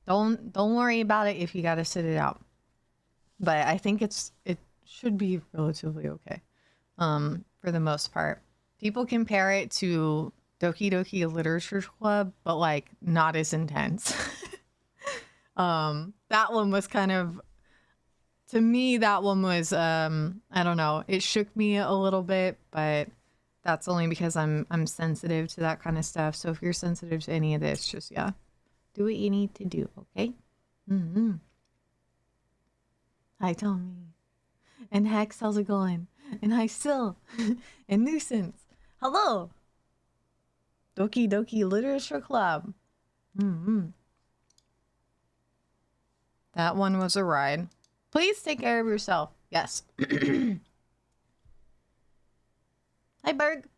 Don't worry about it if you gotta sit it out. But I think it should be relatively okay. For the most part. People compare it to 𝗬𝗘𝗗𝗚𝗧 Literature Club, but like not as intense. That one was kind of, to me, that one was I don't know, it shook me a little bit, but that's only because I'm sensitive to that kind of stuff. So if you're sensitive to any of this, just do what you need to do, okay? Hi Tommy. And Hex, how's it going? And hi Still. And Nuisance. Hello. 𝗬𝗘𝗗𝗚𝗧 Literature Club. That one was a ride. Please take care of yourself. Yes. Hi Berg.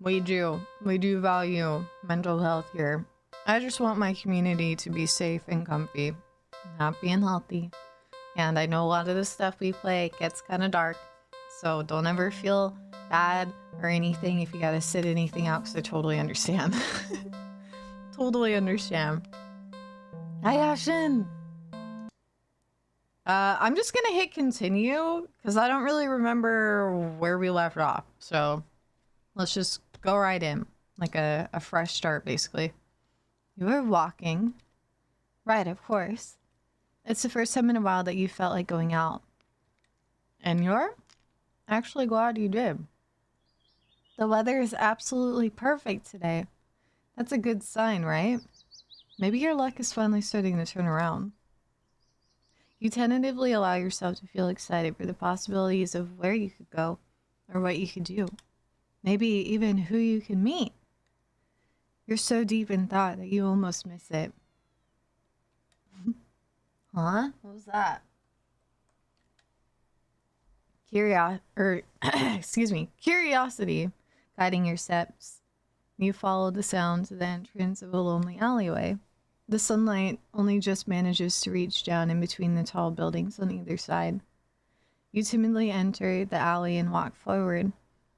We do value mental health here. I just want my community to be safe and comfy, happy and healthy. And I know a lot of the stuff we play gets kind of dark, so don't ever feel bad or anything if you gotta sit anything out, because I totally understand. Totally understand. Hi Ashen! I'm just gonna hit continue, because I don't really remember where we left off, so let's just go right in, like a fresh start, basically. You were walking. Right, of course. It's the first time in a while that you felt like going out. And you're actually glad you did. The weather is absolutely perfect today. That's a good sign, right? Maybe your luck is finally starting to turn around. You tentatively allow yourself to feel excited for the possibilities of where you could go or what you could do. Maybe even who you can meet. You're so deep in thought that you almost miss it. Huh? What was that? Curiosity guiding your steps. You follow the sound to the entrance of a lonely alleyway. The sunlight only just manages to reach down in between the tall buildings on either side. You timidly enter the alley and walk forward.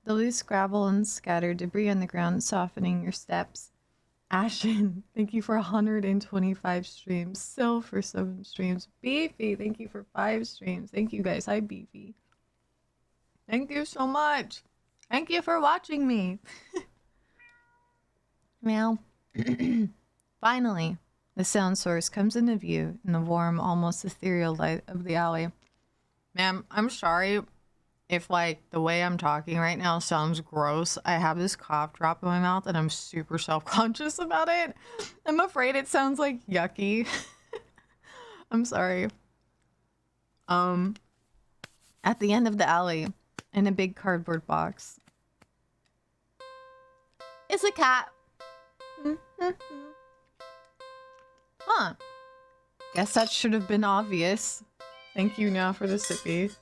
The loose gravel and scattered debris on the ground softening your steps. Ashen, thank you for 125 streams. Sil for 7 streams. Beefy, thank you for 5 streams. Thank you guys. Hi, Beefy. Thank you so much. Thank you for watching me. Meow. Finally, the sound source comes into view in the warm, almost ethereal light of the alley. Ma'am, I'm sorry if like the way I'm talking right now sounds gross. I have this cough drop in my mouth and I'm super self-conscious about it. I'm afraid it sounds like yucky. I'm sorry. At the end of the alley, in a big cardboard box, is a cat. Huh. Guess that should have been obvious. Thank you now for the sippy.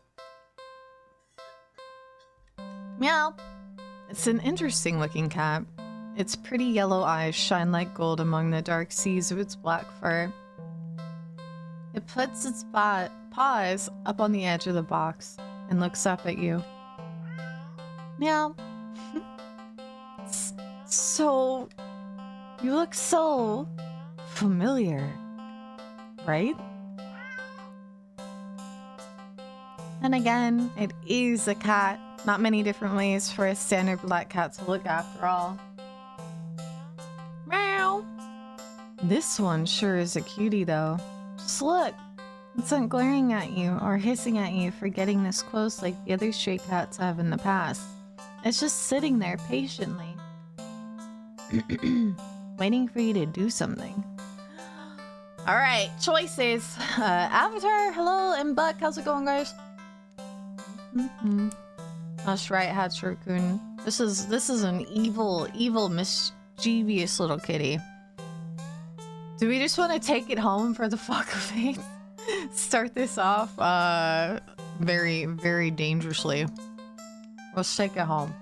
Meow. It's an interesting looking cat. Its pretty yellow eyes shine like gold among the dark seas of its black fur. It puts its paws up on the edge of the box and looks up at you. Meow. So, you look so familiar, right? And again, it is a cat. Not many different ways for a standard black cat to look after all. Meow. This one sure is a cutie though. Just look. It's not glaring at you or hissing at you for getting this close like the other stray cats have in the past. It's just sitting there patiently. Waiting for you to do something. Alright, choices. Avatar, hello, and Buck, how's it going, guys? That's right, Hatch-Raccoon. This is an evil, mischievous little kitty. Do we just want to take it home for the fuck of it? Start this off very, very dangerously. Let's take it home.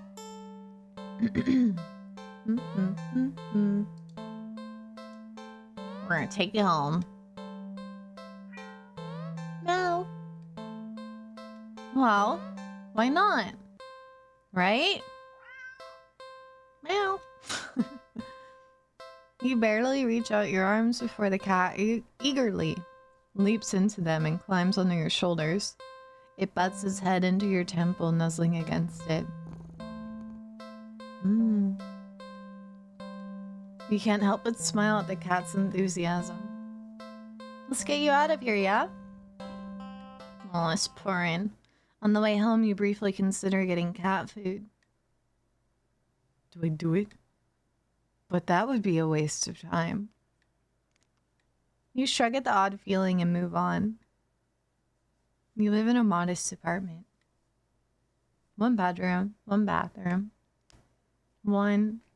We're gonna take it home. No. Well, why not? Right? Meow. You barely reach out your arms before the cat eagerly leaps into them and climbs onto your shoulders. It butts its head into your temple, nuzzling against it. You can't help but smile at the cat's enthusiasm. Let's get you out of here, yeah? Oh, it's pouring. On the way home, you briefly consider getting cat food. Do I do it? But that would be a waste of time. You shrug at the odd feeling and move on. You live in a modest apartment. 1 bedroom, 1 bathroom.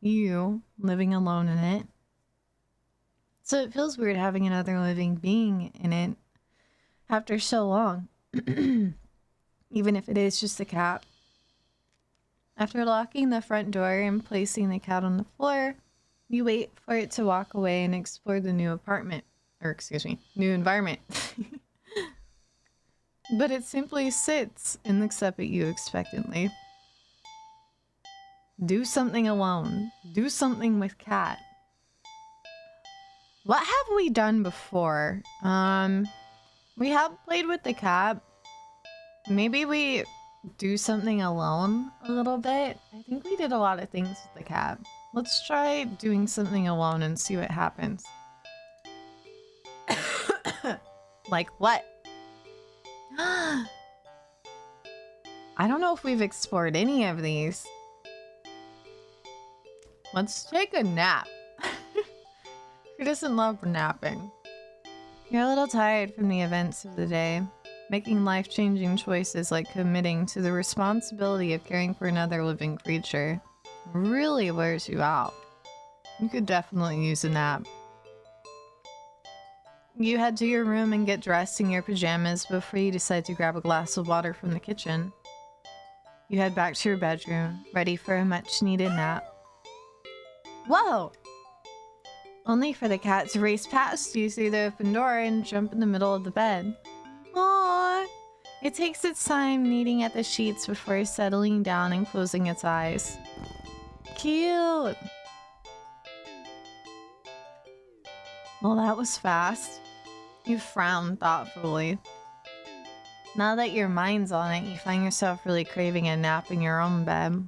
You living alone in it. So it feels weird having another living being in it after so long. Even if it is just a cat. After locking the front door and placing the cat on the floor, you wait for it to walk away and explore the new apartment. Or excuse me, new environment. But it simply sits and looks up at you expectantly. Do something alone. Do something with cat. What have we done before? We have played with the cat. Maybe we do something alone a little bit. I think we did a lot of things with the cat. Let's try doing something alone and see what happens. Like what? I don't know if we've explored any of these. Let's take a nap. Who doesn't love napping? You're a little tired from the events of the day. Making life-changing choices like committing to the responsibility of caring for another living creature really wears you out. You could definitely use a nap. You head to your room and get dressed in your pajamas before you decide to grab a glass of water from the kitchen. You head back to your bedroom, ready for a much-needed nap. Whoa! Only for the cat to race past you through the open door and jump in the middle of the bed. Aww! It takes its time kneading at the sheets before settling down and closing its eyes. Cute! Well, that was fast. You frown thoughtfully. Now that your mind's on it, you find yourself really craving a nap in your own bed.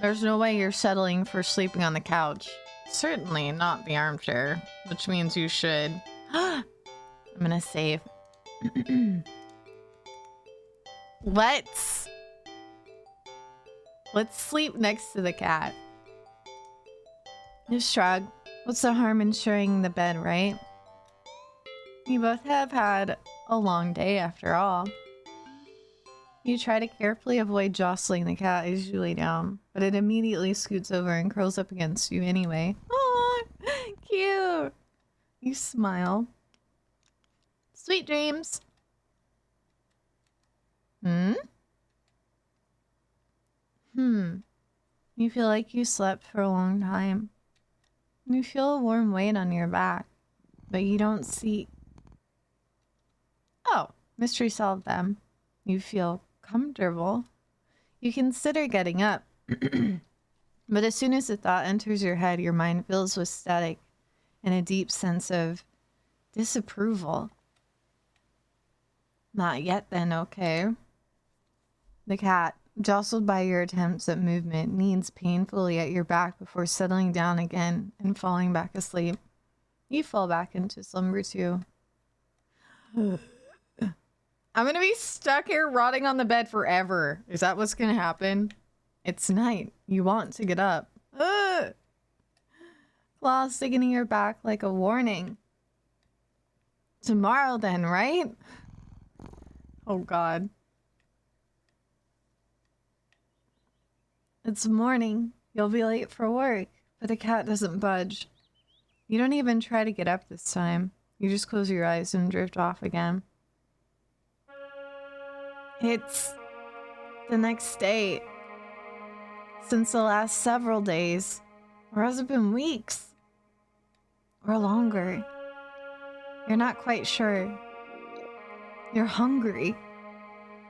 There's no way you're settling for sleeping on the couch. Certainly not the armchair, which means you should. I'm gonna save. Let's sleep next to the cat. You shrug. What's the harm in sharing the bed, right? You both have had a long day after all. You try to carefully avoid jostling the cat as you lay down, but it immediately scoots over and curls up against you anyway. Aw, cute! You smile. Sweet dreams! You feel like you slept for a long time. You feel a warm weight on your back, but you don't see... Oh, mystery solved then. You feel comfortable. You consider getting up. But as soon as the thought enters your head, your mind fills with static and a deep sense of disapproval. Not yet then, okay? The cat, jostled by your attempts at movement, kneads painfully at your back before settling down again and falling back asleep. You fall back into slumber too. I'm gonna be stuck here rotting on the bed forever. Is that what's gonna happen? It's night. You want to get up. Ugh. Claws sticking in your back like a warning. Tomorrow then, right? Oh god. It's morning. You'll be late for work, but the cat doesn't budge. You don't even try to get up this time. You just close your eyes and drift off again. It's the next day. Since the last several days. Or has it been weeks? Or longer? You're not quite sure. You're hungry.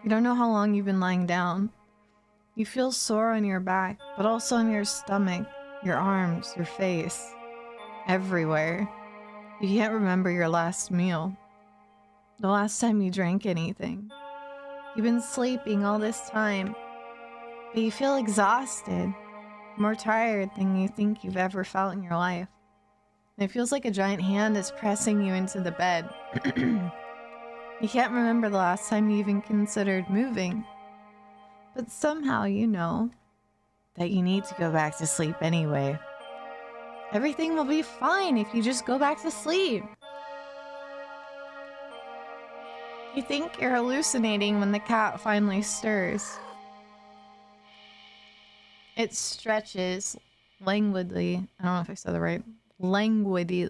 You don't know how long you've been lying down. You feel sore on your back, but also on your stomach. your arms, your face, everywhere. You can't remember your last meal, the last time you drank anything. You've been sleeping all this time, but you feel exhausted, more tired than you think you've ever felt in your life. It feels like a giant hand is pressing you into the bed. You can't remember the last time you even considered moving, but somehow you know that you need to go back to sleep anyway. Everything will be fine if you just go back to sleep. You think you're hallucinating when the cat finally stirs. It stretches languidly. I don't know if I said that right. Languidly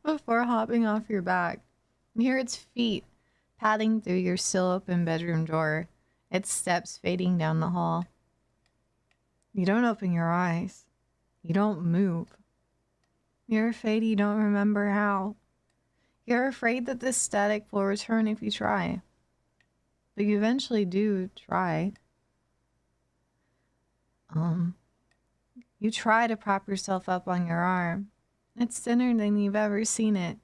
before hopping off your back. You hear its feet padding through your still open bedroom door, its steps fading down the hall. You don't open your eyes. You don't move. You're afraid you don't remember how. You're afraid that this static will return if you try. But you eventually do try. You try to prop yourself up on your arm. It's thinner than you've ever seen it.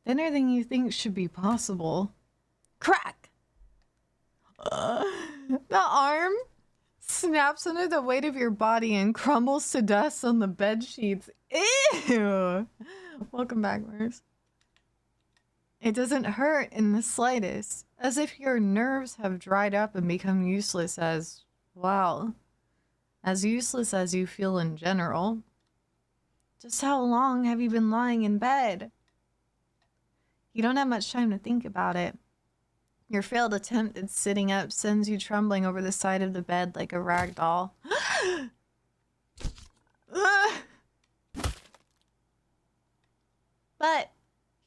Thinner than you think should be possible. Crack! The arm snaps under the weight of your body and crumbles to dust on the bed sheets. Ew! Welcome back, Mars. It doesn't hurt in the slightest, as if your nerves have dried up and become useless as, well, as useless as you feel in general. Just how long have you been lying in bed? You don't have much time to think about it. Your failed attempt at sitting up sends you trembling over the side of the bed like a rag doll. But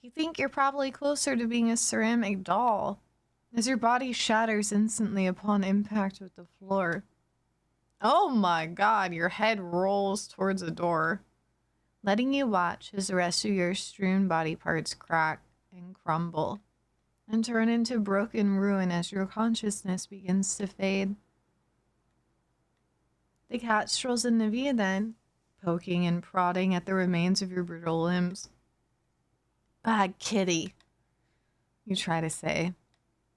you think you're probably closer to being a ceramic doll, as your body shatters instantly upon impact with the floor. Oh my god, your head rolls towards a door, letting you watch as the rest of your strewn body parts crack and crumble and turn into broken ruin as your consciousness begins to fade. The cat strolls into view then, poking and prodding at the remains of your brutal limbs. Bad kitty, you try to say,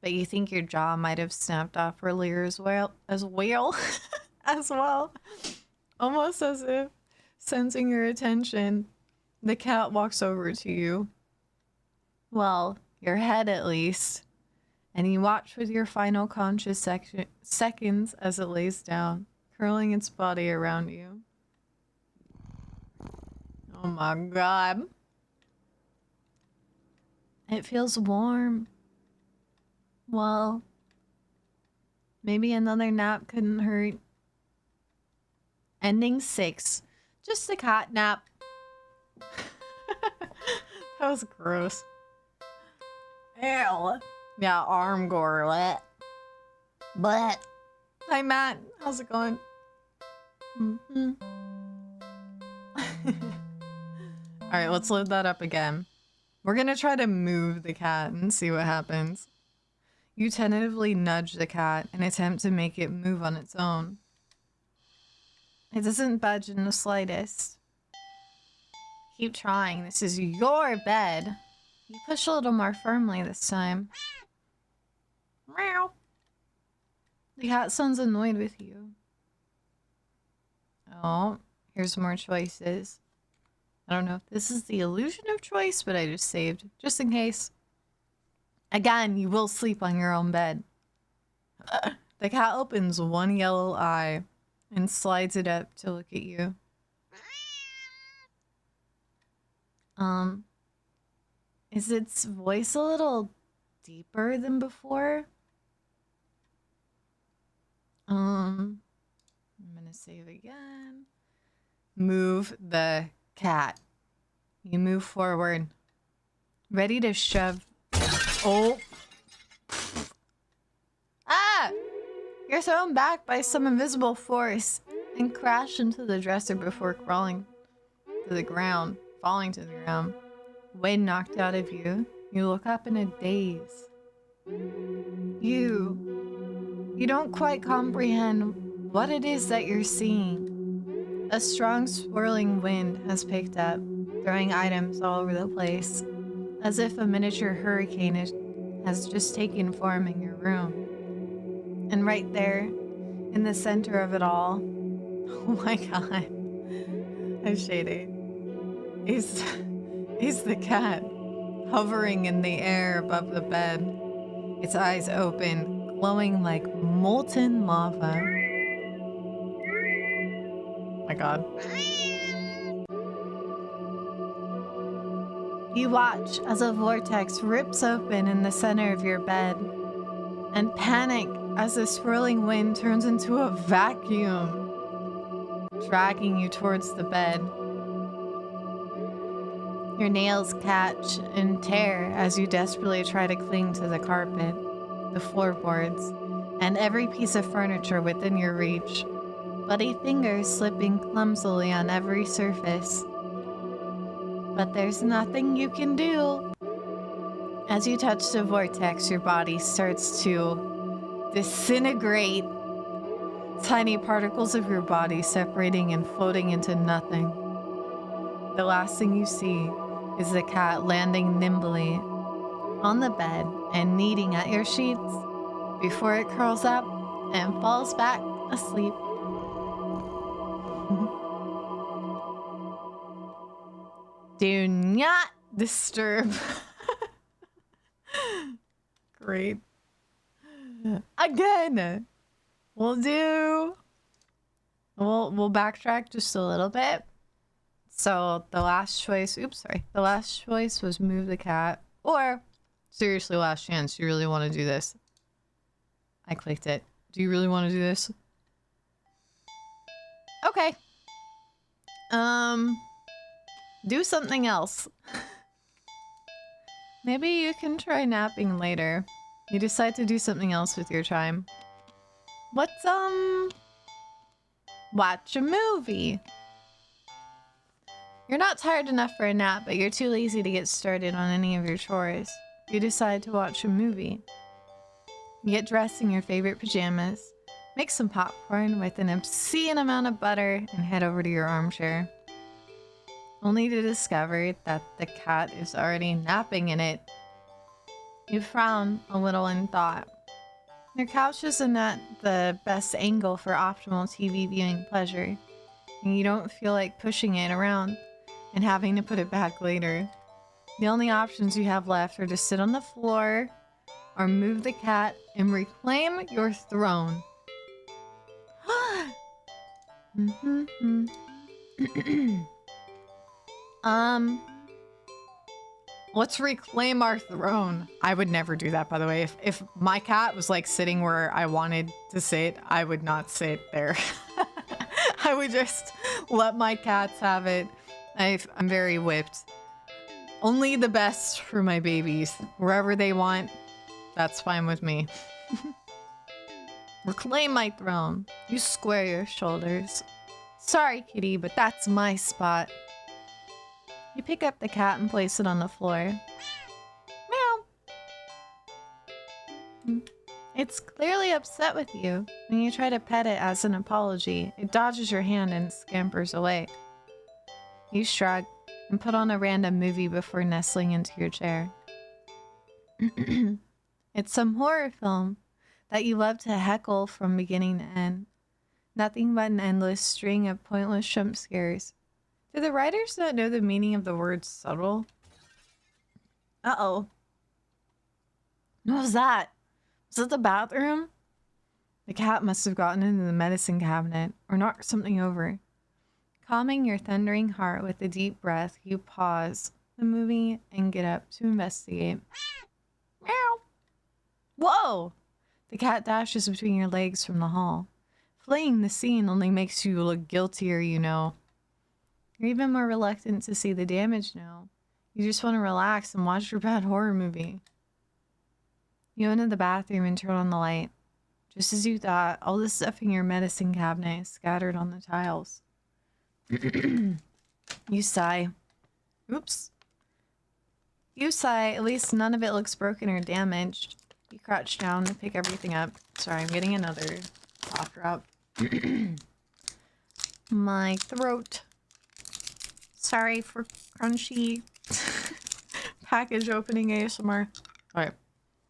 but you think your jaw might have snapped off earlier as well. as well. Almost as if sensing your attention, the cat walks over to you. Well, your head at least, and you watch with your final conscious seconds as it lays down, curling its body around you. Oh my god. It feels warm. Well, maybe another nap couldn't hurt. Ending 6. Just a cat nap. That was gross. Ew. Yeah, arm gore. But. Hi, Matt. How's it going? Alright, let's load that up again. We're gonna try to move the cat and see what happens. You tentatively nudge the cat and attempt to make it move on its own. It doesn't budge in the slightest. Keep trying. This is your bed. You push a little more firmly this time. Meow. The cat sounds annoyed with you. Oh, here's more choices. I don't know if this is the illusion of choice, but I just saved, just in case. Again, you will sleep on your own bed. The cat opens one yellow eye and slides it up to look at you. Is its voice a little deeper than before? I'm gonna save again. Move the cat. You move forward, ready to shove. Oh. Ah! You're thrown back by some invisible force and crash into the dresser before crawling to the ground, falling to the ground. Weight knocked out of you, you look up in a daze. You don't quite comprehend what it is that you're seeing. A strong swirling wind has picked up, throwing items all over the place, as if a miniature hurricane has just taken form in your room. And right there, in the center of it all, oh my god, I'm shady. He's the cat, hovering in the air above the bed, its eyes open, glowing like molten lava. Oh my god. You watch as a vortex rips open in the center of your bed, and panic as the swirling wind turns into a vacuum, dragging you towards the bed. Your nails catch and tear as you desperately try to cling to the carpet, the floorboards, and every piece of furniture within your reach, bloody fingers slipping clumsily on every surface. But there's nothing you can do. As you touch the vortex, your body starts to disintegrate. Tiny particles of your body separating and floating into nothing. The last thing you see is the cat landing nimbly on the bed and kneading at your sheets before it curls up and falls back asleep. Do not disturb. Great. Again. We'll backtrack just a little bit. So the last choice, the last choice was move the cat, or seriously, last chance. You really want to do this? I clicked it. Do you really want to do this? Okay. Do something else. Maybe you can try napping later. You decide to do something else with your time. Let's, watch a movie. You're not tired enough for a nap, but you're too lazy to get started on any of your chores. You decide to watch a movie. You get dressed in your favorite pajamas, make some popcorn with an obscene amount of butter, and head over to your armchair. Only to discover that the cat is already napping in it. You frown a little in thought. Your couch isn't at the best angle for optimal TV viewing pleasure, and you don't feel like pushing it around and having to put it back later. The only options you have left are to sit on the floor or move the cat and reclaim your throne. Let's reclaim our throne. I would never do that, by the way. If my cat was like sitting where I wanted to sit, I would not sit there. I would just let my cats have it. I'm very whipped. Only the best for my babies. Wherever they want, that's fine with me. Reclaim my throne. You square your shoulders. Sorry, kitty, but that's my spot. You pick up the cat and place it on the floor. Meow. It's clearly upset with you. When you try to pet it as an apology, it dodges your hand and scampers away. You shrug and put on a random movie before nestling into your chair. It's some horror film that you love to heckle from beginning to end. Nothing but an endless string of pointless jump scares. Do the writers not know the meaning of the word subtle? Uh-oh. What was that? Was it the bathroom? The cat must have gotten into the medicine cabinet or knocked something over. Calming your thundering heart with a deep breath, you pause the movie and get up to investigate. Meow. Whoa! The cat dashes between your legs from the hall. Fleeing the scene only makes you look guiltier, you know. You're even more reluctant to see the damage now. You just want to relax and watch your bad horror movie. You enter the bathroom and turn on the light. Just as you thought, all the stuff in your medicine cabinet is scattered on the tiles. You sigh. Oops. You sigh. At least none of it looks broken or damaged. You crouch down to pick everything up. Sorry, I'm getting another cough drop. My throat. Sorry for crunchy package opening ASMR. Alright.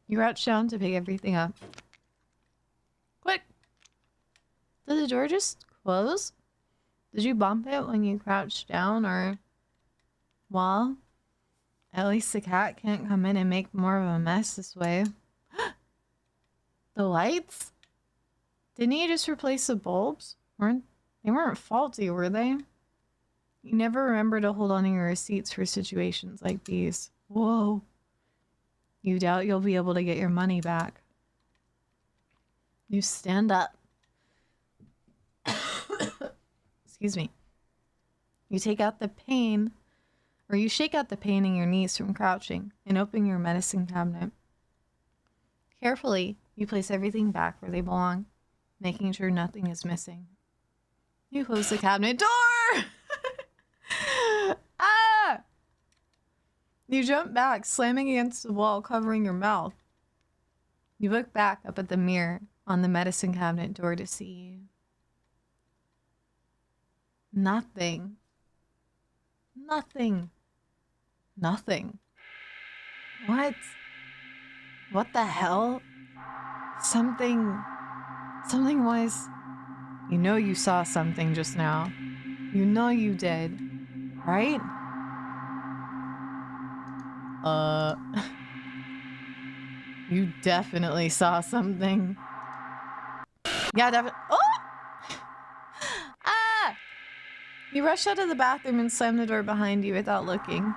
You crouch down to pick everything up. Quick! Did the door just close? Did you bump it when you crouched down, or... Well, at least the cat can't come in and make more of a mess this way. The lights? Didn't you just replace the bulbs? They weren't faulty, were they? You never remember to hold on to your receipts for situations like these. Whoa. You doubt you'll be able to get your money back. You stand up. Excuse me. You take out the pain, or you shake out the pain in your knees from crouching and open your medicine cabinet. Carefully, you place everything back where they belong, making sure nothing is missing. You close the cabinet door! Ah! You jump back, slamming against the wall, covering your mouth. You look back up at the mirror on the medicine cabinet door to see... nothing. Nothing. Nothing. What? What the hell? Something was... You know you saw something just now. You know you did. Right? You definitely saw something. Yeah, definitely. Oh! Ah! You rush out of the bathroom and slam the door behind you without looking.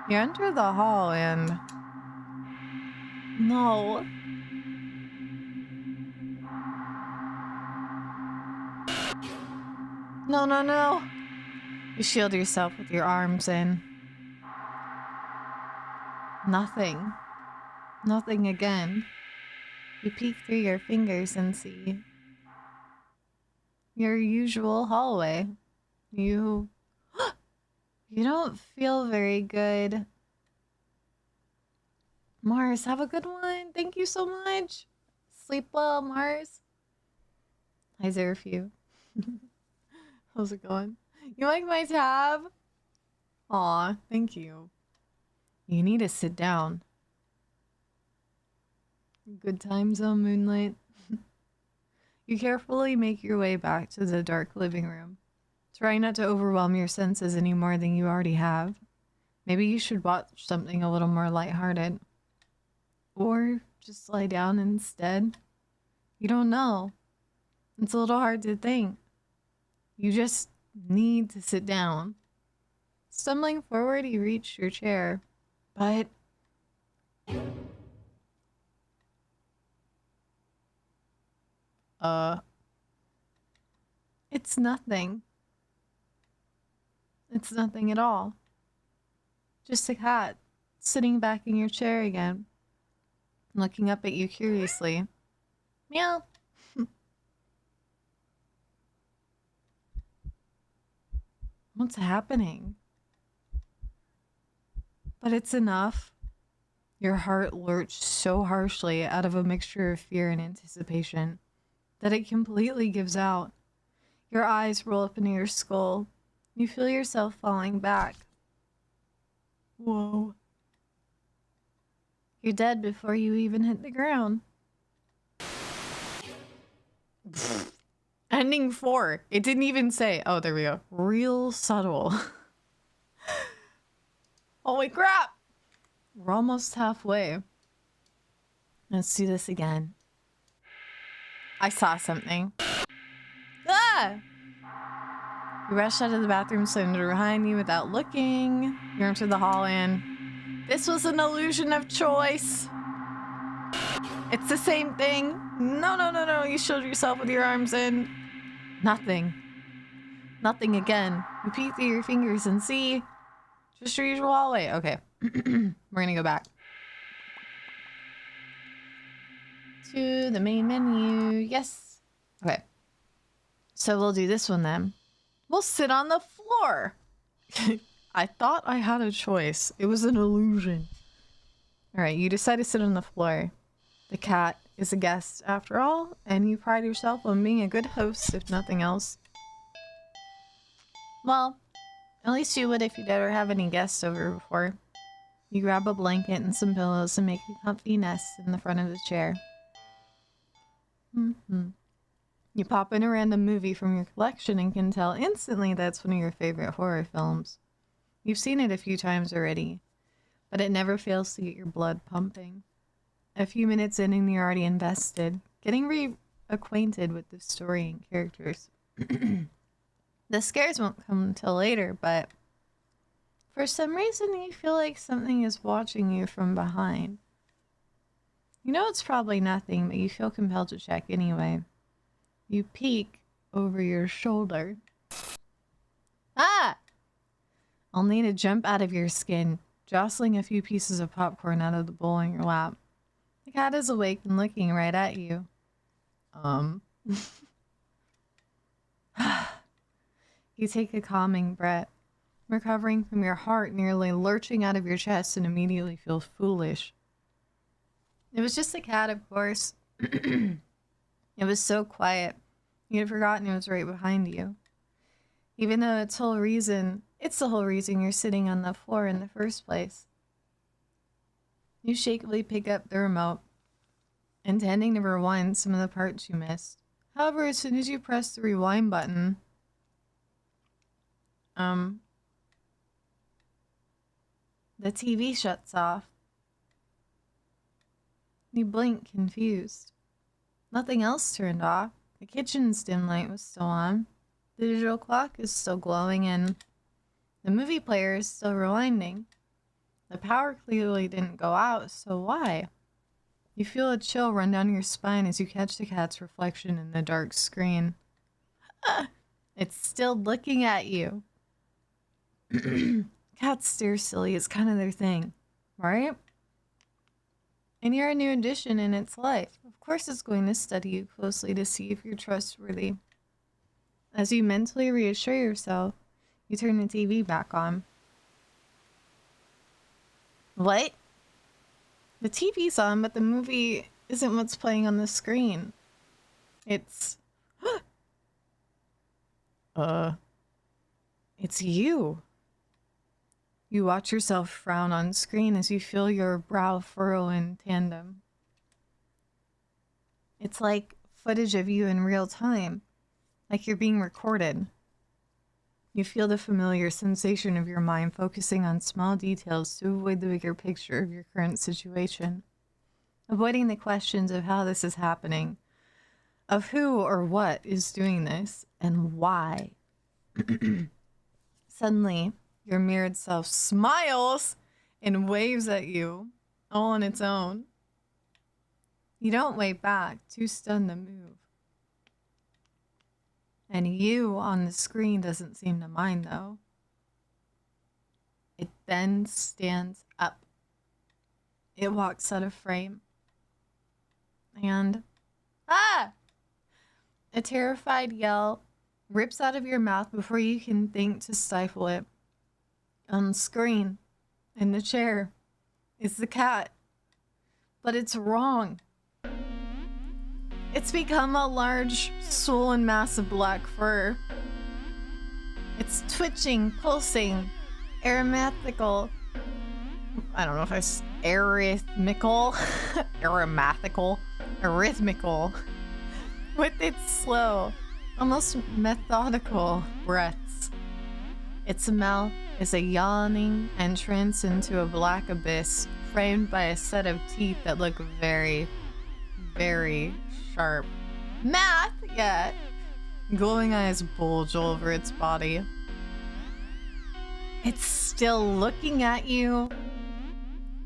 You enter the hall and... No. No, no, no. You shield yourself with your arms and... Nothing. Nothing again. You peek through your fingers and see... your usual hallway. You don't feel very good. Mars, have a good one. Thank you so much. Sleep well, Mars. Hi, 𝗟𝗓𝗣𝗅. How's it going? You like my tab? Aw, thank you. You need to sit down. Good times on Moonlight. You carefully make your way back to the dark living room. Try not to overwhelm your senses any more than you already have. Maybe you should watch something a little more lighthearted. Or just lie down instead. You don't know. It's a little hard to think. You just need to sit down. Stumbling forward, you reach your chair. But... It's nothing. It's nothing at all. Just a cat sitting back in your chair again, looking up at you curiously. Meow. What's happening? But it's enough. Your heart lurched so harshly out of a mixture of fear and anticipation that it completely gives out. Your eyes roll up into your skull. You feel yourself falling back. Whoa. You're dead before you even hit the ground. Ending 4. It didn't even say. Oh, there we go. Real subtle. Holy crap! We're almost halfway. Let's do this again. I saw something. Ah! You rush out of the bathroom, slammed the door behind you without looking. You enter the hall and... This was an illusion of choice. It's the same thing. No, no, no, no. You shield yourself with your arms and... Nothing. Nothing again. You peek through your fingers and see... Just your usual hallway. Okay. We're gonna go back. To the main menu. Yes. Okay. So we'll do this one then. We'll sit on the floor. I thought I had a choice. It was an illusion. Alright, you decide to sit on the floor. The cat is a guest after all, and you pride yourself on being a good host, if nothing else. Well, at least you would if you'd ever have any guests over before. You grab a blanket and some pillows and make a comfy nest in the front of the chair. You pop in a random movie from your collection and can tell instantly that's one of your favorite horror films. You've seen it a few times already, but it never fails to get your blood pumping. A few minutes in and you're already invested, getting reacquainted with the story and characters. The scares won't come until later, but for some reason you feel like something is watching you from behind. You know it's probably nothing, but you feel compelled to check anyway. You peek over your shoulder. Ah! Only to jump out of your skin, jostling a few pieces of popcorn out of the bowl in your lap. The cat is awake and looking right at you. You take a calming breath, recovering from your heart nearly lurching out of your chest, and immediately feel foolish. It was just a cat, of course. It was so quiet. You had forgotten it was right behind you. Even though it's the whole reason you're sitting on the floor in the first place. You shakily pick up the remote, intending to rewind some of the parts you missed. However, as soon as you press the rewind button, the TV shuts off. You blink, confused. Nothing else turned off. The kitchen's dim light was still on. The digital clock is still glowing and the movie player is still rewinding. The power clearly didn't go out, so why? You feel a chill run down your spine as you catch the cat's reflection in the dark screen. It's still looking at you. Cats stare silly. It's kind of their thing, right? And you're a new addition in its life. Of course it's going to study you closely to see if you're trustworthy. As you mentally reassure yourself, you turn the TV back on. What? The TV's on, but the movie isn't what's playing on the screen. It's... It's you. You watch yourself frown on screen as you feel your brow furrow in tandem. It's like footage of you in real time, like you're being recorded. You feel the familiar sensation of your mind focusing on small details to avoid the bigger picture of your current situation, avoiding the questions of how this is happening, of who or what is doing this, and why. Suddenly, your mirrored self smiles and waves at you, all on its own. You don't wave back, too stunned to move. And you on the screen doesn't seem to mind, though. It then stands up. It walks out of frame. And... ah! A terrified yell rips out of your mouth before you can think to stifle it. On screen, in the chair, is the cat. But it's wrong. It's become a large, swollen mass of black fur. It's twitching, pulsing, arithmetical. I don't know if it's arithmetical. Arithmetical. With its slow, almost methodical breaths. Its mouth is a yawning entrance into a black abyss framed by a set of teeth that look very, very sharp. Math? Yeah. Glowing eyes bulge all over its body. It's still looking at you.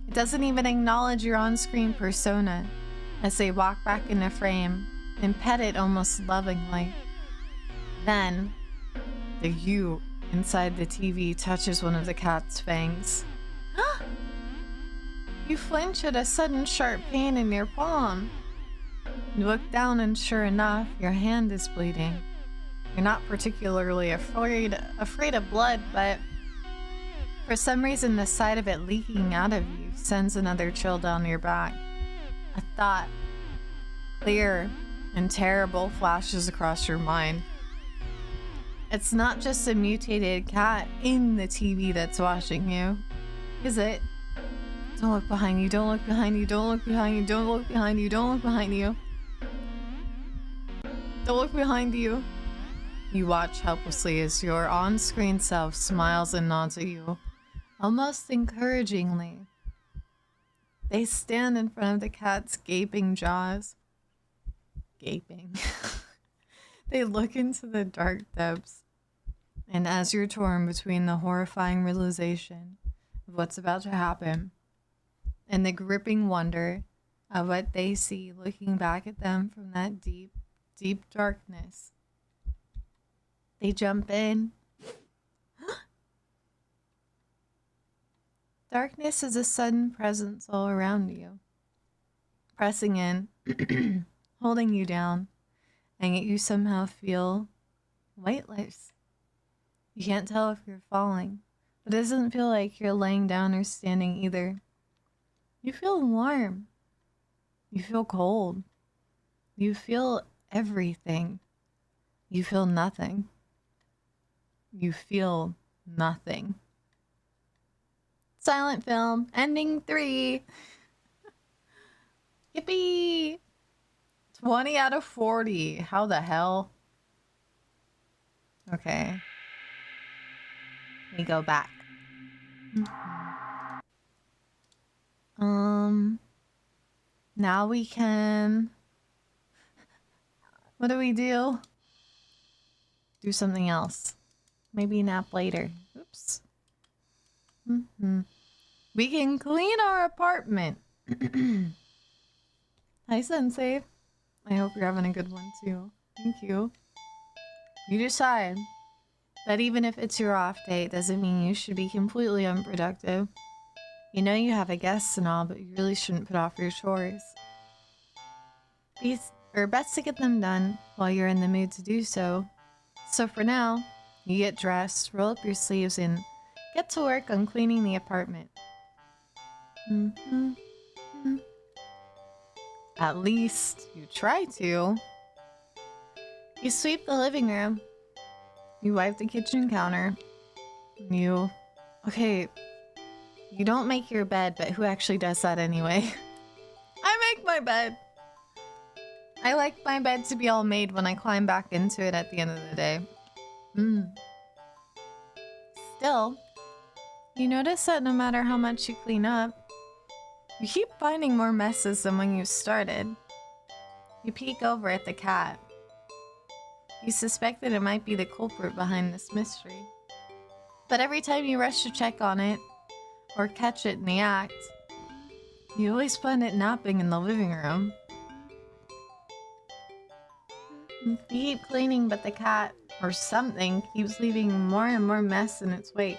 It doesn't even acknowledge your on-screen persona as they walk back into frame and pet it almost lovingly. Then, the you inside the TV touches one of the cat's fangs. You flinch at a sudden sharp pain in your palm. You look down and sure enough, your hand is bleeding. You're not particularly afraid of blood, but for some reason the sight of it leaking out of you sends another chill down your back. A thought, clear and terrible, flashes across your mind. It's not just a mutated cat in the TV that's watching you, is it? Don't look behind you, don't look behind you, don't look behind you, don't look behind you, don't look behind you. Don't look behind you. You watch helplessly as your on-screen self smiles and nods at you, almost encouragingly. They stand in front of the cat's gaping jaws. Gaping. They look into the dark depths, and as you're torn between the horrifying realization of what's about to happen and the gripping wonder of what they see looking back at them from that deep, deep darkness, they jump in. Darkness is a sudden presence all around you, pressing in, holding you down, and yet you somehow feel weightless. You can't tell if you're falling, but it doesn't feel like you're laying down or standing either. You feel warm. You feel cold. You feel everything. You feel nothing. You feel nothing. Silent film, ending 3. Yippee! 20 out of 40. How the hell? Okay. We go back. Now we can... What do we do? Do something else. Maybe nap later. Oops. We can clean our apartment. Hi, Sensei. I hope you're having a good one, too. Thank you. You decide that even if it's your off day, it doesn't mean you should be completely unproductive. You know you have a guest and all, but you really shouldn't put off your chores. Best to get them done while you're in the mood to do so. So for now, you get dressed, roll up your sleeves, and get to work on cleaning the apartment. At least you try to. You sweep the living room. You wipe the kitchen counter. Okay, you don't make your bed, but who actually does that anyway? I make my bed. I like my bed to be all made when I climb back into it at the end of the day. Still, you notice that no matter how much you clean up, you keep finding more messes than when you started. You peek over at the cat. You suspect that it might be the culprit behind this mystery. But every time you rush to check on it, or catch it in the act, you always find it napping in the living room. You keep cleaning, but the cat, or something, keeps leaving more and more mess in its wake.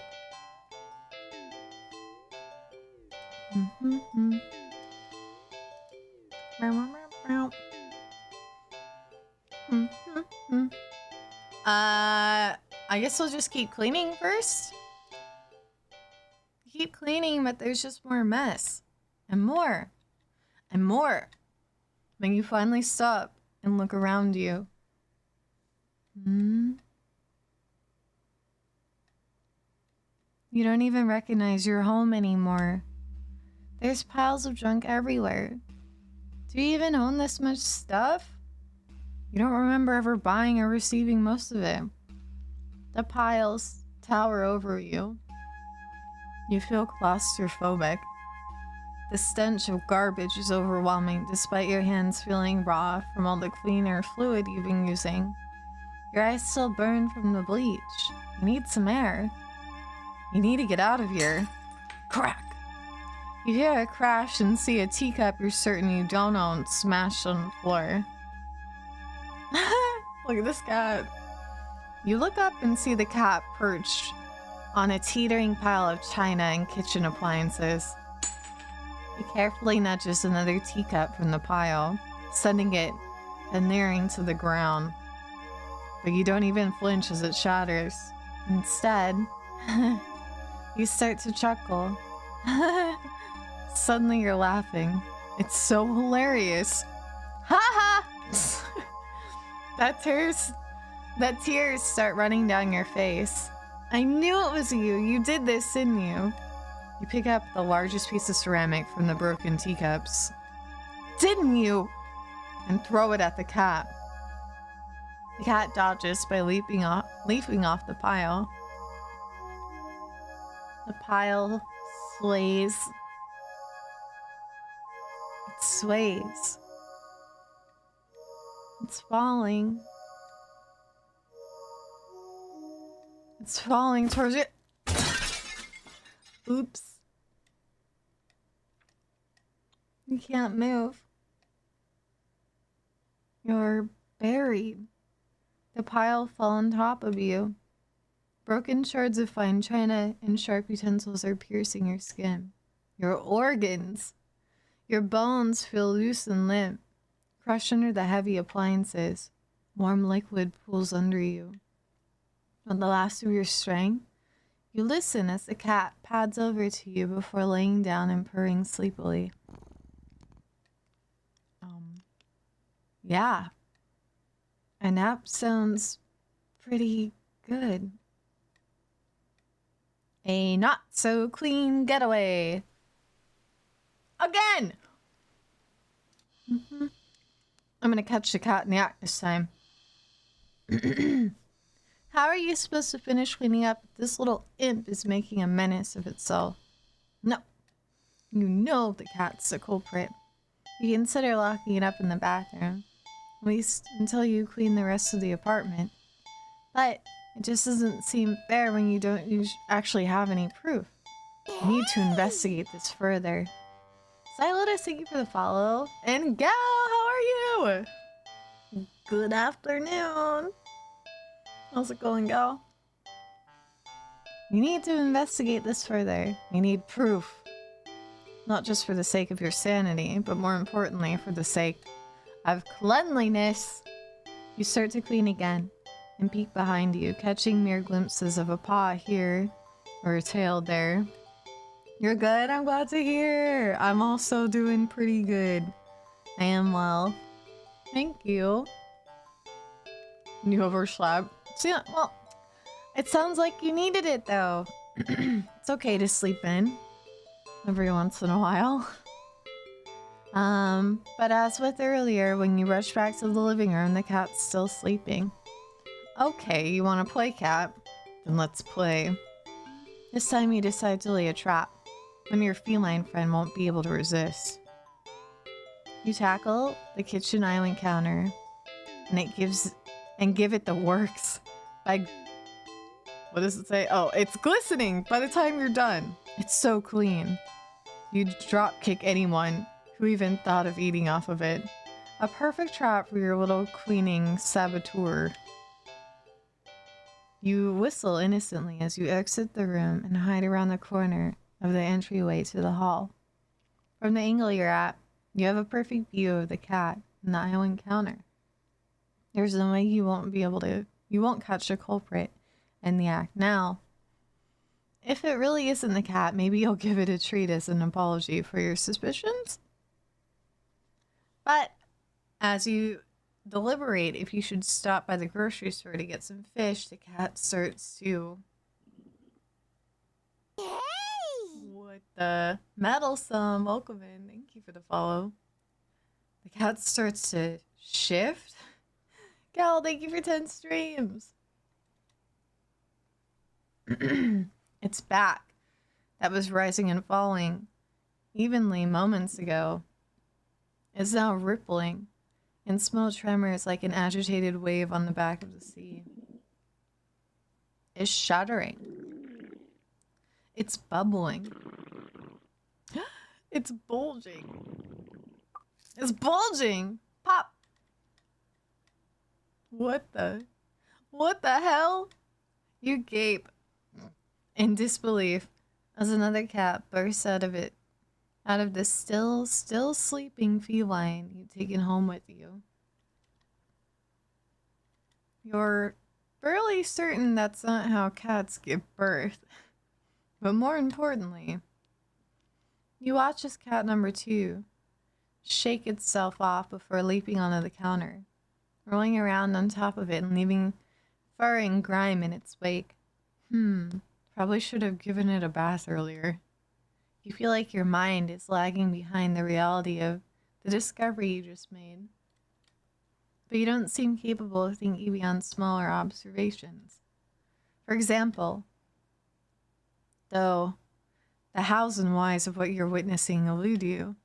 I guess we'll just keep cleaning first. You keep cleaning, but there's just more mess. And more. And more. When you finally stop and look around you. You don't even recognize your home anymore. There's piles of junk everywhere. Do you even own this much stuff? You don't remember ever buying or receiving most of it. The piles tower over you. You feel claustrophobic. The stench of garbage is overwhelming despite your hands feeling raw from all the cleaner fluid you've been using. Your eyes still burn from the bleach. You need some air. You need to get out of here. Crack! You hear a crash and see a teacup you're certain you don't own smashed on the floor. Look at this cat. You look up and see the cat perched on a teetering pile of china and kitchen appliances. He carefully nudges another teacup from the pile, sending it nearing to the ground. But you don't even flinch as it shatters. Instead, you start to chuckle. Suddenly you're laughing. It's so hilarious. Ha ha! The tears start running down your face. I knew it was you. You did this, didn't you? You pick up the largest piece of ceramic from the broken teacups. Didn't you? And throw it at the cat. The cat dodges by leaping off the pile. The pile sways. It sways. It's falling. It's falling towards you. Oops. You can't move. You're buried. The pile fell on top of you. Broken shards of fine china and sharp utensils are piercing your skin. Your organs. Your bones feel loose and limp, crushed under the heavy appliances. Warm liquid pools under you. On the last of your strength, you listen as the cat pads over to you before laying down and purring sleepily. Yeah. A nap sounds pretty good. A not so clean getaway. Again! I'm gonna catch the cat in the act this time. How are you supposed to finish cleaning up if this little imp is making a menace of itself? No. You know the cat's the culprit. You consider locking it up in the bathroom. At least until you clean the rest of the apartment. But it just doesn't seem fair when you don't actually have any proof. You need to investigate this further. 𝗖𝗥𝗘𝗗𝗜𝗧, thank you for the follow. And Gal, how are you? Good afternoon. How's it going, Gal? You need to investigate this further. You need proof. Not just for the sake of your sanity, but more importantly for the sake of cleanliness. You start to clean again and peek behind you, catching mere glimpses of a paw here or a tail there. You're good? I'm glad to hear. I'm also doing pretty good. I am well. Thank you. New overslap. So yeah, well, it sounds like you needed it though. It's okay to sleep in every once in a while. But as with earlier, when you rush back to the living room, the cat's still sleeping. Okay, you want to play, cat? Then let's play. This time you decide to lay a trap, when your feline friend won't be able to resist. You tackle the kitchen island counter, and give it the works by, what does it say? Oh, it's glistening by the time you're done. It's so clean. You drop kick anyone who even thought of eating off of it. A perfect trap for your little cleaning saboteur. You whistle innocently as you exit the room and hide around the corner of the entryway to the hall. From the angle you're at, you have a perfect view of the cat and the island counter. There's no way you won't catch the culprit in the act. Now, if it really isn't the cat, maybe you'll give it a treat as an apology for your suspicions? But as you deliberate if you should stop by the grocery store to get some fish, the cat starts to... What the... Meddlesome, welcome in. Thank you for the follow. The cat starts to shift. Gal, thank you for 10 streams. It's back. That was rising and falling evenly moments ago. It's now rippling in small tremors like an agitated wave on the back of the sea. It's shuddering. It's bubbling. It's bulging. It's bulging! Pop! What the hell? You gape in disbelief as another cat bursts out of the still sleeping feline you've taken home with you. You're fairly certain that's not how cats give birth. But more importantly, you watch as cat number 2 shake itself off before leaping onto the counter, rolling around on top of it and leaving fur and grime in its wake. Probably should have given it a bath earlier. You feel like your mind is lagging behind the reality of the discovery you just made. But you don't seem capable of thinking beyond smaller observations. For example, though the hows and whys of what you're witnessing elude you,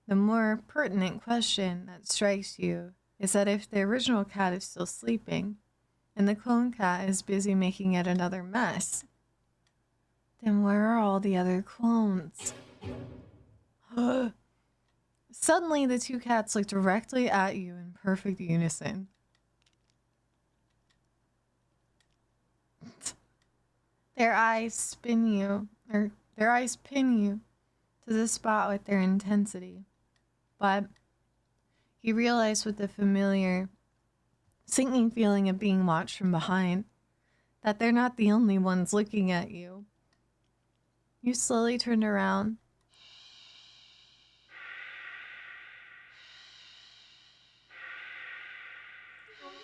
the more pertinent question that strikes you is that if the original cat is still sleeping, and the clone cat is busy making yet another mess, then where are all the other clones? Suddenly, the two cats look directly at you in perfect unison. Their eyes pin you to the spot with their intensity. But you realize with the familiar, sinking feeling of being watched from behind, that they're not the only ones looking at you. You slowly turn around.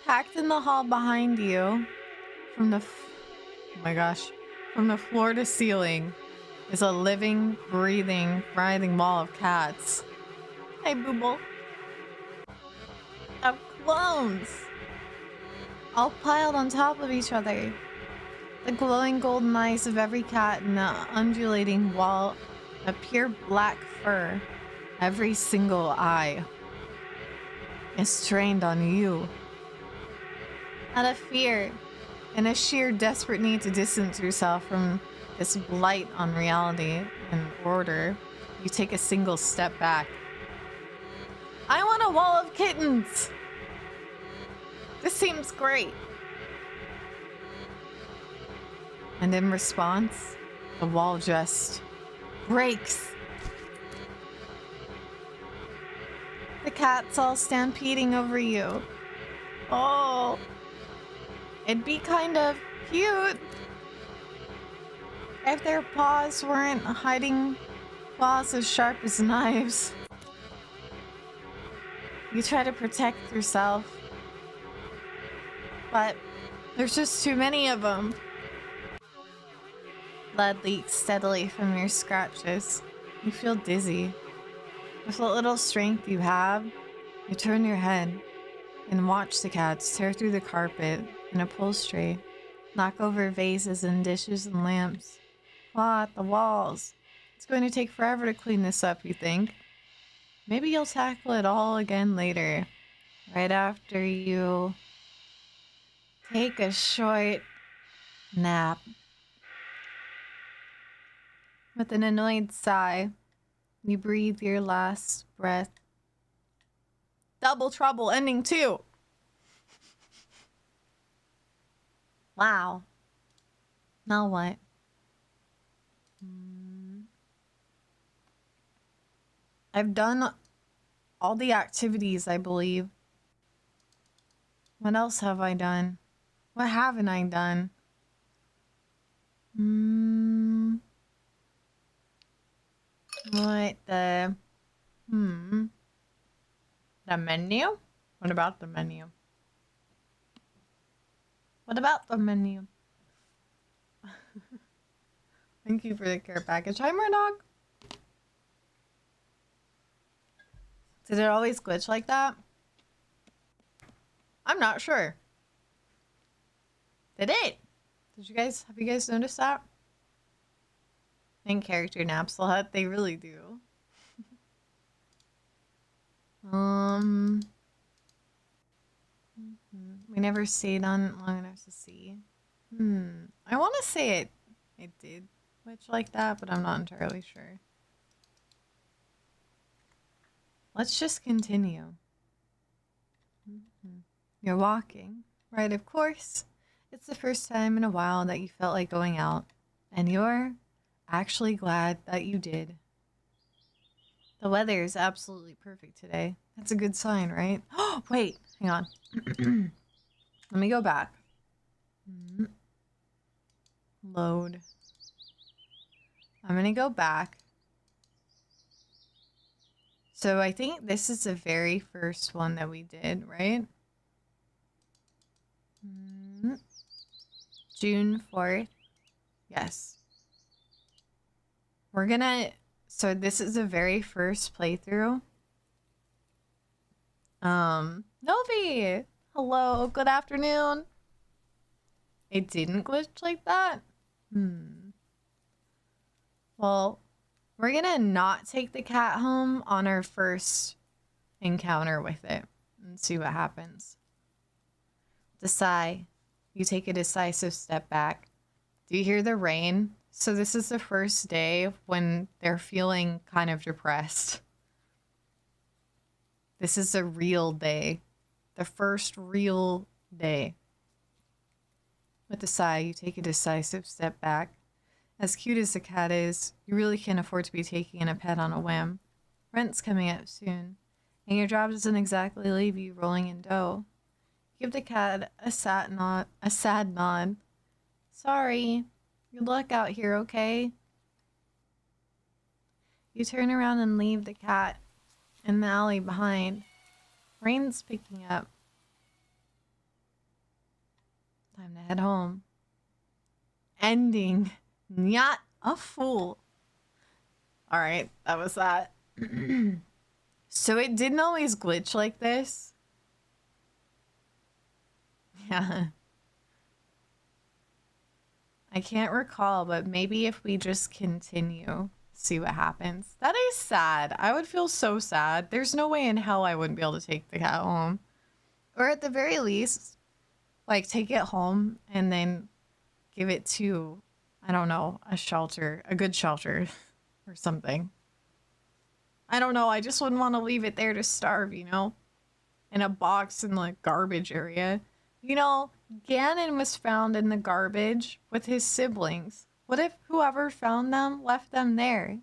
Packed in the hall behind you, from the floor to ceiling, is a living, breathing, writhing wall of cats. Hey, Booble. Of clones! All piled on top of each other. The glowing golden eyes of every cat in the undulating wall of pure black fur. Every single eye is trained on you. Out of fear and a sheer desperate need to distance yourself from this blight on reality and order, you take a single step back. I want a wall of kittens! This seems great. And in response, the wall just breaks. The cats all stampeding over you. Oh, it'd be kind of cute if their paws weren't hiding claws as sharp as knives. You try to protect yourself, but there's just too many of them. Blood leaks steadily from your scratches. You feel dizzy. With what little strength you have, you turn your head and watch the cats tear through the carpet and upholstery, knock over vases and dishes and lamps, claw at the walls. It's going to take forever to clean this up, you think. Maybe you'll tackle it all again later, right after you take a short nap. With an annoyed sigh, you breathe your last breath. Double trouble ending 2. Wow. Now what? I've done all the activities, I believe. What else have I done? What haven't I done? What the... The menu? What about the menu? What about the menu? Thank you for the care package. Hi, Murdoch. Did it always glitch like that? I'm not sure. Did it? Have you guys noticed that? And character naps a lot. They really do. We never stayed on long enough to see. I want to say it did glitch like that, but I'm not entirely sure. Let's just continue. You're walking, right? Of course. It's the first time in a while that you felt like going out, and you're actually glad that you did. The weather is absolutely perfect today. That's a good sign, right? Oh, wait, hang on. Let me go back. Load. I'm gonna go back. So I think this is the very first one that we did, right? June 4th. Yes. We're gonna... So this is the very first playthrough. Novi! Hello, good afternoon. It didn't glitch like that? Well, we're gonna not take the cat home on our first encounter with it and see what happens. Decide. You take a decisive step back. Do you hear the rain? So this is the first day when they're feeling kind of depressed. This is a real day. The first real day. With a sigh, you take a decisive step back. As cute as the cat is, you really can't afford to be taking in a pet on a whim. Rent's coming up soon, and your job doesn't exactly leave you rolling in dough. Give the cat a sad nod. Sorry. Good luck out here, okay? You turn around and leave the cat in the alley behind. Rain's picking up. Time to head home. Ending. Not a fool. Alright, that was that. So it didn't always glitch like this. Yeah. I can't recall, but maybe if we just continue, see what happens. That is sad. I would feel so sad. There's no way in hell I wouldn't be able to take the cat home. Or at the very least, like, take it home and then give it to, I don't know, a shelter, a good shelter or something. I don't know. I just wouldn't want to leave it there to starve, you know? In a box in the garbage area. You know, Ganon was found in the garbage with his siblings. What if whoever found them left them there?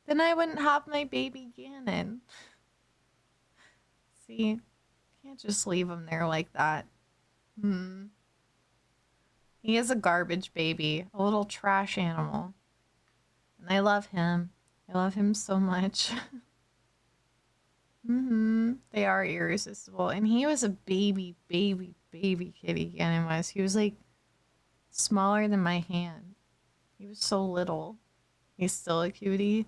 Then I wouldn't have my baby Ganon. See, can't just leave him there like that. He is a garbage baby, a little trash animal. And I love him. I love him so much. They are irresistible. And he was a baby kitty, Ganon was. He was like smaller than my hand. He was so little. He's still a cutie.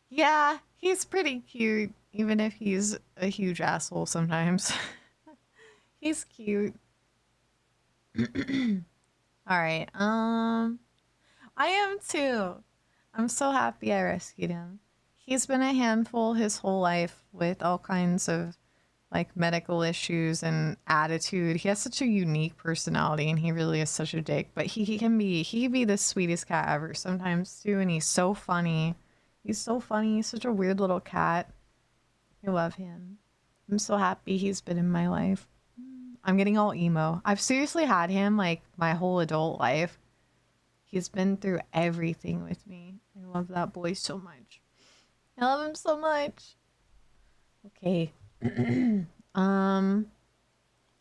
Yeah, he's pretty cute, even if he's a huge asshole sometimes. He's cute. Alright, I am too. I'm so happy I rescued him. He's been a handful his whole life with all kinds of like medical issues and attitude. He has such a unique personality and he really is such a dick, but he can be the sweetest cat ever sometimes too, and he's so funny. He's so funny. He's such a weird little cat. I love him. I'm so happy he's been in my life. I'm getting all emo. I've seriously had him like my whole adult life. He's been through everything with me. I love that boy so much. I love him so much. Okay. I'm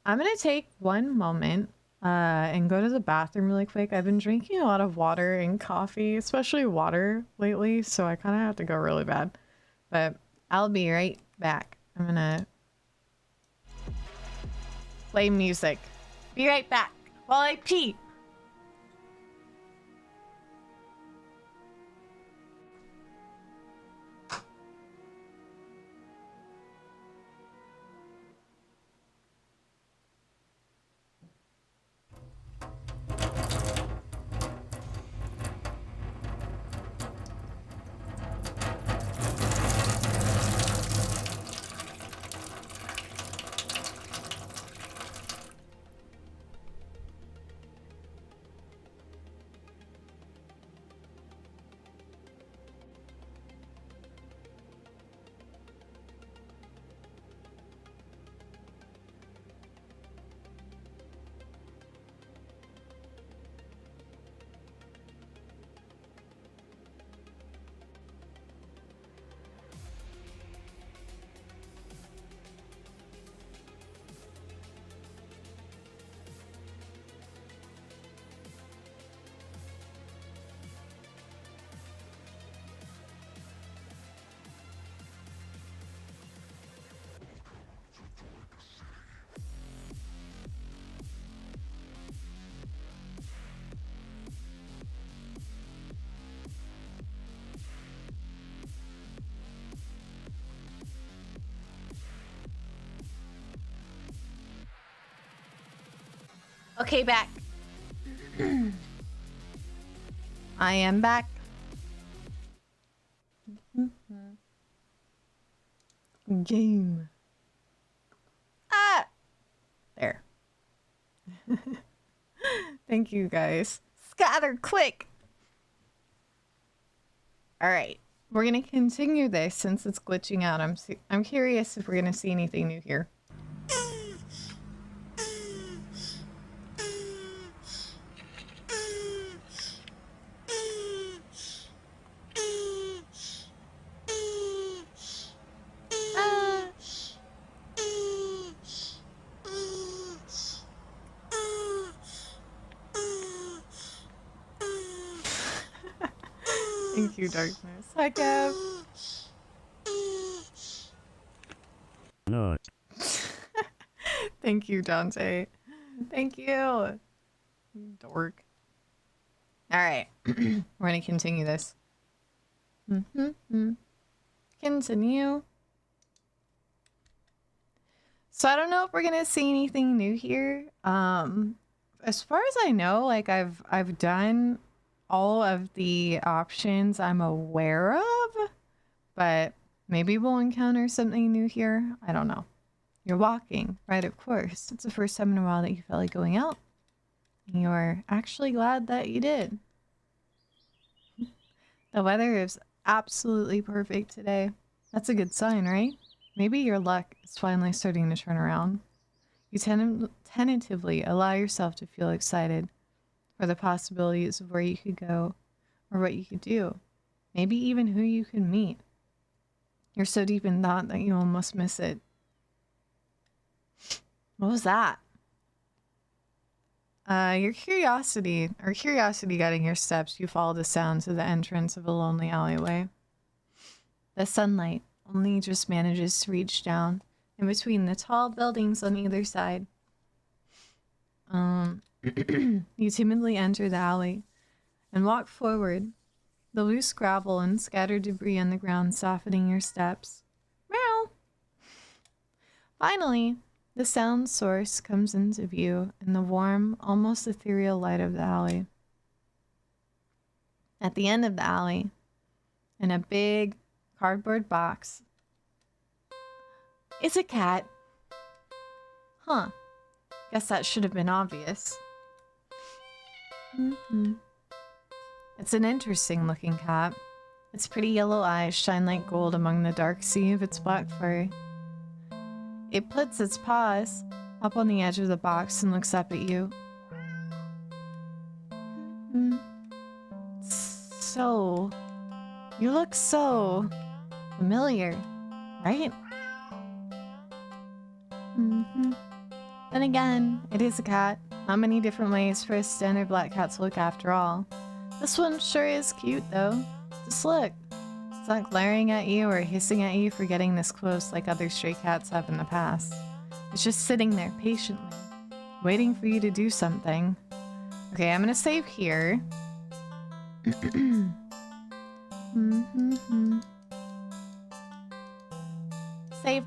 gonna take one moment and go to the bathroom really quick. I've been drinking a lot of water and coffee, especially water lately, so I kind of have to go really bad. But I'll be right back. I'm gonna play music. Be right back while I pee. Okay, back. I am back. Game. Ah! There. Thank you, guys. Scatter quick! Alright. We're gonna continue this since it's glitching out. I'm curious if we're gonna see anything new here. Thank you, Darkness. Hi, Kev. No. Thank you, Dante. Thank you. Dork. Alright. We're gonna continue this. Continue. So I don't know if we're gonna see anything new here. As far as I know, like I've done all of the options I'm aware of, but maybe we'll encounter something new here. I don't know. You're walking, right? Of course. It's the first time in a while that you felt like going out. And you're actually glad that you did. The weather is absolutely perfect today. That's a good sign, right? Maybe your luck is finally starting to turn around. You tentatively allow yourself to feel excited for the possibilities of where you could go or what you could do. Maybe even who you could meet. You're so deep in thought that you almost miss it. What was that? Your curiosity guiding your steps, you follow the sound to the entrance of a lonely alleyway. The sunlight only just manages to reach down in between the tall buildings on either side. You timidly enter the alley and walk forward, the loose gravel and scattered debris on the ground softening your steps. Meow! Finally, the sound source comes into view in the warm, almost ethereal light of the alley. At the end of the alley, in a big cardboard box, is a cat. Huh. Guess that should have been obvious. It's an interesting looking cat. Its pretty yellow eyes shine like gold among the dark sea of its black fur. It puts its paws up on the edge of the box and looks up at you. So, you look so familiar, right? Then again, it is a cat. Not many different ways for a standard black cat to look after all. This one sure is cute though. Just look. It's not glaring at you or hissing at you for getting this close like other stray cats have in the past. It's just sitting there patiently, waiting for you to do something. Okay, I'm gonna save here. Save.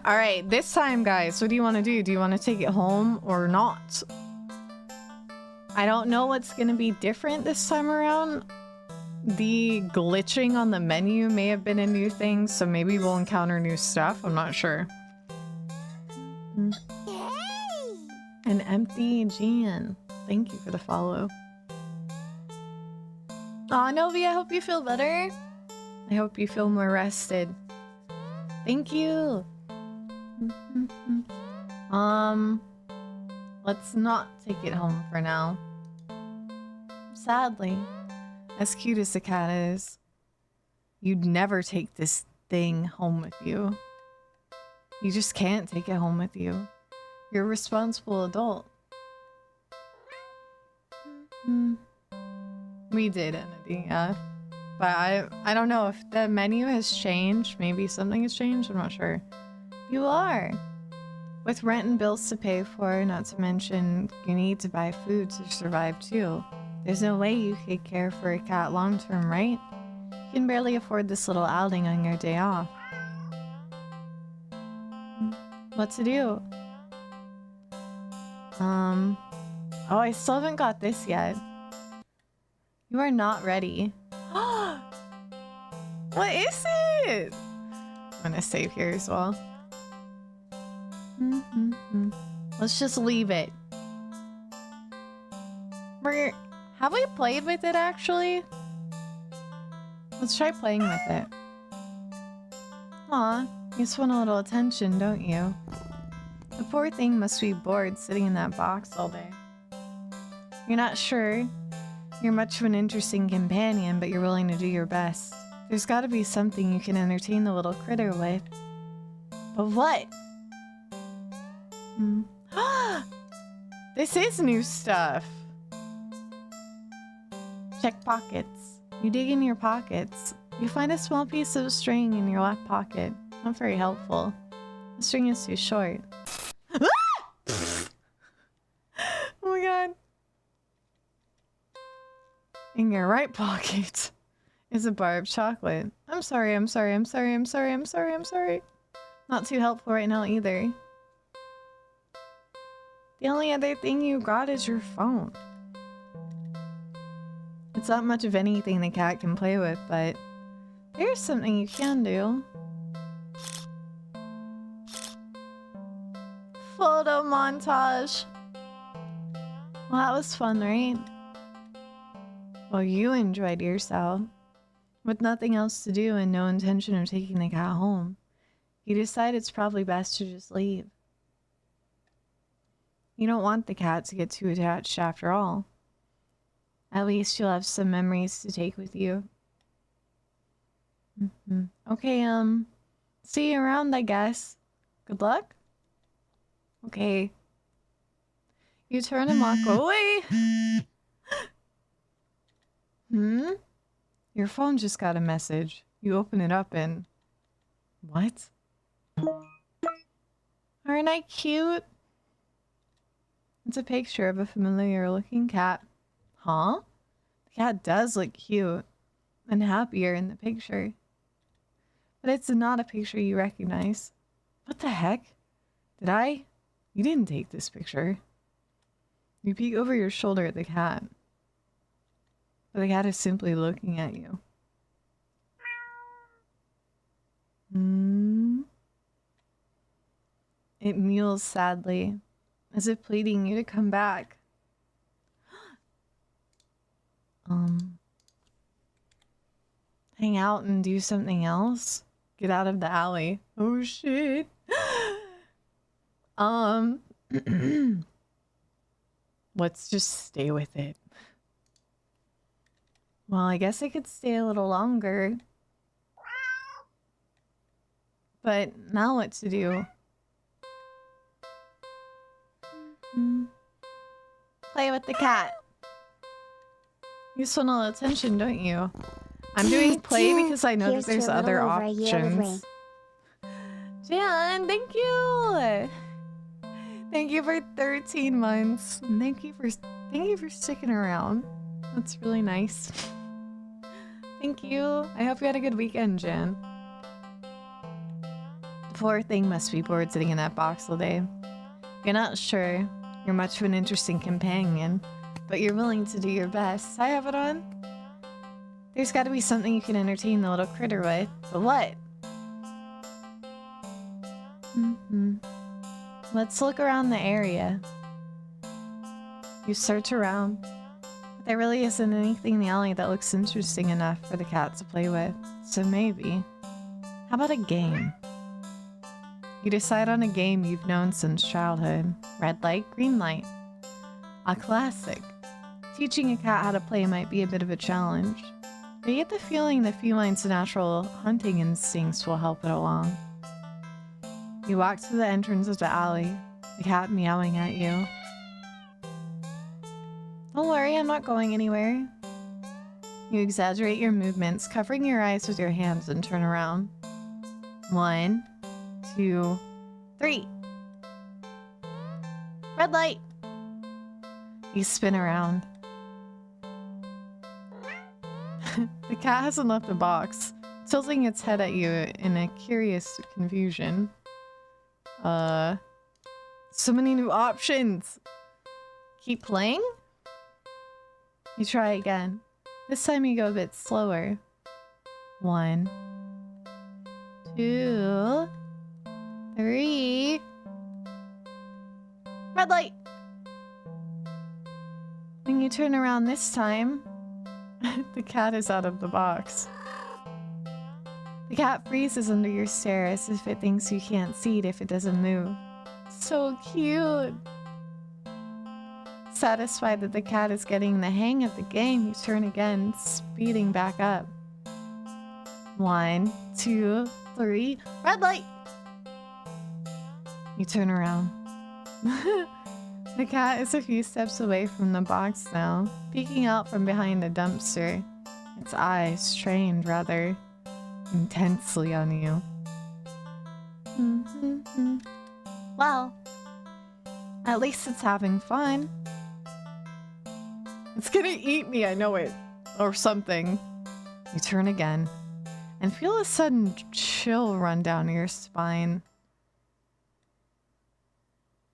Alright, this time, guys, what do you want to do? Do you want to take it home or not? I don't know what's gonna be different this time around. The glitching on the menu may have been a new thing, so maybe we'll encounter new stuff. I'm not sure. An empty Jan. Thank you for the follow. Aw, Novi, I hope you feel better. I hope you feel more rested. Thank you. Let's not take it home for now. Sadly, as cute as the cat is, you'd never take this thing home with you. You just can't take it home with you. You're a responsible adult. We did, Entity, yeah. But I don't know if the menu has changed. Maybe something has changed. I'm not sure. You are. With rent and bills to pay for, not to mention you need to buy food to survive too. There's no way you could care for a cat long term, right? You can barely afford this little outing on your day off. What to do? Oh, I still haven't got this yet. You are not ready. What is it? I'm gonna save here as well. Let's just leave it. Have we played with it actually? Let's try playing with it. Aw, you just want a little attention, don't you? The poor thing must be bored sitting in that box all day. You're not sure you're much of an interesting companion, but you're willing to do your best. There's gotta be something you can entertain the little critter with. But what? This is new stuff. Check pockets. You dig in your pockets. You find a small piece of string in your left pocket. Not very helpful. The string is too short. Oh my god. In your right pocket is a bar of chocolate. I'm sorry. Not too helpful right now either. The only other thing you got is your phone. It's not much of anything the cat can play with, but there's something you can do. Photo montage. Well, that was fun, right? Well, you enjoyed yourself. With nothing else to do and no intention of taking the cat home, you decide it's probably best to just leave. You don't want the cat to get too attached after all. At least you'll have some memories to take with you. Okay, see you around, I guess. Good luck? Okay. You turn and walk away. Your phone just got a message. You open it up and... What? Aren't I cute? It's a picture of a familiar looking cat. Huh? The cat does look cute and happier in the picture. But it's not a picture you recognize. What the heck? Did I? You didn't take this picture. You peek over your shoulder at the cat. But the cat is simply looking at you. It mews sadly, as if pleading you to come back. Hang out and do something else? Get out of the alley. Oh shit. Let's just stay with it. Well, I guess I could stay a little longer. But now what to do? Play with the cat. You just want a little attention, don't you? I'm doing play because I know that there's other options. Jan, thank you! Thank you for 13 months. Thank you for sticking around. That's really nice. Thank you. I hope you had a good weekend, Jan. The poor thing must be bored sitting in that box all day. You're not sure you're much of an interesting companion, but you're willing to do your best. I have it on. There's got to be something you can entertain the little critter with. But what? Let's look around the area. You search around. But there really isn't anything in the alley that looks interesting enough for the cat to play with. So maybe... How about a game? You decide on a game you've known since childhood. Red light, green light. A classic. Teaching a cat how to play might be a bit of a challenge, but you get the feeling the feline's natural hunting instincts will help it along. You walk to the entrance of the alley, the cat meowing at you. Don't worry, I'm not going anywhere. You exaggerate your movements, covering your eyes with your hands, and turn around. 1, 2, 3. Red light! You spin around. The cat hasn't left the box, tilting its head at you in a curious confusion. So many new options! Keep playing? You try again. This time you go a bit slower. 1, 2, 3. Red light! When you turn around this time, the cat is out of the box. The cat freezes under your stare as if it thinks you can't see it if it doesn't move. So cute! Satisfied that the cat is getting the hang of the game, you turn again, speeding back up. 1, 2, 3. Red light! You turn around. The cat is a few steps away from the box now, peeking out from behind a dumpster. Its eyes trained rather intensely on you. Well, at least it's having fun. It's gonna eat me, I know it. Or something. You turn again and feel a sudden chill run down your spine.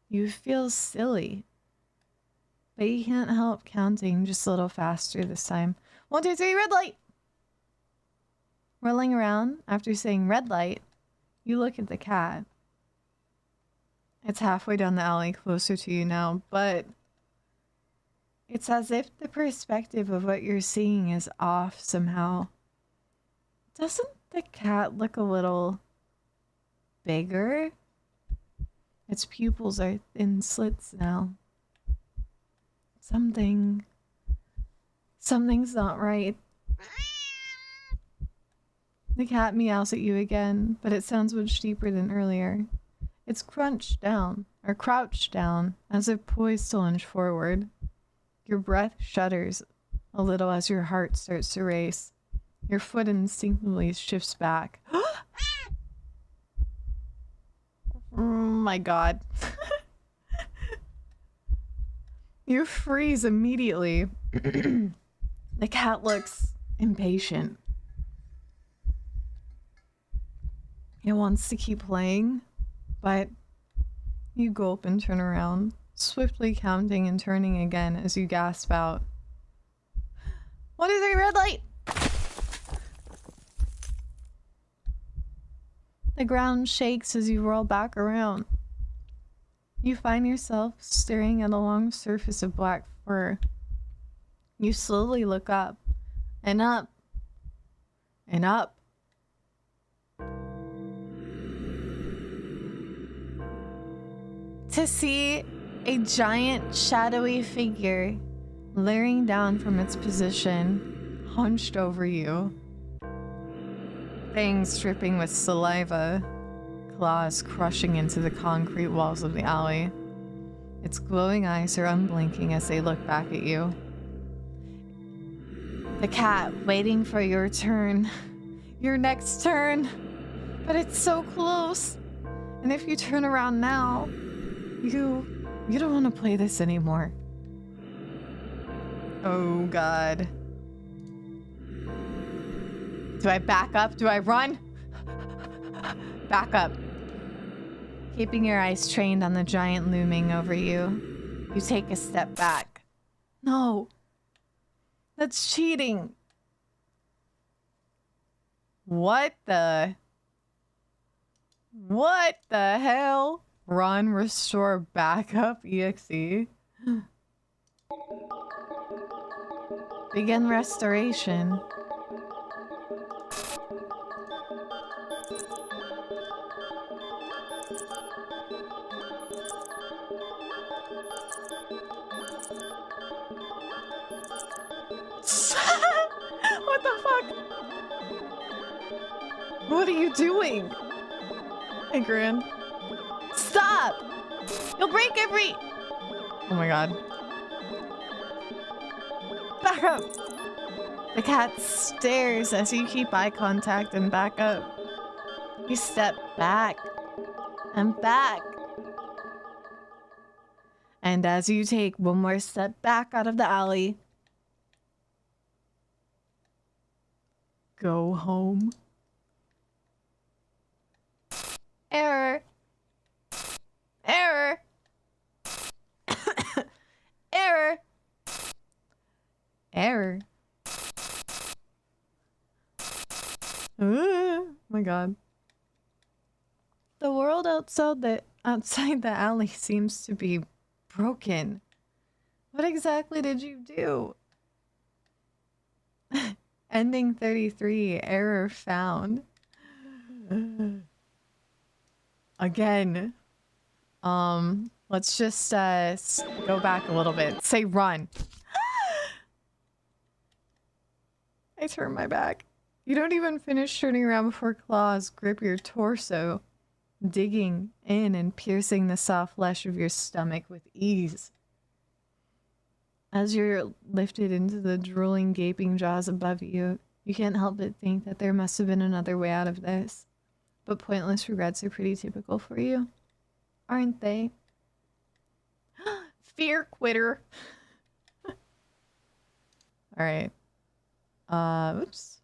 You feel silly, but you can't help counting just a little faster this time. 1, 2, 3, red light! Rolling around after saying red light, you look at the cat. It's halfway down the alley, closer to you now, but it's as if the perspective of what you're seeing is off somehow. Doesn't the cat look a little bigger? Its pupils are in slits now. Something's not right. The cat meows at you again, but it sounds much deeper than earlier. It's crouched down, as if poised to lunge forward. Your breath shudders a little as your heart starts to race. Your foot instinctively shifts back. Oh my god. You freeze immediately. The cat looks impatient. It wants to keep playing, but you gulp and turn around, swiftly counting and turning again as you gasp out. 1, 2, 3, red light! The ground shakes as you roll back around. You find yourself staring at a long surface of black fur. You slowly look up, and up, and up. To see a giant shadowy figure leering down from its position, hunched over you. Fangs dripping with saliva, claws crushing into the concrete walls of the alley. Its glowing eyes are unblinking as they look back at you. The cat waiting for your turn. Your next turn. But it's so close. And if you turn around now, you don't want to play this anymore. Oh god. Do I back up? Do I run? Back up. Keeping your eyes trained on the giant looming over you, you take a step back. No. That's cheating. What the hell? Run, restore, backup, EXE. Begin restoration. What the fuck? What are you doing? Hey, Gran. Stop! You'll break every... Oh my god. Back up! The cat stares as you keep eye contact and back up. You step back and back. And as you take one more step back out of the alley, go home. Error. Error. Error. Error. Oh my god. The world outside the alley seems to be broken. What exactly did you do? Ending 33, error found. Again. Let's just go back a little bit. Say run. I turn my back. You don't even finish turning around before claws grip your torso, digging in and piercing the soft flesh of your stomach with ease. As you're lifted into the drooling, gaping jaws above you, you can't help but think that there must have been another way out of this. But pointless regrets are pretty typical for you, aren't they? Fear quitter. Alright. Oops.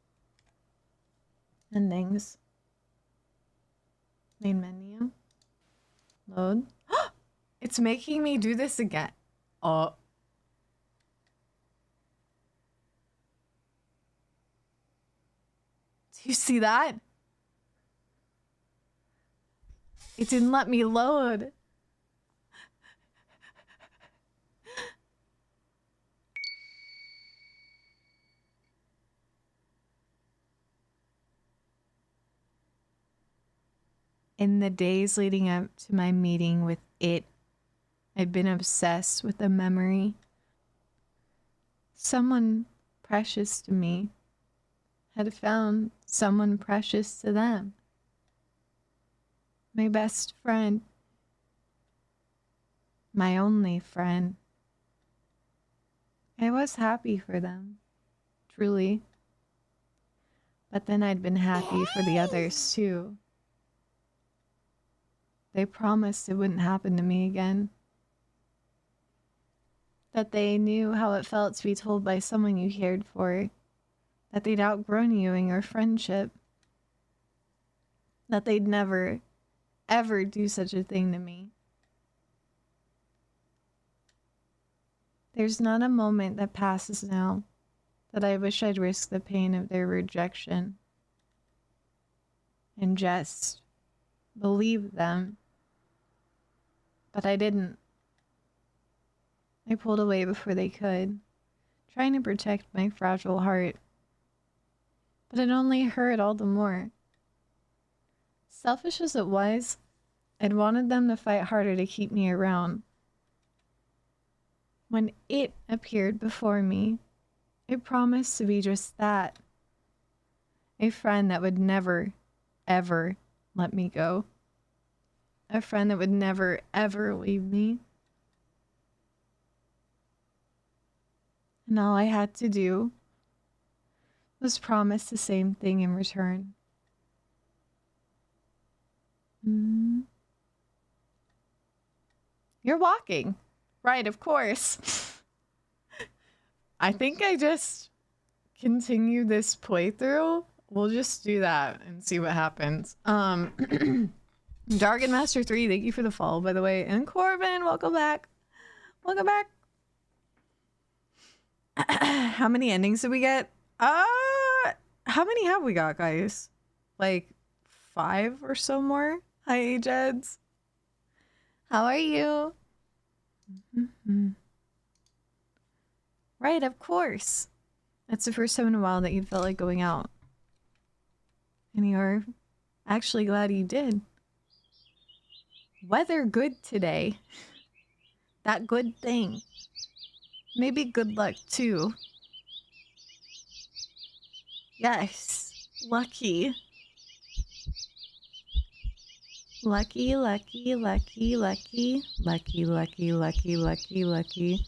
Endings. Main menu. Load. It's making me do this again. Oh. Do you see that? It didn't let me load. In the days leading up to my meeting with it, I'd been obsessed with a memory. Someone precious to me had found someone precious to them. My best friend. My only friend. I was happy for them, truly. But then I'd been happy for the others too. They promised it wouldn't happen to me again. That they knew how it felt to be told by someone you cared for that they'd outgrown you and your friendship. That they'd never, ever do such a thing to me. There's not a moment that passes now that I wish I'd risk the pain of their rejection and just believe them. But I didn't. I pulled away before they could, trying to protect my fragile heart. But it only hurt all the more. Selfish as it was, I'd wanted them to fight harder to keep me around. When it appeared before me, it promised to be just that. A friend that would never, ever let me go. A friend that would never, ever leave me. And all I had to do was promise the same thing in return. You're walking. Right, of course. I think I just continue this playthrough. We'll just do that and see what happens. Jargon Master 3, thank you for the follow, by the way. And Corbin, welcome back. Welcome back. How many endings did we get? How many have we got, guys? Like 5 or so more? Hi, Jeds. How are you? Right, of course. That's the first time in a while that you felt like going out. And you're actually glad you did. Weather good today. That good thing. Maybe good luck too. Yes. Lucky. Lucky, lucky, lucky, lucky. Lucky, lucky, lucky, lucky, lucky.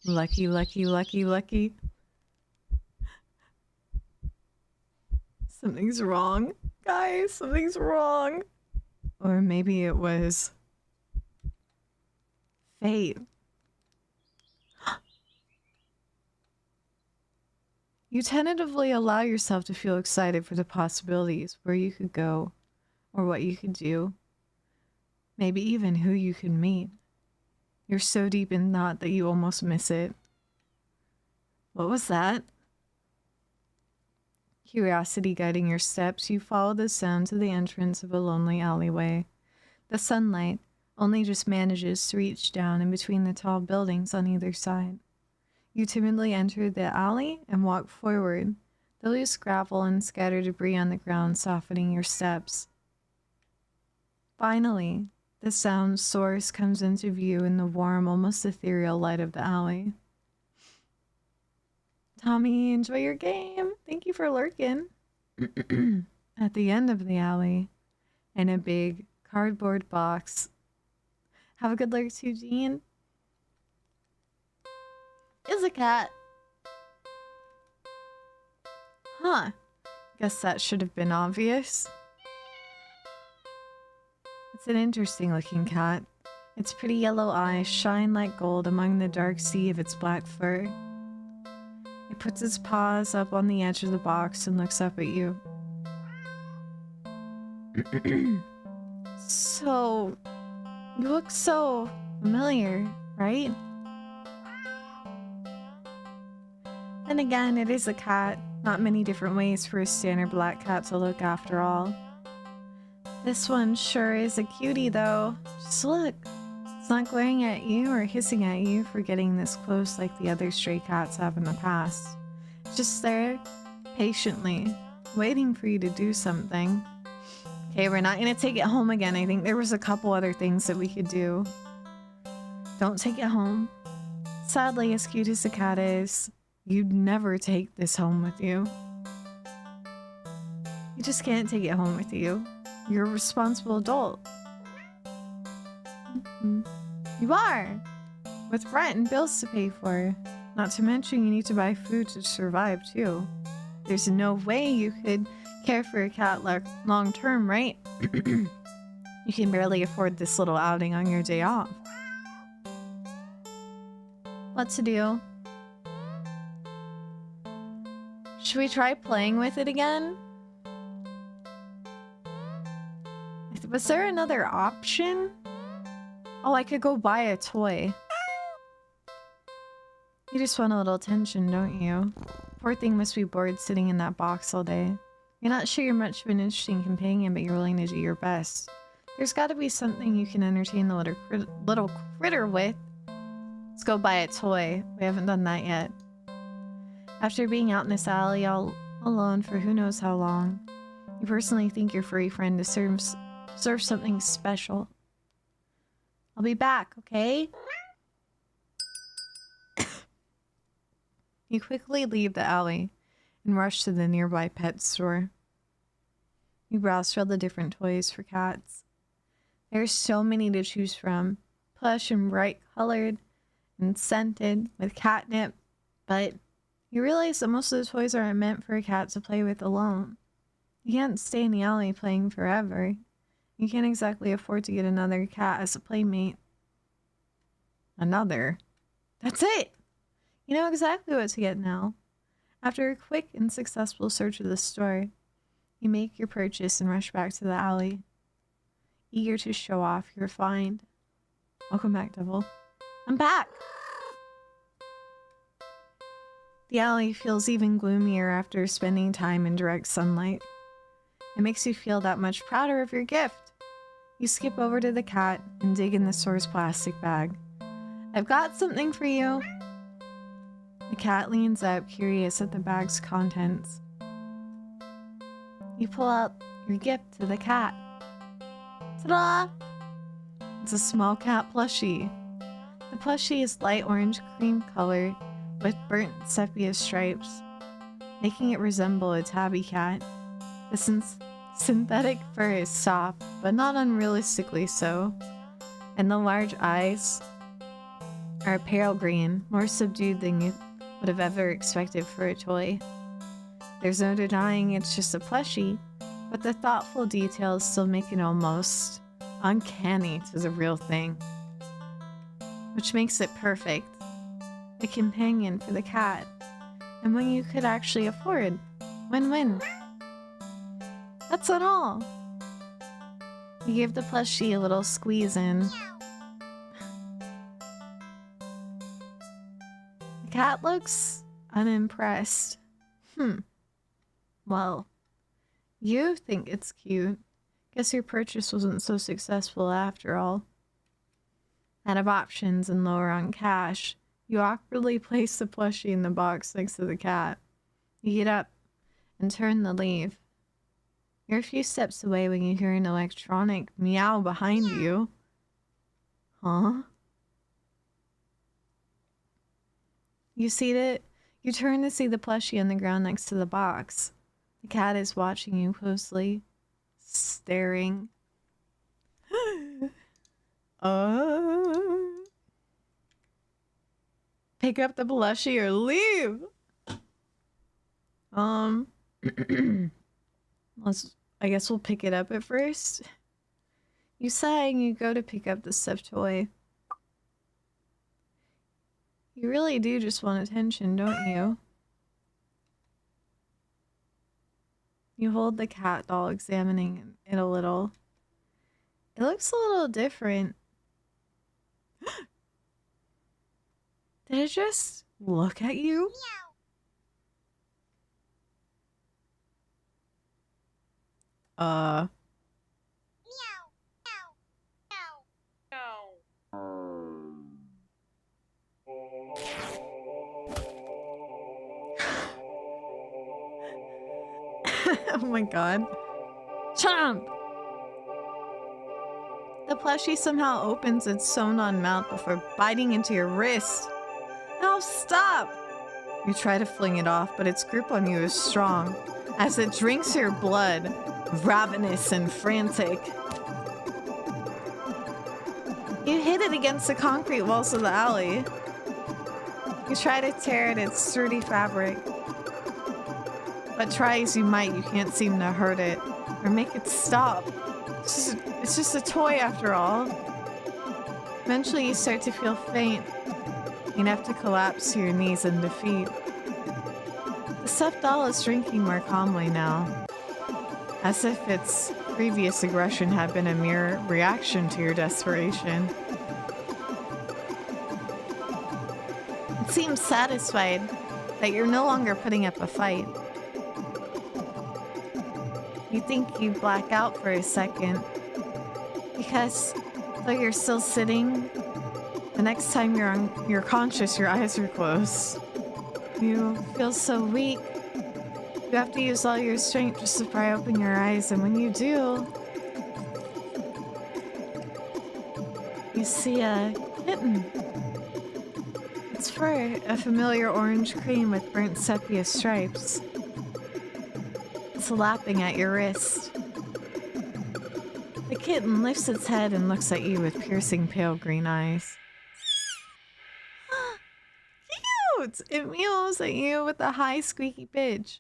Lucky, lucky, lucky, lucky. Something's wrong. Guys, something's wrong. Or maybe it was fate. You tentatively allow yourself to feel excited for the possibilities, where you could go, or what you could do, maybe even who you could meet. You're so deep in thought that you almost miss it. What was that? Curiosity guiding your steps, you follow the sound to the entrance of a lonely alleyway. The sunlight only just manages to reach down in between the tall buildings on either side. You timidly enter the alley and walk forward. The loose gravel and scattered debris on the ground softening your steps. Finally, the sound source comes into view in the warm, almost ethereal light of the alley. Tommy, enjoy your game. Thank you for lurking. At the end of the alley, in a big cardboard box. Have a good lurk too, Jean. Is a cat. Huh. Guess that should have been obvious. It's an interesting looking cat. Its pretty yellow eyes shine like gold among the dark sea of its black fur. It puts its paws up on the edge of the box and looks up at you. So, you look so familiar, right? Then again, it is a cat. Not many different ways for a standard black cat to look after all. This one sure is a cutie though. Just look. It's not glaring at you or hissing at you for getting this close like the other stray cats have in the past. It's just there, patiently, waiting for you to do something. Okay, we're not gonna take it home again. I think there was a couple other things that we could do. Don't take it home. Sadly, as cute as the cat is, you'd never take this home with you. You just can't take it home with you. You're a responsible adult. You are! With rent and bills to pay for. Not to mention you need to buy food to survive too. There's no way you could care for a cat long term, right? You can barely afford this little outing on your day off. What to do? Should we try playing with it again? Was there another option? Oh, I could go buy a toy. You just want a little attention, don't you? Poor thing must be bored sitting in that box all day. You're not sure you're much of an interesting companion, but you're willing to do your best. There's got to be something you can entertain the little critter with. Let's go buy a toy. We haven't done that yet. After being out in this alley all alone for who knows how long, you personally think your furry friend deserves something special. I'll be back, okay? You quickly leave the alley and rush to the nearby pet store. You browse through all the different toys for cats. There's so many to choose from, plush and bright colored and scented with catnip, but you realize that most of the toys aren't meant for a cat to play with alone. You can't stay in the alley playing forever. You can't exactly afford to get another cat as a playmate. Another? That's it! You know exactly what to get now. After a quick and successful search of the store, you make your purchase and rush back to the alley, eager to show off your find. Welcome back, Devil. I'm back! The alley feels even gloomier after spending time in direct sunlight. It makes you feel that much prouder of your gift. You skip over to the cat and dig in the store's plastic bag. I've got something for you. The cat leans up, curious at the bag's contents. You pull out your gift to the cat. Ta-da! It's a small cat plushie. The plushie is light orange cream color with burnt sepia stripes, making it resemble a tabby cat. The synthetic fur is soft, but not unrealistically so, and the large eyes are pale green, more subdued than you would have ever expected for a toy. There's no denying it's just a plushie, but the thoughtful details still make it almost uncanny to the real thing, which makes it perfect. A companion for the cat, and one you could actually afford. Win-win. That's not all. You give the plushie a little squeeze in. The cat looks unimpressed. Well, you think it's cute. Guess your purchase wasn't so successful after all. Out of options and lower on cash, you awkwardly place the plushie in the box next to the cat. You get up and turn to leave. You're a few steps away when you hear an electronic meow behind you. Huh? You turn to see the plushie on the ground next to the box. The cat is watching you closely, staring. Pick up the plushie or leave. I guess we'll pick it up at first. You sigh and you go to pick up the stuffed toy. You really do just want attention, don't you? You hold the cat doll, examining it a little. It looks a little different. Did it just look at you? Oh my god. Chomp! The plushie somehow opens its sewn-on mouth before biting into your wrist. No, stop! You try to fling it off, but its grip on you is strong, as it drinks your blood, ravenous and frantic. You hit it against the concrete walls of the alley. You try to tear at its sturdy fabric, but try as you might, you can't seem to hurt it or make it stop. It's just a toy after all. Eventually you start to feel faint, enough to collapse to your knees in defeat. The stuffed doll is drinking more calmly now, as if its previous aggression had been a mere reaction to your desperation. It seems satisfied that you're no longer putting up a fight. You think you black out for a second, because though you're still sitting, the next time you're conscious, your eyes are closed. You feel so weak. You have to use all your strength just to pry open your eyes, and when you do, you see a kitten. Its fur, a familiar orange cream with burnt sepia stripes. It's lapping at your wrist. The kitten lifts its head and looks at you with piercing pale green eyes. Cute! It meows at you with a high squeaky pitch,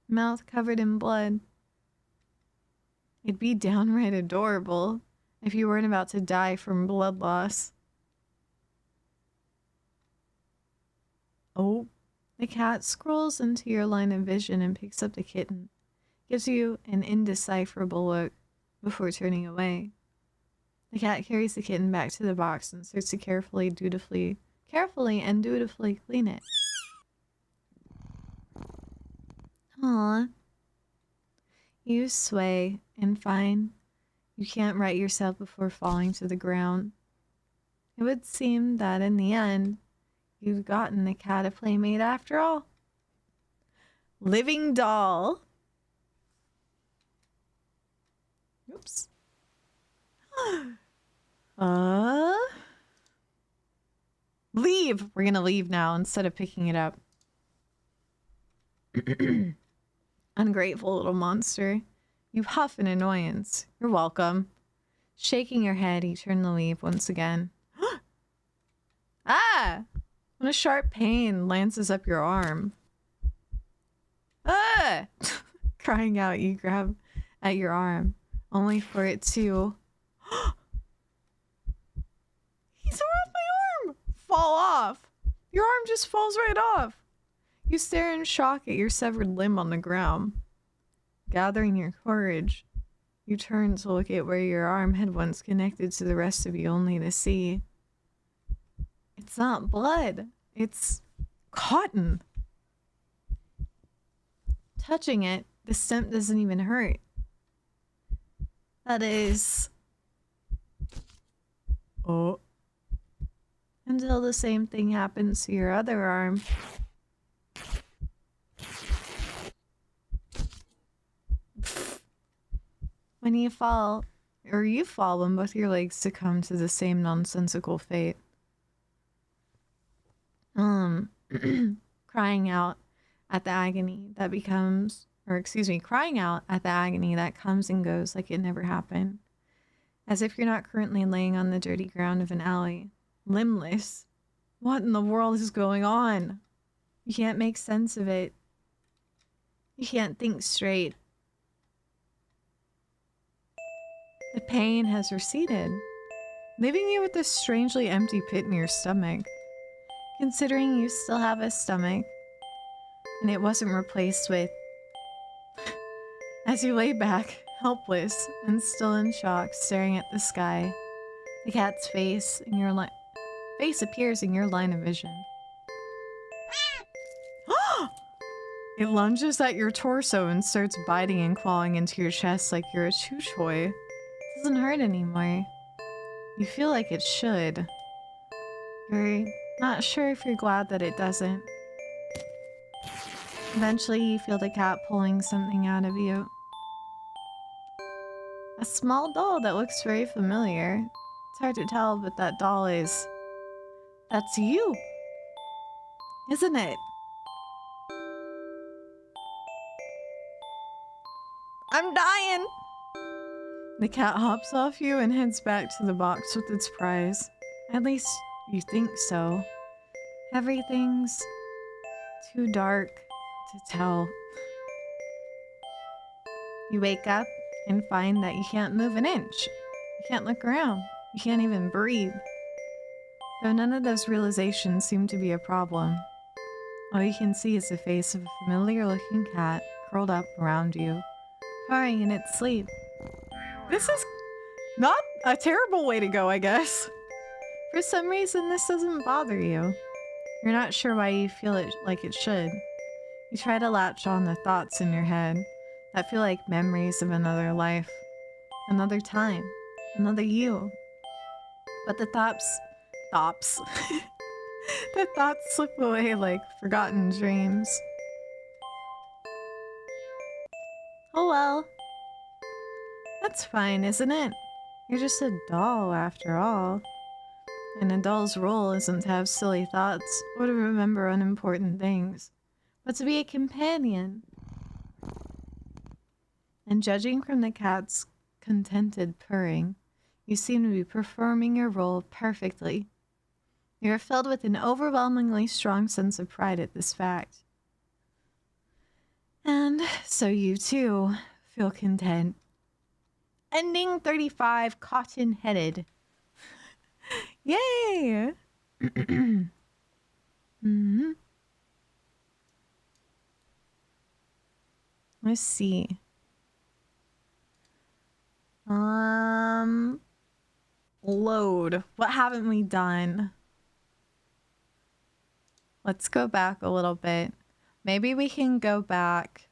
mouth covered in blood. It'd be downright adorable if you weren't about to die from blood loss. Oh, the cat scrolls into your line of vision and picks up the kitten. Gives you an indecipherable look before turning away. The cat carries the kitten back to the box and starts to carefully and dutifully clean it. Aww. You sway and find you can't right yourself before falling to the ground. It would seem that in the end, you've gotten the cat a playmate after all. Living doll. Oops. Leave! We're gonna leave now instead of picking it up. Ungrateful little monster. You huff in annoyance. You're welcome. Shaking your head, you turn to leave once again. Ah! When a sharp pain lances up your arm. Ah! Crying out, you grab at your arm, only for it to... He tore off my arm! Fall off! Your arm just falls right off! You stare in shock at your severed limb on the ground. Gathering your courage, you turn to look at where your arm had once connected to the rest of you, only to see... It's not blood. It's cotton. touching it, the stump doesn't even hurt. That is... Oh. Until the same thing happens to your other arm. When you fall, or you fall when both your legs succumb to the same nonsensical fate. Crying out at the agony that becomes, or excuse me, crying out at the agony that comes and goes like it never happened. As if you're not currently laying on the dirty ground of an alley, limbless. What in the world is going on? You can't make sense of it. You can't think straight. The pain has receded, leaving you with this strangely empty pit in your stomach. Considering you still have a stomach, and it wasn't replaced with... As you lay back, helpless and still in shock, staring at the sky, the cat's face appears in your line of vision. It lunges at your torso and starts biting and clawing into your chest like you're a chew toy. It doesn't hurt anymore. You feel like it should. You're not sure if you're glad that it doesn't. Eventually, you feel the cat pulling something out of you. A small doll that looks very familiar. It's hard to tell, but that doll is... That's you! Isn't it? I'm dying! The cat hops off you and heads back to the box with its prize. At least you think so. Everything's too dark to tell. You wake up and find that you can't move an inch. You can't look around. You can't even breathe. Though none of those realizations seem to be a problem. All you can see is the face of a familiar-looking cat curled up around you, purring in its sleep. This is not a terrible way to go, I guess. For some reason, this doesn't bother you. You're not sure why you feel it like it should. You try to latch on the thoughts in your head that feel like memories of another life, another time, another you. But the thoughts slip away like forgotten dreams. Oh well. That's fine, isn't it? You're just a doll after all. And a doll's role isn't to have silly thoughts or to remember unimportant things, but to be a companion. And judging from the cat's contented purring, you seem to be performing your role perfectly. You are filled with an overwhelmingly strong sense of pride at this fact. And so you too feel content. Ending 35, cotton-headed. Yay! Let's see. Load. What haven't we done? Let's go back a little bit. Maybe we can go back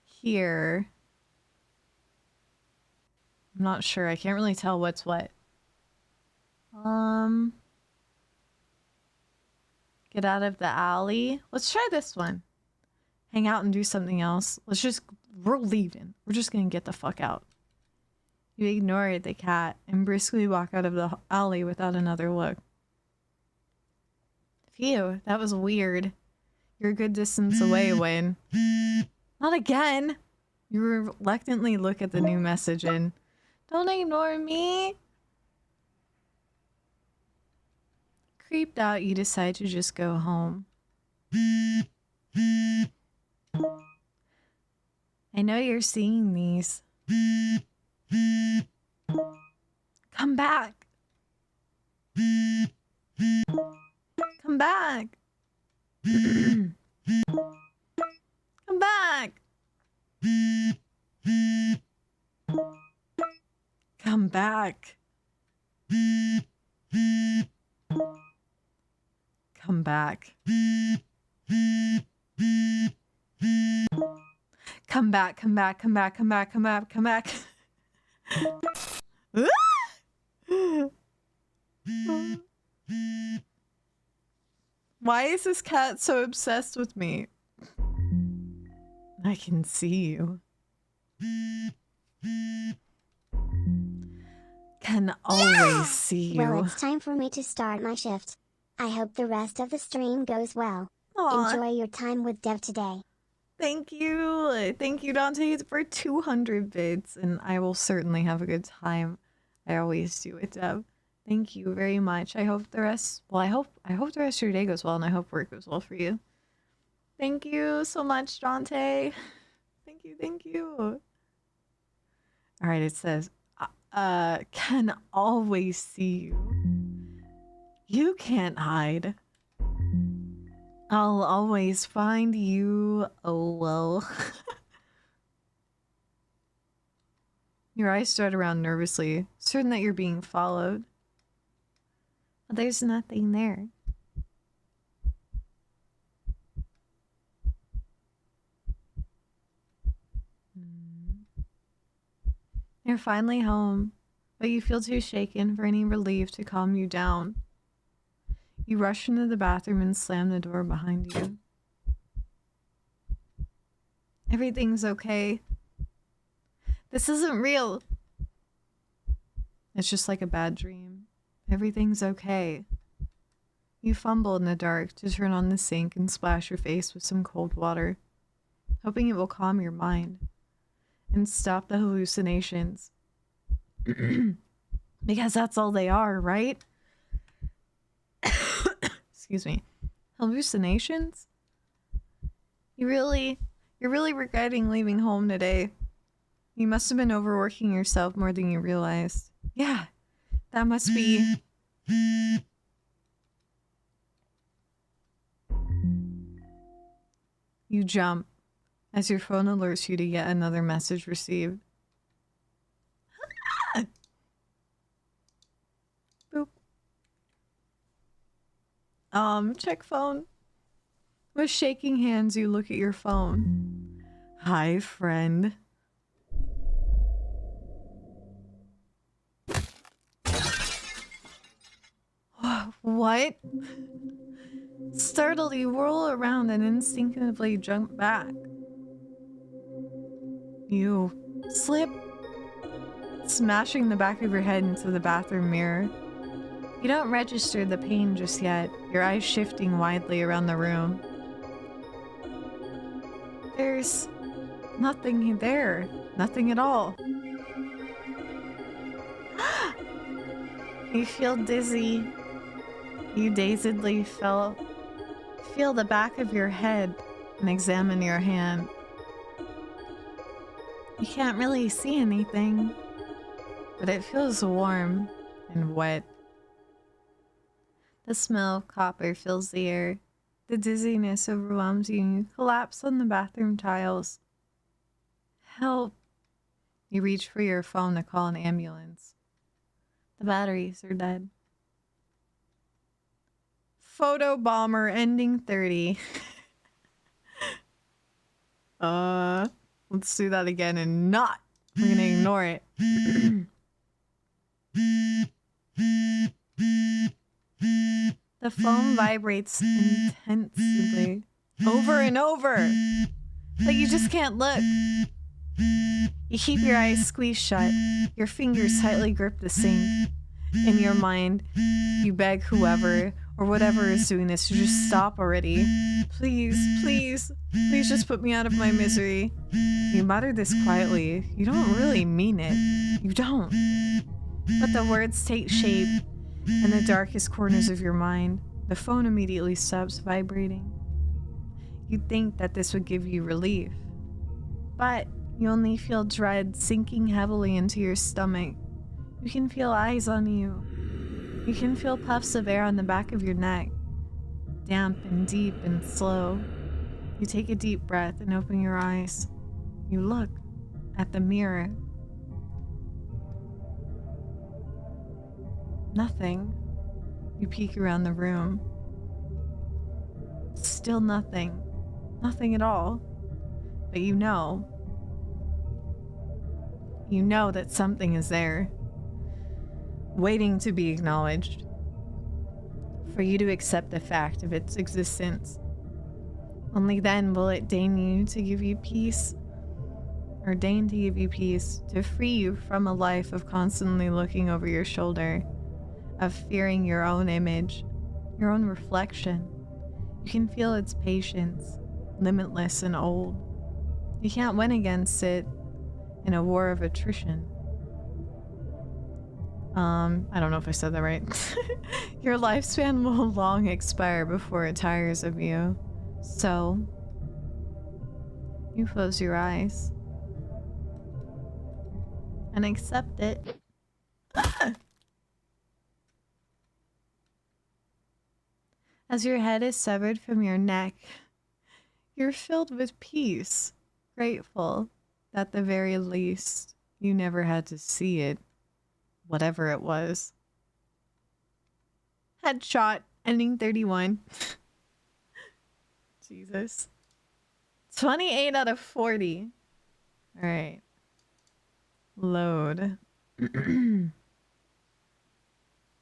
here. I'm not sure. I can't really tell what's what. Get out of the alley. Let's try this one. Hang out and do something else. We're leaving. We're just gonna get the fuck out. You ignore the cat and briskly walk out of the alley without another look. Phew, that was weird. You're a good distance away when... Not again! You reluctantly look at the new message and... Don't ignore me! Creeped out, you decide to just go home. I know you're seeing these. Come back! Come back! Come back! Come back! Come back. Come back, come back, come back, come back, come back, come back. Why is this cat so obsessed with me? I can see you. Can always see you. Well, it's time for me to start my shift. I hope the rest of the stream goes well. Aw. Enjoy your time with Dev today. Thank you. Thank you, Dante, for 200 bits. And I will certainly have a good time. I always do it, Dev. Thank you very much. I hope the rest... Well, I hope the rest of your day goes well, and I hope work goes well for you. Thank you so much, Dante. Thank you, thank you. Alright, it says... can always see you. You can't hide. I'll always find you. Oh, well. Your eyes strut around nervously, certain that you're being followed. But there's nothing there. You're finally home, but you feel too shaken for any relief to calm you down. You rush into the bathroom and slam the door behind you. Everything's okay. This isn't real. It's just like a bad dream. Everything's okay. You fumble in the dark to turn on the sink and splash your face with some cold water, hoping it will calm your mind and stop the hallucinations. Because that's all they are, right? Excuse me. Hallucinations? You're really regretting leaving home today. You must have been overworking yourself more than you realized. Yeah, that must be... You jump as your phone alerts you to yet another message received. Boop. Check phone. With shaking hands, you look at your phone. Hi, friend. What? Startled, you whirl around and instinctively jump back. You slip, smashing the back of your head into the bathroom mirror. You don't register the pain just yet, your eyes shifting widely around the room. There's nothing there. Nothing at all. You feel dizzy. You dazedly feel the back of your head and examine your hand. You can't really see anything, but it feels warm and wet. The smell of copper fills the air. The dizziness overwhelms you and you collapse on the bathroom tiles. Help! You reach for your phone to call an ambulance. The batteries are dead. Photo bomber ending 30. Let's do that again and not. We're gonna ignore it. The phone vibrates intensely. Over and over. But you just can't look. You keep your eyes squeezed shut. Your fingers tightly grip the sink. In your mind, you beg whoever or whatever is doing this to just stop already. Please, please, please just put me out of my misery. You mutter this quietly. You don't really mean it. You don't. But the words take shape in the darkest corners of your mind. The phone immediately stops vibrating. You'd think that this would give you relief. But you only feel dread sinking heavily into your stomach. You can feel eyes on you. You can feel puffs of air on the back of your neck. Damp and deep and slow. You take a deep breath and open your eyes. You look at the mirror. Nothing. You peek around the room. still nothing. Nothing at all. But you know that something is there, waiting to be acknowledged, for you to accept the fact of its existence. Only then will it deign to give you peace, to free you from a life of constantly looking over your shoulder, of fearing your own image, your own reflection. You can feel its patience, limitless and old. You can't win against it in a war of attrition. I don't know if I said that right. Your lifespan will long expire before it tires of you. So, you close your eyes and accept it. As your head is severed from your neck, you're filled with peace, grateful that at the very least you never had to see it, whatever it was. Headshot, ending 31. Jesus. 28 out of 40. All right. Load.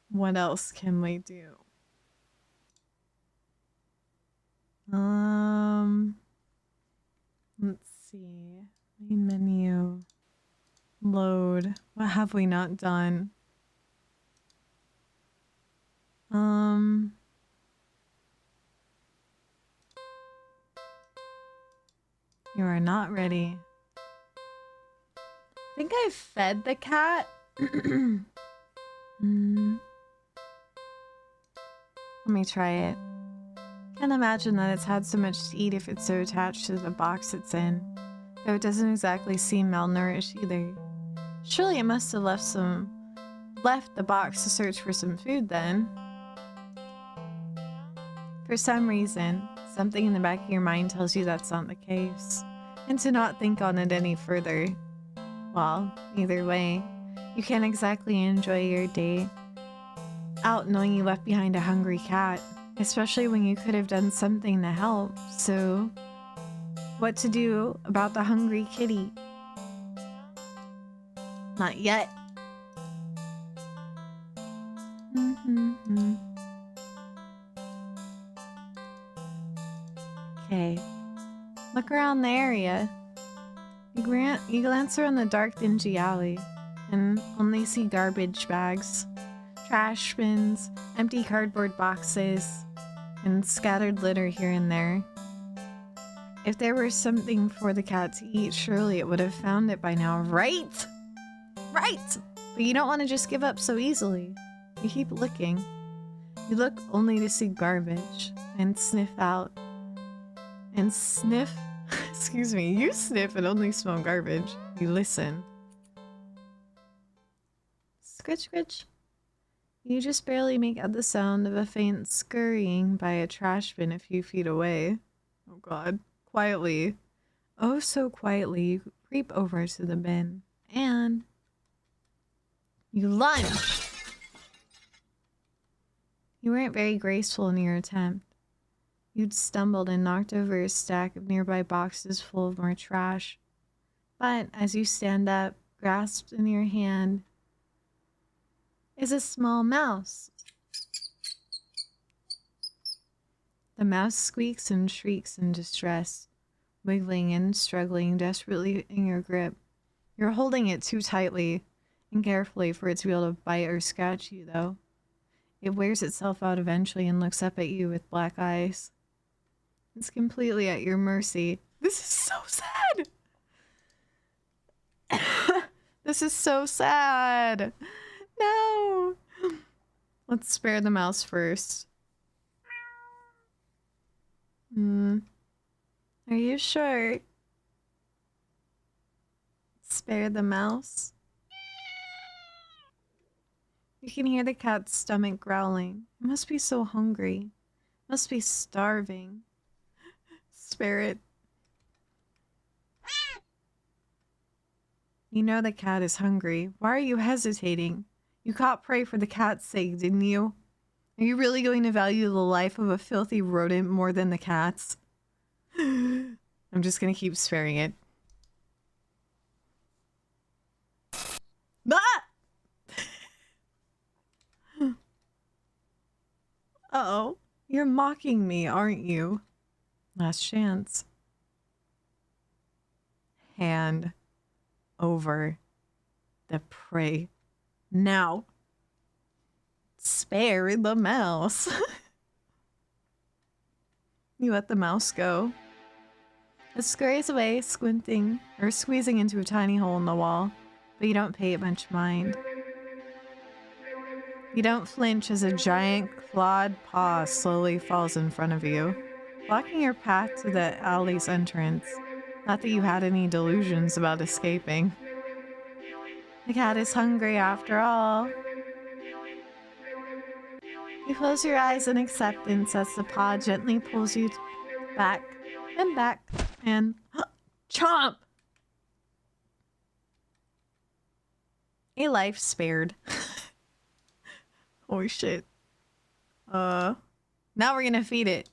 What else can we do? Let's see. Main menu. Load. What have we not done? You are not ready. I think I fed the cat. Let me try it. Can't imagine that it's had so much to eat if it's so attached to the box it's in. Though it doesn't exactly seem malnourished either. Surely it must have left the box to search for some food then. For some reason, something in the back of your mind tells you that's not the case, and to not think on it any further. Well, either way, you can't exactly enjoy your day out knowing you left behind a hungry cat, especially when you could have done something to help. So, what to do about the hungry kitty? Not yet. Okay. Look around the area. You glance around the dark, dingy alley and only see garbage bags, trash bins, empty cardboard boxes, and scattered litter here and there. If there were something for the cat to eat, surely it would have found it by now, right? Right! But you don't want to just give up so easily. You keep looking. You look only to see garbage and sniff out. And sniff? Excuse me, you sniff and only smell garbage. You listen. Scritch, scritch. You just barely make out the sound of a faint scurrying by a trash bin a few feet away. Oh god. Quietly. Oh so quietly, you creep over to the bin. And you lunge! You weren't very graceful in your attempt. You'd stumbled and knocked over a stack of nearby boxes full of more trash. But as you stand up, grasped in your hand, is a small mouse. The mouse squeaks and shrieks in distress, wiggling and struggling desperately in your grip. You're holding it too tightly and carefully for it to be able to bite or scratch you, though. It wears itself out eventually and looks up at you with black eyes. It's completely at your mercy. This is so sad! This is so sad! No! Let's spare the mouse first. Are you sure? Spare the mouse? You can hear the cat's stomach growling. It must be so hungry. It must be starving. Spare it. You know the cat is hungry. Why are you hesitating? You caught prey for the cat's sake, didn't you? Are you really going to value the life of a filthy rodent more than the cat's? I'm just gonna keep sparing it. Ah! Uh-oh. You're mocking me, aren't you? Last chance. Hand over the prey. Now. Spare the mouse. You let the mouse go. It scurries away, squinting or squeezing into a tiny hole in the wall, but you don't pay it much mind. You don't flinch as a giant clawed paw slowly falls in front of you, blocking your path to the alley's entrance. Not that you had any delusions about escaping. The cat is hungry after all. You close your eyes in acceptance as the paw gently pulls you back and back and chomp! A life spared. Holy shit. Now we're gonna feed it.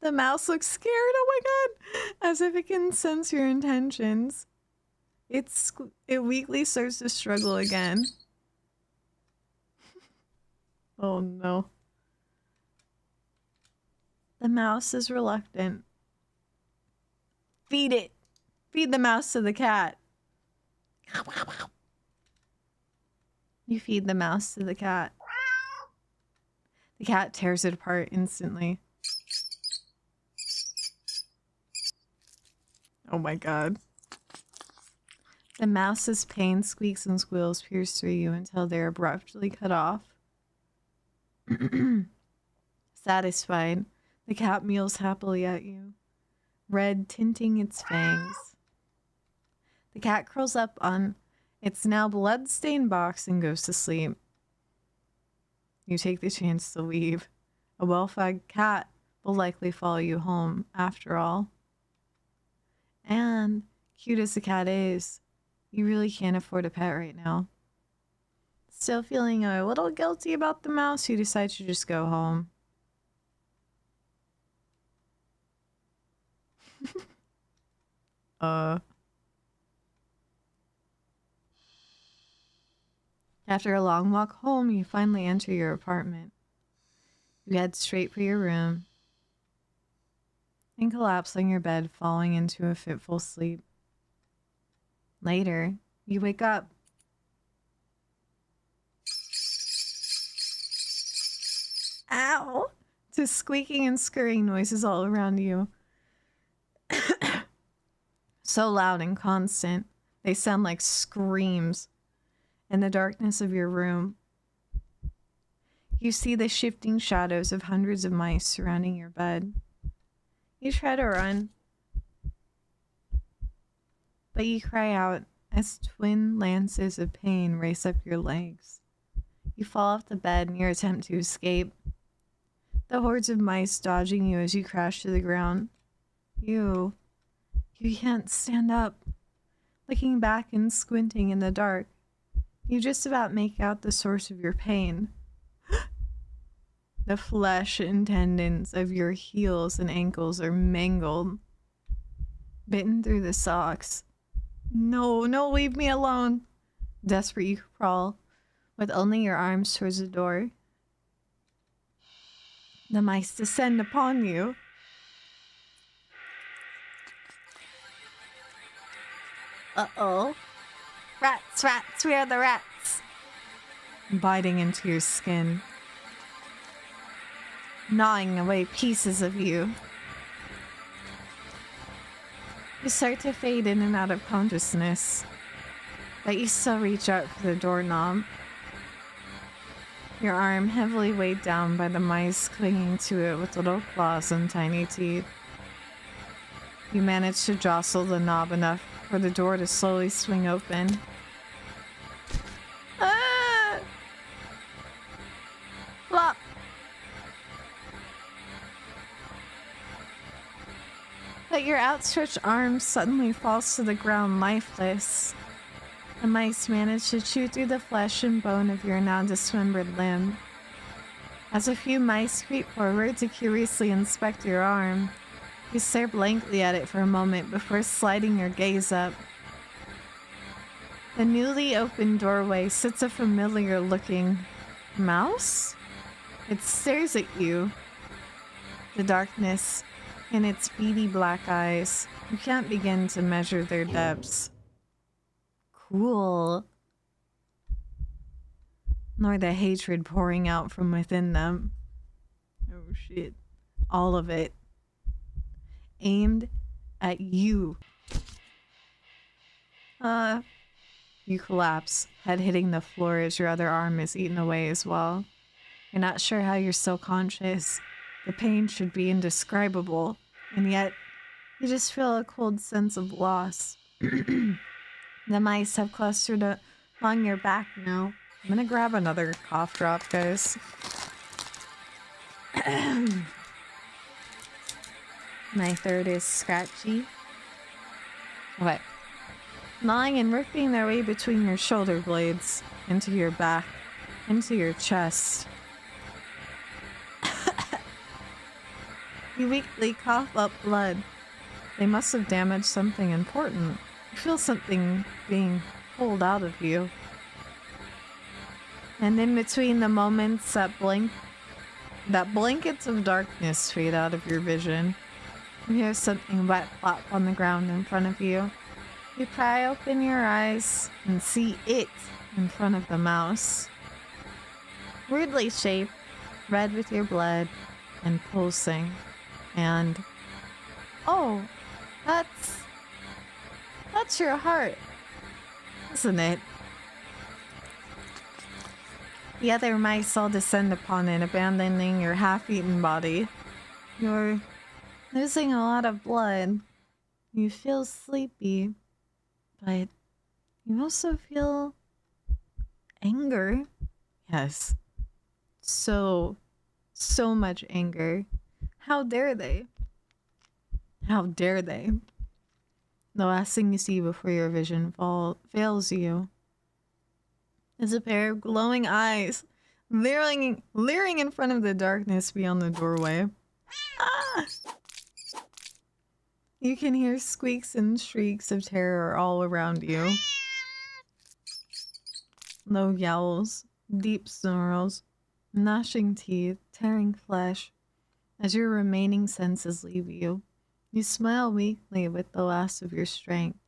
The mouse looks scared, oh my god! As if it can sense your intentions. It weakly starts to struggle again. Oh no. The mouse is reluctant. Feed it! Feed the mouse to the cat. You feed the mouse to the cat. The cat tears it apart instantly. Oh my god. The mouse's pain squeaks and squeals pierce through you until they're abruptly cut off. Satisfied, the cat meows happily at you, red tinting its fangs. The cat curls up on its now blood-stained box and goes to sleep. You take the chance to leave. A well-fed cat will likely follow you home, after all. And, cute as the cat is, you really can't afford a pet right now. Still feeling a little guilty about the mouse, you decide to just go home. After a long walk home, you finally enter your apartment. You head straight for your room and collapse on your bed, falling into a fitful sleep. Later, you wake up. Ow! To squeaking and scurrying noises all around you. So loud and constant, they sound like screams in the darkness of your room. You see the shifting shadows of hundreds of mice surrounding your bed. You try to run, but you cry out as twin lances of pain race up your legs. You fall off the bed in your attempt to escape, the hordes of mice dodging you as you crash to the ground. You can't stand up. Looking back and squinting in the dark, you just about make out the source of your pain. The flesh and tendons of your heels and ankles are mangled, bitten through the socks. No, leave me alone. Desperate, you crawl, with only your arms towards the door. The mice descend upon you. Uh-oh. Rats, we are the rats. Biting into your skin, gnawing away pieces of you. You start to fade in and out of consciousness, but you still reach out for the doorknob. Your arm heavily weighed down by the mice clinging to it with little claws and tiny teeth. You manage to jostle the knob enough for the door to slowly swing open. Ah! Flop! But your outstretched arm suddenly falls to the ground lifeless. The mice manage to chew through the flesh and bone of your now dismembered limb. As a few mice creep forward to curiously inspect your arm, you stare blankly at it for a moment before sliding your gaze up. The newly opened doorway sits a familiar-looking mouse? It stares at you, the darkness in its beady black eyes. You can't begin to measure their depths. Cool. Nor the hatred pouring out from within them. Oh shit. All of it. Aimed at you. You collapse, head hitting the floor as your other arm is eaten away as well. You're not sure how you're still conscious. The pain should be indescribable, and yet you just feel a cold sense of loss. The mice have clustered along your back now. I'm gonna grab another cough drop, guys. My third is scratchy. Okay. Gnawing and ripping their way between your shoulder blades, into your back, into your chest. You weakly cough up blood. They must have damaged something important. You feel something being pulled out of you. And in between the moments that blankets of darkness fade out of your vision, you hear something wet plop on the ground in front of you. You pry open your eyes and see it in front of the mouse. Weirdly shaped, red with your blood, and pulsing. And oh, that's your heart, isn't it? The other mice all descend upon it, abandoning your half-eaten body. You're losing a lot of blood. You feel sleepy, but you also feel anger. Yes. So much anger. How dare they? How dare they? The last thing you see before your vision fails you is a pair of glowing eyes leering in front of the darkness beyond the doorway. Ah! You can hear squeaks and shrieks of terror all around you. Low yowls, deep snarls, gnashing teeth, tearing flesh. As your remaining senses leave you, you smile weakly with the last of your strength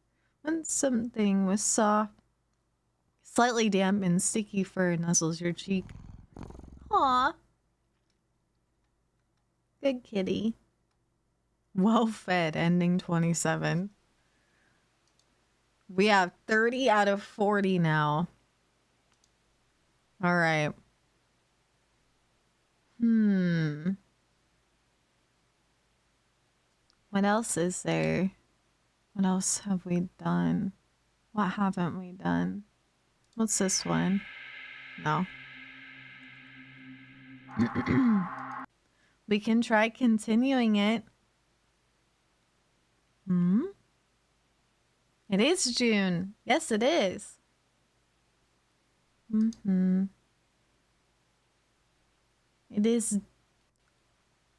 when something with soft, slightly damp and sticky fur nuzzles your cheek. Aw. Good kitty. Well fed, ending 27. We have 30 out of 40 now. All right. What else is there? What else have we done? What haven't we done? What's this one? No. We can try continuing it. It is June. Yes, it is. It is.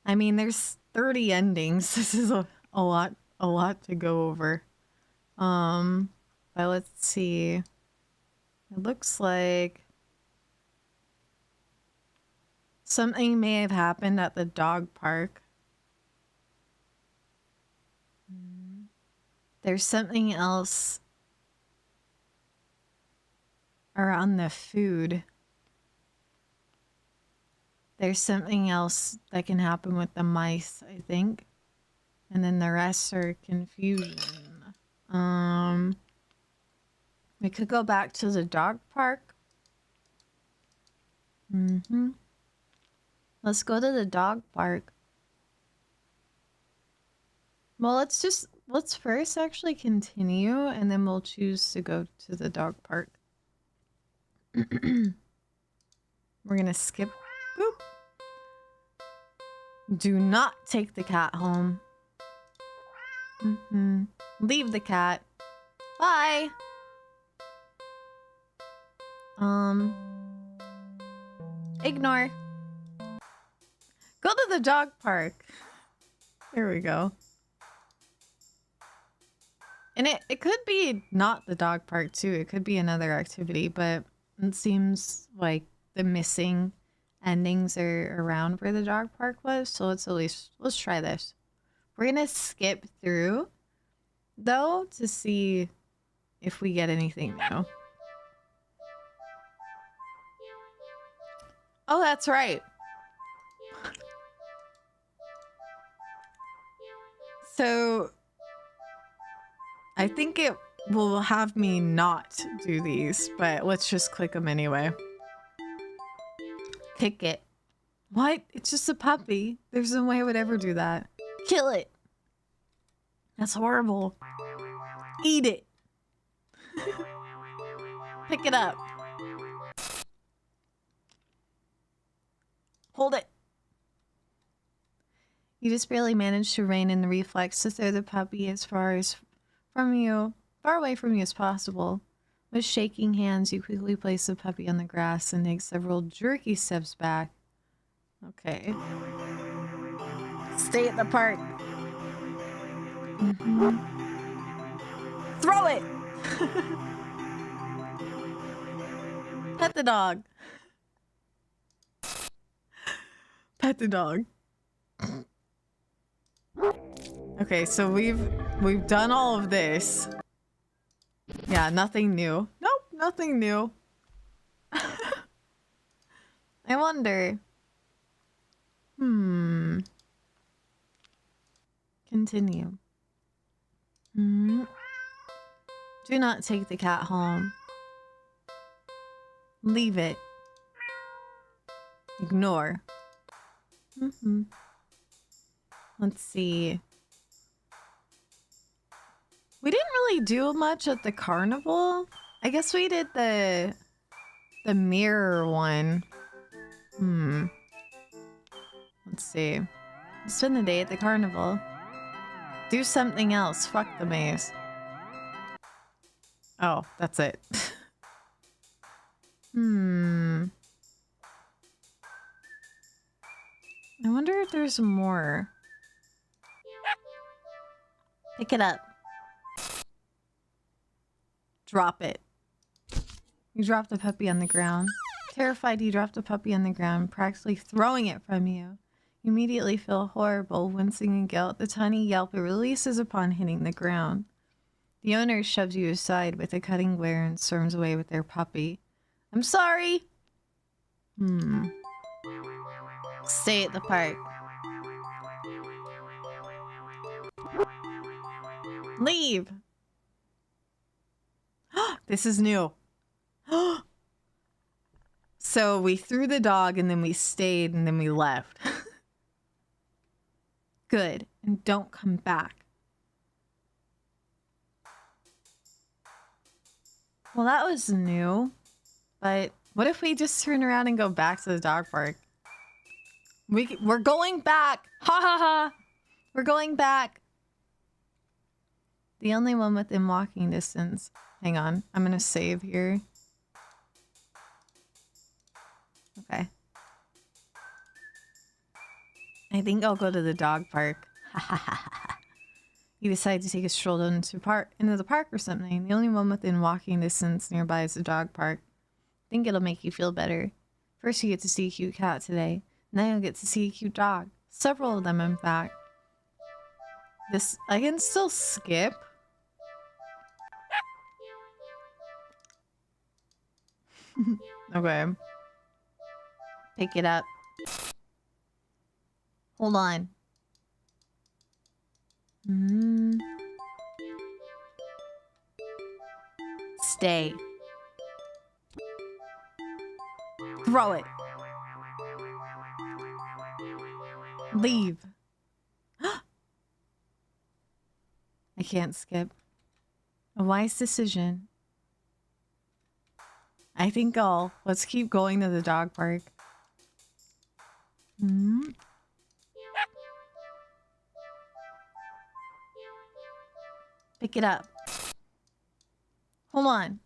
I mean, there's 30 endings. This is a lot to go over. But let's see. It looks like something may have happened at the dog park. There's something else around the food. There's something else that can happen with the mice, I think. And then the rest are confusion. We could go back to the dog park. Let's go to the dog park. Well, let's first actually continue, and then we'll choose to go to the dog park. We're gonna skip. Boop. Do not take the cat home. Leave the cat. Bye. Ignore. Go to the dog park. There we go. And it could be not the dog park too. It could be another activity, but it seems like the missing endings are around where the dog park was. So let's try this. We're gonna skip through though to see if we get anything new. Oh, that's right. So I think it will have me not do these, but let's just click them anyway. Pick it. What? It's just a puppy. There's no way I would ever do that. Kill it. That's horrible. Eat it. Pick it up. Hold it. You just barely managed to rein in the reflex to throw the puppy as far away from you as possible. With shaking hands, you quickly place the puppy on the grass and take several jerky steps back. Okay. Stay at the park. Throw it! Pet the dog. Pet the dog. Okay, so we've done all of this. Yeah, nothing new. Nope, nothing new. I wonder. Continue. Do not take the cat home. Leave it. Ignore. Let's see. We didn't really do much at the carnival. I guess we did the mirror one. Let's see. Spend the day at the carnival. Do something else. Fuck the maze. Oh, that's it. I wonder if there's more. Pick it up. Drop it. You drop the puppy on the ground. Terrified, you drop the puppy on the ground, practically throwing it from you. You immediately feel horrible, wincing in guilt. The tiny yelp it releases upon hitting the ground. The owner shoves you aside with a cutting glare and storms away with their puppy. I'm sorry! Stay at the park. Leave! This is new. So we threw the dog and then we stayed and then we left. Good. And don't come back. Well, that was new. But what if we just turn around and go back to the dog park? We're going back. Ha ha ha. We're going back. The only one within walking distance. Hang on. I'm going to save here. Okay. I think I'll go to the dog park. You decide to take a stroll into the park or something. The only one within walking distance nearby is the dog park. I think it'll make you feel better. First you get to see a cute cat today. And then you'll get to see a cute dog. Several of them, in fact. I can still skip. Okay. Pick it up. Hold on. Stay. Throw it. Leave. I can't skip. A wise decision. I think let's keep going to the dog park. Pick it up. Hold on.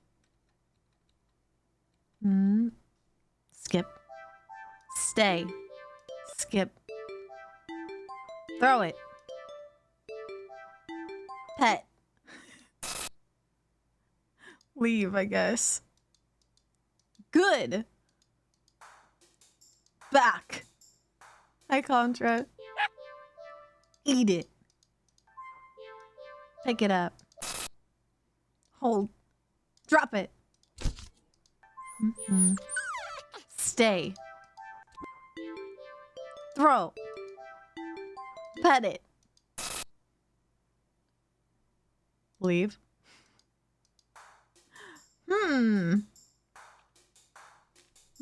Skip. Stay. Skip. Throw it. Pet. Leave, I guess. Good. Back. Hi, Contra. Eat it. Pick it up. Hold. Drop it. Stay. Throw. Pet it. Leave. I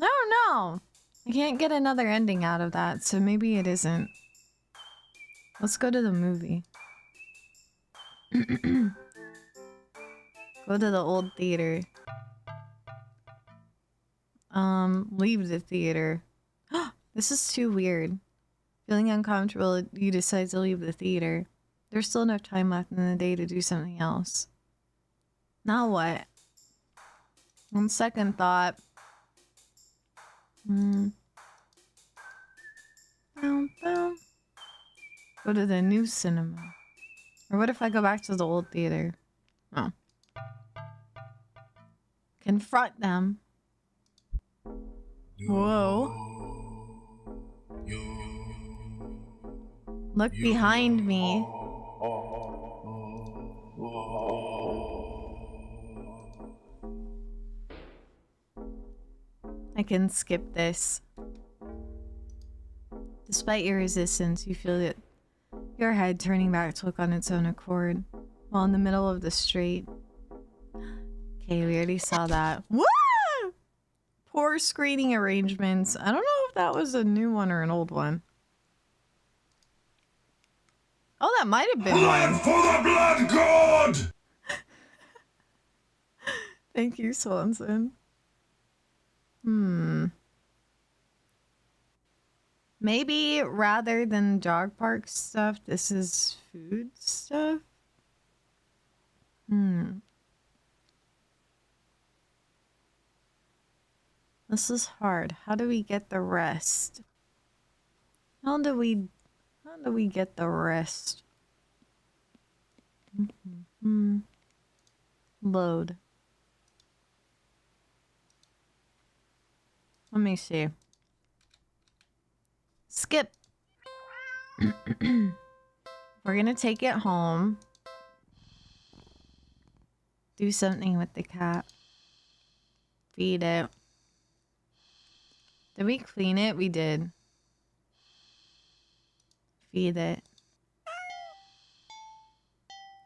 don't know. I can't get another ending out of that, so maybe it isn't. Let's go to the movie. Go to the old theater. Leave the theater. This is too weird. Feeling uncomfortable, you decide to leave the theater. There's still enough time left in the day to do something else. Now what? On second thought. Boom, boom. Go to the new cinema. Or what if I go back to the old theater? Oh. Confront them. Whoa. Look behind me. I can skip this. Despite your resistance, you feel it, your head turning back to look on its own accord, while in the middle of the street. Okay, we already saw that. Woo! Poor screening arrangements. I don't know if that was a new one or an old one. Oh, that might have been Blood one. for the blood god! Thank you, Swanson. Maybe rather than dog park stuff, this is food stuff? This is hard. How do we get the rest? How do we get the rest? Load. Let me see. Skip. We're gonna take it home. Do something with the cat. Feed it. Did we clean it? We did. Feed it.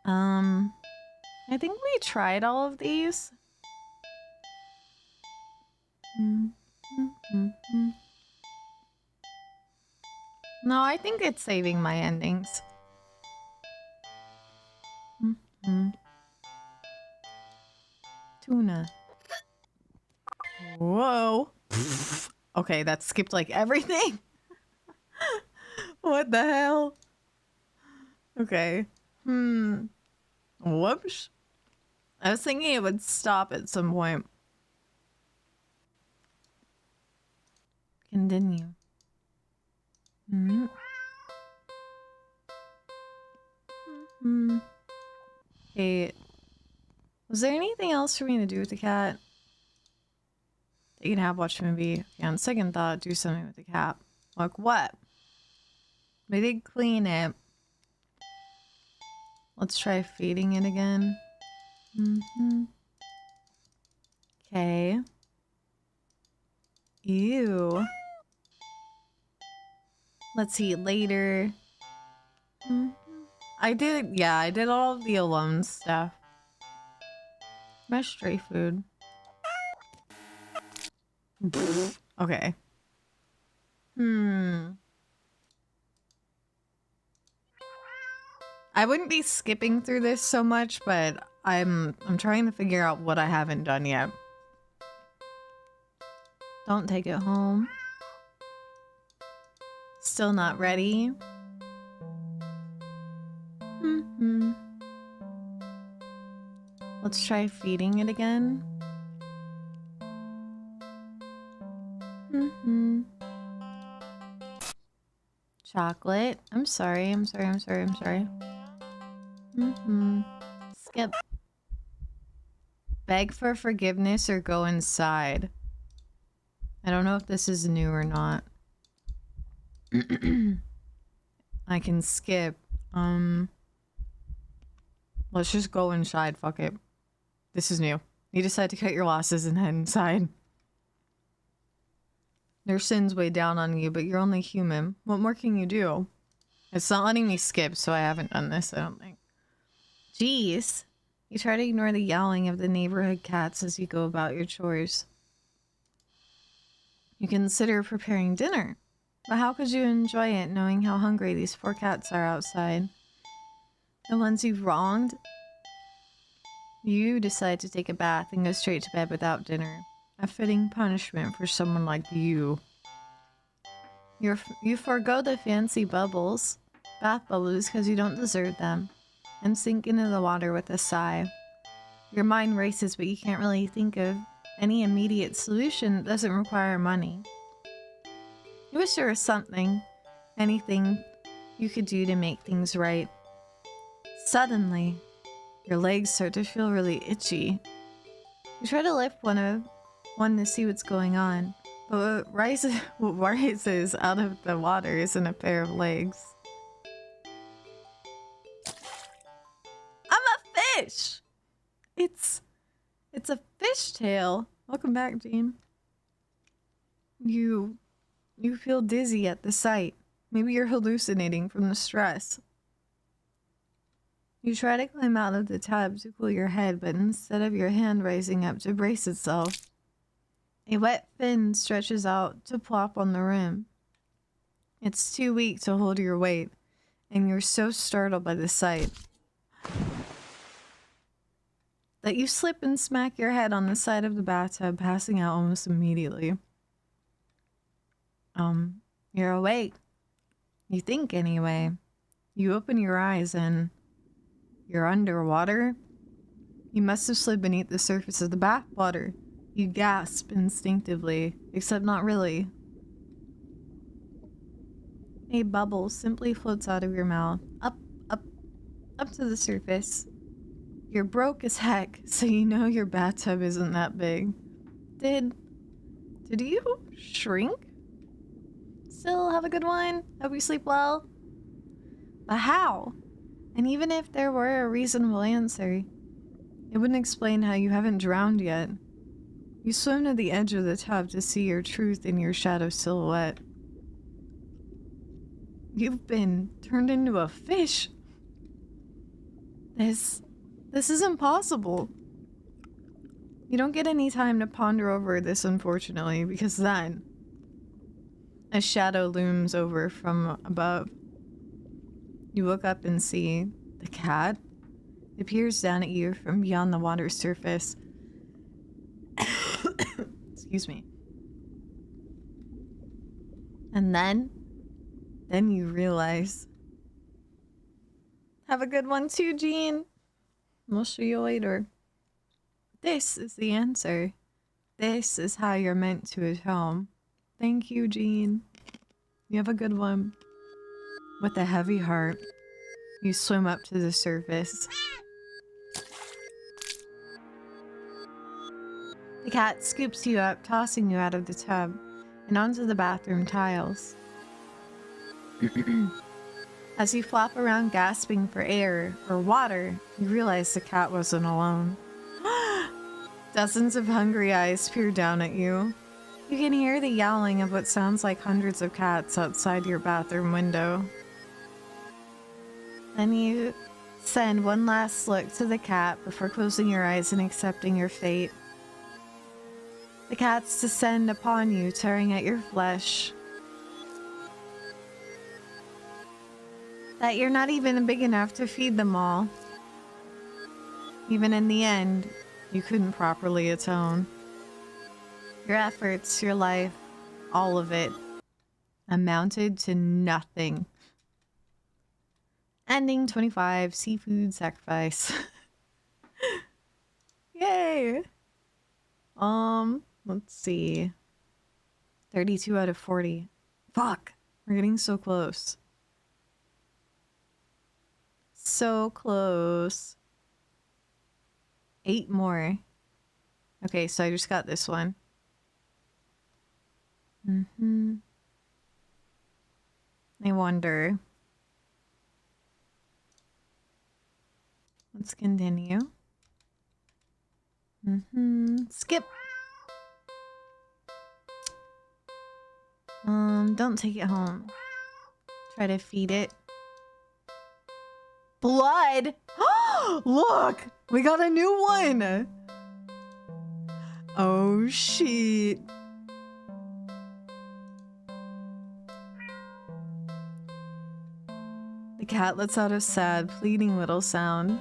I think we tried all of these. No, I think it's saving my endings. Tuna. Whoa. Okay, that skipped like everything. What the hell? Okay. Whoops. I was thinking it would stop at some point. Continue. Hey, was there anything else for me to do with the cat? You can have watch a movie. Okay, on second thought, do something with the cat. Like what? We did clean it. Let's try feeding it again. Okay. Ew. Let's eat later. I did all of the alone stuff. My stray food. Okay. I wouldn't be skipping through this so much, but I'm trying to figure out what I haven't done yet. Don't take it home. Still not ready. Let's try feeding it again. Chocolate. I'm sorry. Skip. Beg for forgiveness or go inside. I don't know if this is new or not. I can skip. Let's just go inside. Fuck it. This is new. You decide to cut your losses and head inside. Their sins weigh down on you, but you're only human. What more can you do? It's not letting me skip, so I haven't done this, I don't think. Jeez. You try to ignore the yowling of the neighborhood cats as you go about your chores. You consider preparing dinner, but how could you enjoy it knowing how hungry these poor cats are outside? The ones you've wronged? You decide to take a bath and go straight to bed without dinner. A fitting punishment for someone like you. You forego the fancy bubbles, bath bubbles, because you don't deserve them, and sink into the water with a sigh. Your mind races, but you can't really think of any immediate solution that doesn't require money. You wish there was something, anything you could do to make things right. Suddenly, your legs start to feel really itchy. You try to lift one to see what's going on, but what rises out of the water isn't a pair of legs. I'm a fish! It's a fish tail. Welcome back, Jean. You feel dizzy at the sight. Maybe you're hallucinating from the stress. You try to climb out of the tub to cool your head, but instead of your hand rising up to brace itself, a wet fin stretches out to plop on the rim. It's too weak to hold your weight, and you're so startled by the sight that you slip and smack your head on the side of the bathtub, passing out almost immediately. You're awake. You think anyway. You open your eyes and you're underwater. You must have slid beneath the surface of the bathwater. You gasp instinctively, except not really. A bubble simply floats out of your mouth, up to the surface. You're broke as heck, so you know your bathtub isn't that big. Did you shrink? Still have a good one? Hope you sleep well? But how? And even if there were a reasonable answer, it wouldn't explain how you haven't drowned yet. You swim to the edge of the tub to see your truth in your shadow silhouette. You've been turned into a fish. This is impossible. You don't get any time to ponder over this, unfortunately, because then a shadow looms over from above. You look up and see the cat. It peers down at you from beyond the water's surface. Excuse me. And then you realize. Have a good one too, Jean. We'll show you later. This is the answer. This is how you're meant to atone. Thank you, Jean. You have a good one. With a heavy heart, you swim up to the surface. The cat scoops you up, tossing you out of the tub and onto the bathroom tiles. As you flop around gasping for air or water, you realize the cat wasn't alone. Dozens of hungry eyes peer down at you. You can hear the yowling of what sounds like hundreds of cats outside your bathroom window. Then you send one last look to the cat before closing your eyes and accepting your fate. The cats descend upon you, tearing at your flesh. That you're not even big enough to feed them all. Even in the end, you couldn't properly atone. Your efforts, your life, all of it, amounted to nothing. Ending 25, seafood sacrifice. Yay! Let's see. 32 out of 40. Fuck. We're getting so close. So close. 8 more. Okay, so I just got this one. I wonder. Let's continue. Skip. Don't take it home. Try to feed it. Blood! Look! We got a new one! Oh, shit. The cat lets out a sad, pleading little sound.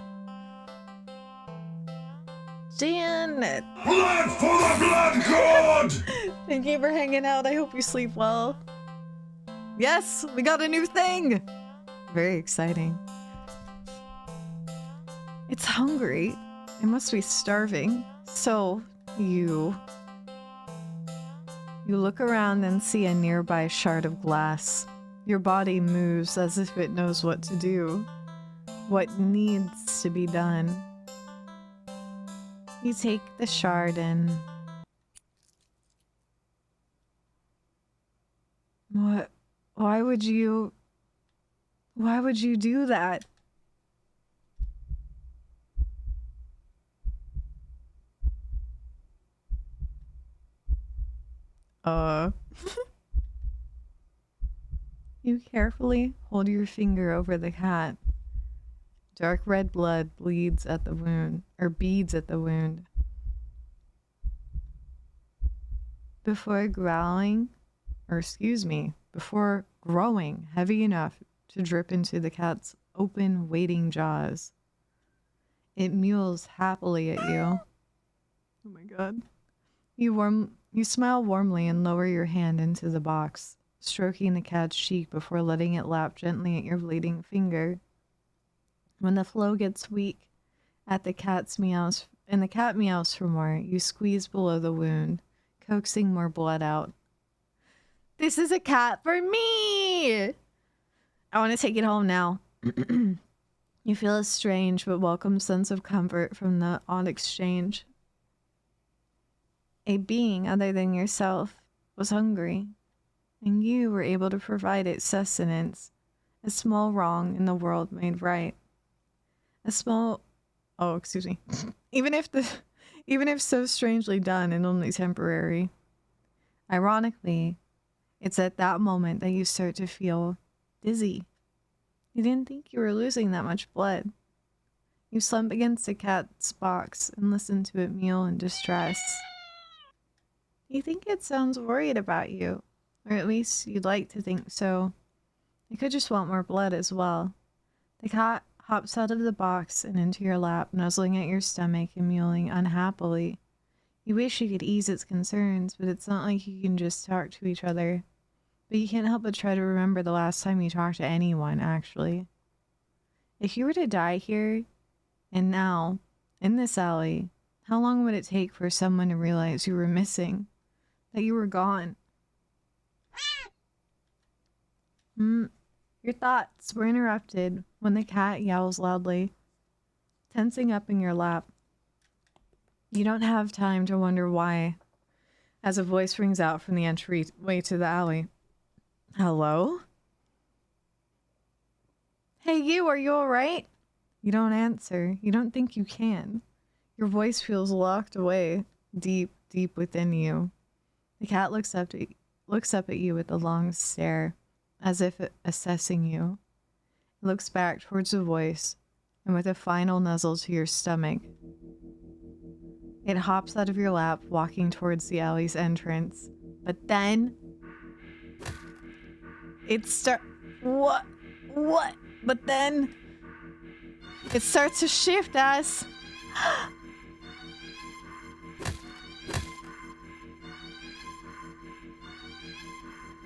Janet! Blood for the blood god! Thank you for hanging out. I hope you sleep well. Yes! We got a new thing! Very exciting. It's hungry. It must be starving. So, you look around and see a nearby shard of glass. Your body moves as if it knows what to do. What needs to be done. You take the shard and... What? Why would you do that? You carefully hold your finger over the cat. Dark red blood bleeds at the wound, or beads at the wound. Before growing heavy enough to drip into the cat's open, waiting jaws. It mews happily at you. Oh my god. You smile warmly and lower your hand into the box, stroking the cat's cheek before letting it lap gently at your bleeding finger. When the flow gets weak and the cat meows for more, you squeeze below the wound, coaxing more blood out. This is a cat for me! I want to take it home now. You feel a strange but welcome sense of comfort from the odd exchange. A being other than yourself was hungry, and you were able to provide it sustenance, a small wrong in the world made right. Even if so strangely done and only temporary. Ironically, it's at that moment that you start to feel dizzy. You didn't think you were losing that much blood. You slump against the cat's box and listen to it mew in distress. You think it sounds worried about you, or at least you'd like to think so. It could just want more blood as well. The cat hops out of the box and into your lap, nuzzling at your stomach and mewing unhappily. You wish you could ease its concerns, but it's not like you can just talk to each other. But you can't help but try to remember the last time you talked to anyone, actually. If you were to die here, and now, in this alley, how long would it take for someone to realize you were missing? That you were gone? Your thoughts were interrupted when the cat yowls loudly, tensing up in your lap. You don't have time to wonder why, as a voice rings out from the entryway to the alley. Hello? Hey you, are you alright? You don't answer. You don't think you can. Your voice feels locked away, deep, deep within you. The cat looks up at you with a long stare, as if assessing you. It looks back towards the voice, and with a final nuzzle to your stomach, it hops out of your lap, walking towards the alley's entrance. But then What? But then it starts to shift as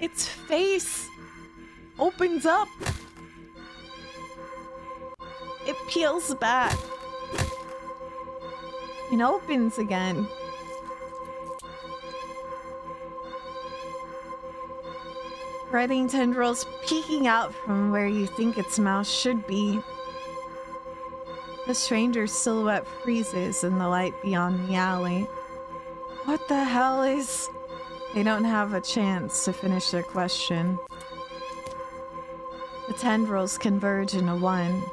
its face opens up. It peels back and opens again. Writhing tendrils peeking out from where you think its mouth should be. The stranger's silhouette freezes in the light beyond the alley. What the hell is... They don't have a chance to finish their question. The tendrils converge into one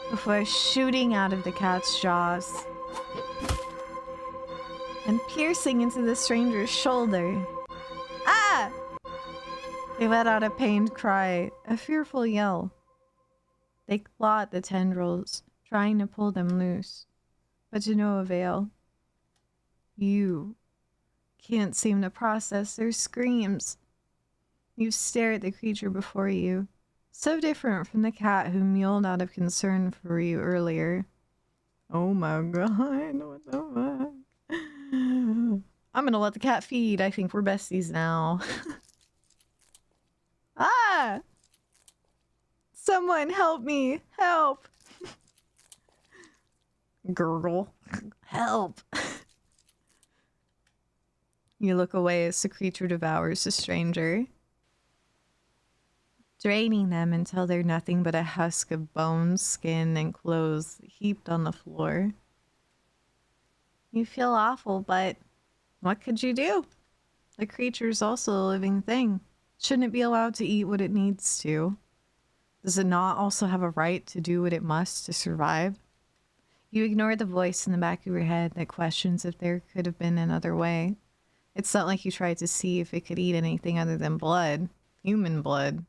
before shooting out of the cat's jaws and piercing into the stranger's shoulder. Ah! They let out a pained cry, a fearful yell. They claw at the tendrils, trying to pull them loose, but to no avail. You can't seem to process their screams. You stare at the creature before you, so different from the cat who mewed out of concern for you earlier. Oh my god, what the fuck? I'm gonna let the cat feed. I think we're besties now. Ah! Someone help me! Help! Gurgle. Help! You look away as the creature devours the stranger, draining them until they're nothing but a husk of bones, skin, and clothes heaped on the floor. You feel awful, but what could you do? The creature's also a living thing. Shouldn't it be allowed to eat what it needs to? Does it not also have a right to do what it must to survive? You ignore the voice in the back of your head that questions if there could have been another way. It's not like you tried to see if it could eat anything other than blood. Human blood.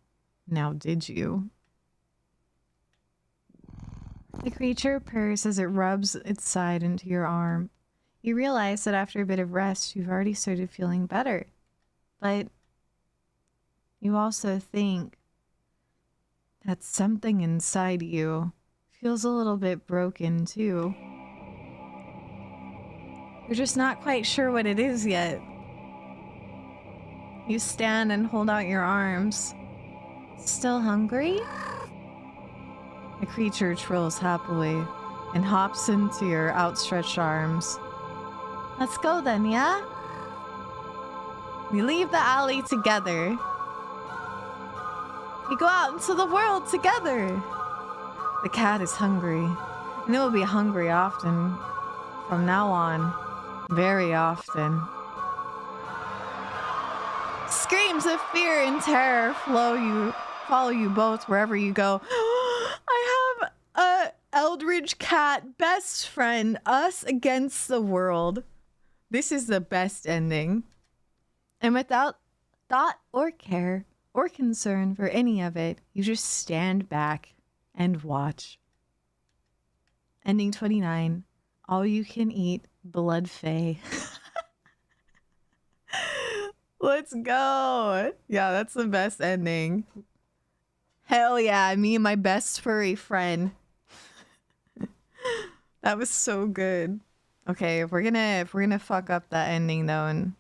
Now did you? The creature purrs as it rubs its side into your arm. You realize that after a bit of rest, you've already started feeling better. But you also think that something inside you feels a little bit broken too. You're just not quite sure what it is yet. You stand and hold out your arms. Still hungry? The creature trills happily and hops into your outstretched arms. Let's go then, yeah? We leave the alley together. We go out into the world together. The cat is hungry, and it will be hungry often from now on. Very often. Screams of fear and terror follow you both wherever you go. I have a eldritch cat best friend. Us against the world. This is the best ending. And without thought or care or concern for any of it, you just stand back and watch. Ending 29. All you can eat 𝗦𝗨𝗣𝗣𝗢𝗍. Let's go. Yeah, that's the best ending. Hell yeah, me and my best furry friend. That was so good. Okay, if we're gonna fuck up that ending though, and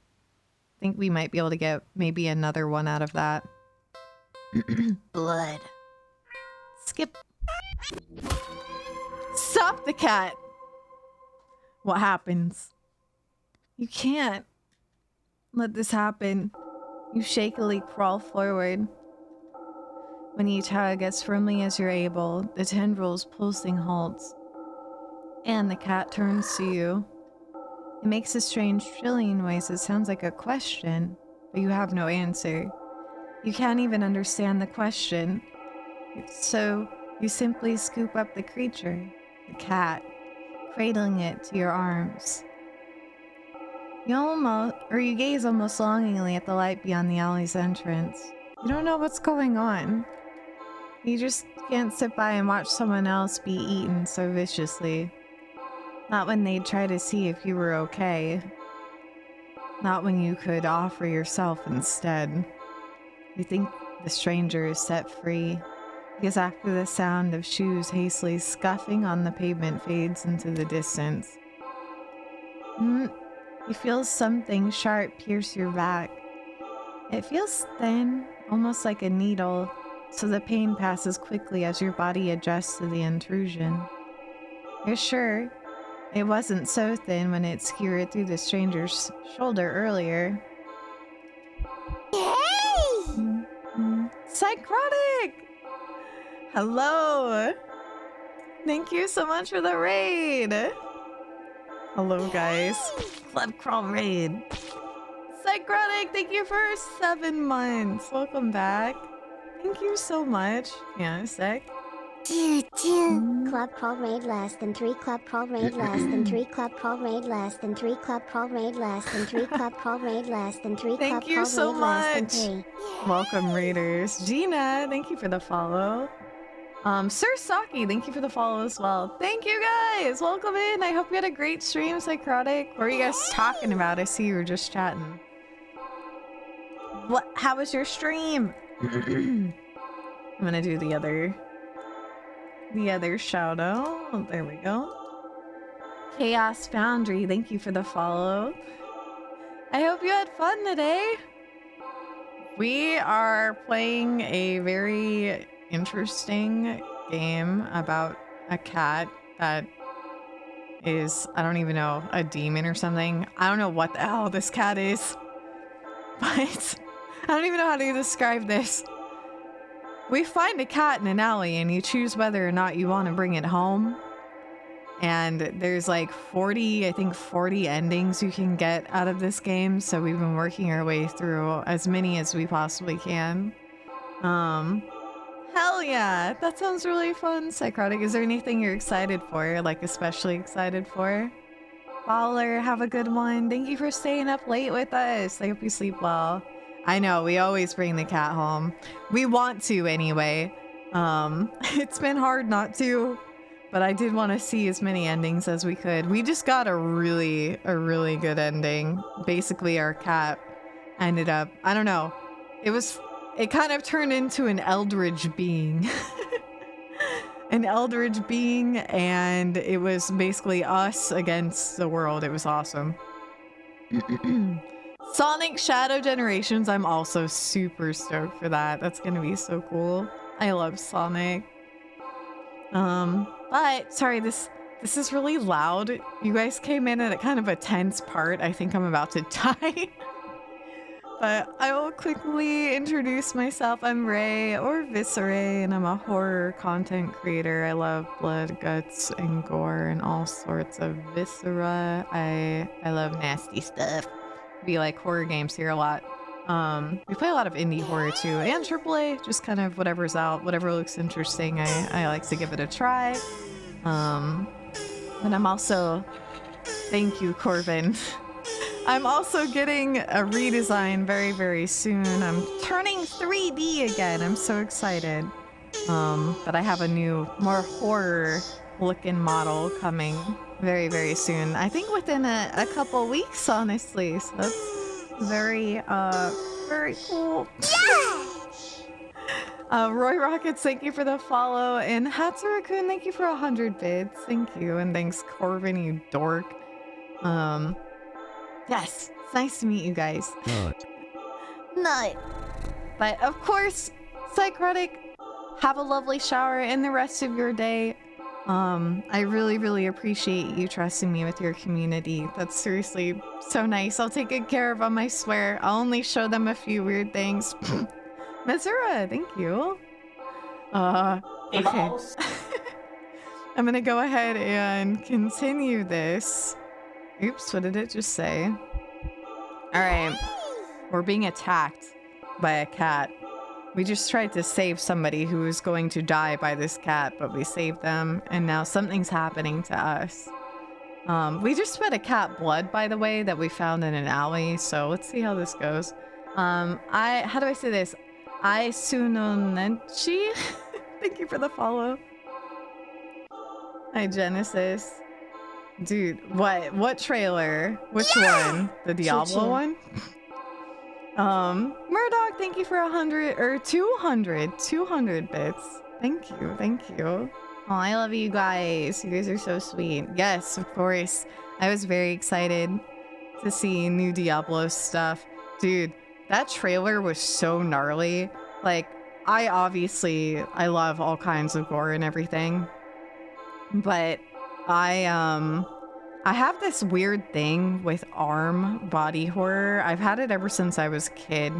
I think we might be able to get maybe another one out of that. Blood. Skip. Stop the cat. What happens? You can't let this happen. You shakily crawl forward. When you tug as firmly as you're able, the tendrils pulsing halts, and the cat turns to you. It makes a strange trilling noise that sounds like a question, but you have no answer. You can't even understand the question. So you simply scoop up the creature, the cat, cradling it to your arms. You gaze almost longingly at the light beyond the alley's entrance. You don't know what's going on. You just can't sit by and watch someone else be eaten so viciously. Not when they'd try to see if you were okay. Not when you could offer yourself instead. You think the stranger is set free, because after the sound of shoes hastily scuffing on the pavement fades into the distance, you feel something sharp pierce your back. It feels thin, almost like a needle, so the pain passes quickly as your body adjusts to the intrusion. You're sure it wasn't so thin when it skewered through the stranger's shoulder earlier. Hey! 𝗖𝗥𝗘𝗗𝗜𝗧! Hello! Thank you so much for the raid! Hello, guys. Club Crawl raid. 𝗖𝗥𝗘𝗗𝗜𝗧, thank you for 7 months. Welcome back. Thank you so much. Yeah, a sec. Club crawl raid less than 3 club crawl raid less than 3 club crawl raid less than 3 club crawl raid less than 3 club crawl raid less than 3 club Thank you crawl so raid less than much. 3. Welcome, raiders. Gina, thank you for the follow. Sir Saki, thank you for the follow as well. Thank you guys. Welcome in. I hope you had a great stream, 𝗖𝗥𝗘𝗗𝗜𝗧. What are you guys talking about? I see you were just chatting. What? How was your stream? I'm gonna do the other shout out. Oh, there we go. Chaos Foundry, thank you for the follow. I hope you had fun today. We are playing a very interesting game about a cat that is, I don't even know, a demon or something. I don't know what the hell this cat is, but I don't even know how to describe this. We find a cat in an alley and you choose whether or not you want to bring it home. And there's like 40 endings you can get out of this game. So we've been working our way through as many as we possibly can. Hell yeah, that sounds really fun, 𝗖𝗥𝗘𝗗𝗜𝗧. Is there anything you're excited for, like especially excited for? Baller, have a good one. Thank you for staying up late with us. I hope you sleep well. I know, we always bring the cat home. We want to anyway. It's been hard not to, but I did want to see as many endings as we could. We just got a really good ending. Basically, our cat ended up, I don't know, it kind of turned into an eldritch being. An eldritch being, and it was basically us against the world. It was awesome. Sonic Shadow Generations, I'm also super stoked for that. That's gonna be so cool. I love Sonic. But sorry, this is really loud. You guys came in at a kind of a tense part. I think I'm about to die. But I will quickly introduce myself. I'm Ray, or 𝗬𝗖𝗓, and I'm a horror content creator. I love blood, guts, and gore, and all sorts of viscera. I love nasty stuff. We like horror games here a lot. We play a lot of indie horror too, and AAA, just kind of whatever's out, whatever looks interesting, I like to give it a try. And I'm also, thank you, Corbin. I'm also getting a redesign very soon. I'm turning 3D again. I'm so excited. But I have a new, more horror looking model coming very soon. I think within a couple weeks, honestly. So that's very cool. Yeah! Roy Rockets, thank you for the follow. And Hatsura-kun, thank you for 100 bits. Thank you. And thanks, Corbin, you dork. Yes, it's nice to meet you guys. Nut. But of course, 𝗖𝗥𝗘𝗗𝗃, have a lovely shower and the rest of your day. I really appreciate you trusting me with your community. That's seriously so nice. I'll take good care of them, I swear. I'll only show them a few weird things. Missoura, thank you. Okay. I'm gonna go ahead and continue this. Oops, what did it just say? Alright. We're being attacked by a cat. We just tried to save somebody who was going to die by this cat, but we saved them, and now something's happening to us. We just fed a cat blood, by the way, that we found in an alley, so let's see how this goes. How do I say this? 𝗖𝗥𝗘𝗗𝗃𝗧. Thank you for the follow. Hi, Genesis. Dude, what trailer? Which one? The Diablo one? Murdoch, thank you for 100 or 200 bits. Thank you. Oh, I love you guys. You guys are so sweet. Yes, of course. I was very excited to see new Diablo stuff. Dude, that trailer was so gnarly. Like, I love all kinds of gore and everything. But I have this weird thing with ARM body horror. I've had it ever since I was a kid.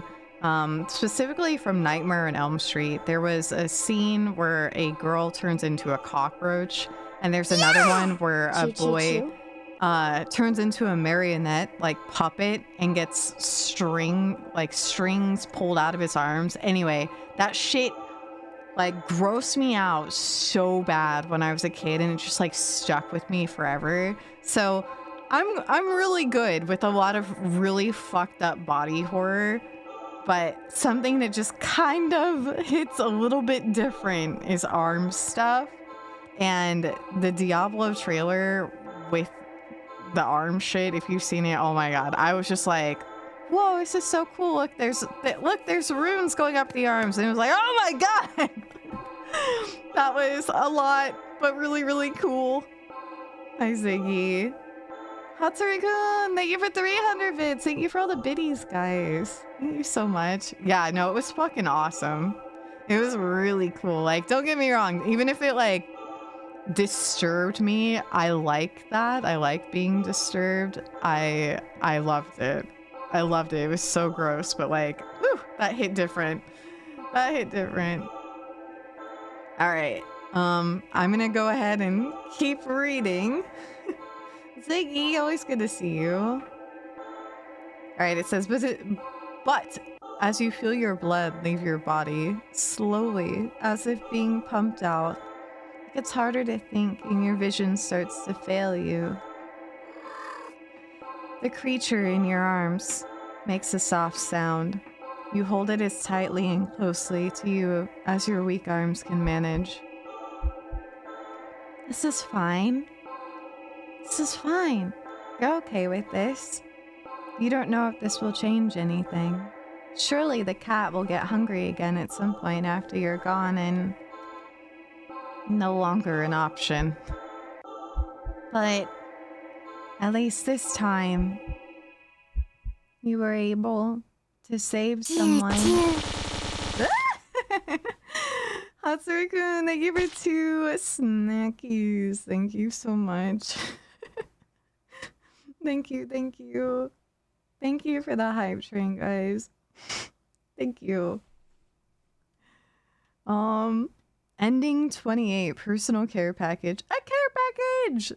Specifically from Nightmare on Elm Street. There was a scene where a girl turns into a cockroach, and there's another one where a boy turns into a marionette, like puppet, and gets strings pulled out of his arms. Anyway, that shit like grossed me out so bad when I was a kid, and it just like stuck with me forever. So I'm really good with a lot of really fucked up body horror, but something that just kind of hits a little bit different is arm stuff. And the Diablo trailer with the arm shit, if you've seen it, oh my god, I was just like, whoa, this is so cool. Look, there's runes going up the arms. And it was like, oh my god. That was a lot, but really, really cool. Hi, Ziggy. Hatsuri-kun, thank you for 300 bits. Thank you for all the biddies, guys. Thank you so much. Yeah, no, it was fucking awesome. It was really cool. Like, don't get me wrong. Even if it, like, disturbed me, I like that. I like being disturbed. I loved it. I loved it. It was so gross, but, like, whew, that hit different. That hit different. All right. I'm gonna go ahead and keep reading. Ziggy, always good to see you. All right, it says, but as you feel your blood leave your body, slowly, as if being pumped out, it gets harder to think and your vision starts to fail you. The creature in your arms makes a soft sound. You hold it as tightly and closely to you as your weak arms can manage. This is fine. This is fine. You're okay with this. You don't know if this will change anything. Surely the cat will get hungry again at some point after you're gone and no longer an option. But at least this time, you were able to save someone. Hatsuru-kun, thank you for 2 snackies. Thank you so much. Thank you, thank you. Thank you for the hype train, guys. Thank you. Ending 28, personal care package. A care package!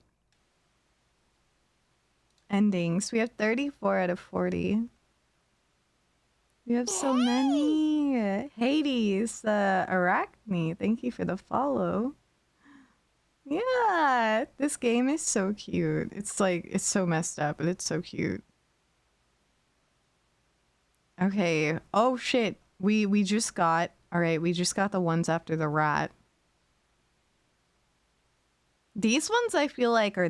Endings. We have 34 out of 40. We have so many. Hades, Arachne, thank you for the follow. Yeah, this game is so cute. It's like, it's so messed up, but it's so cute. Okay. Oh shit. We just got, alright, we just got the ones after the rat. These ones I feel like are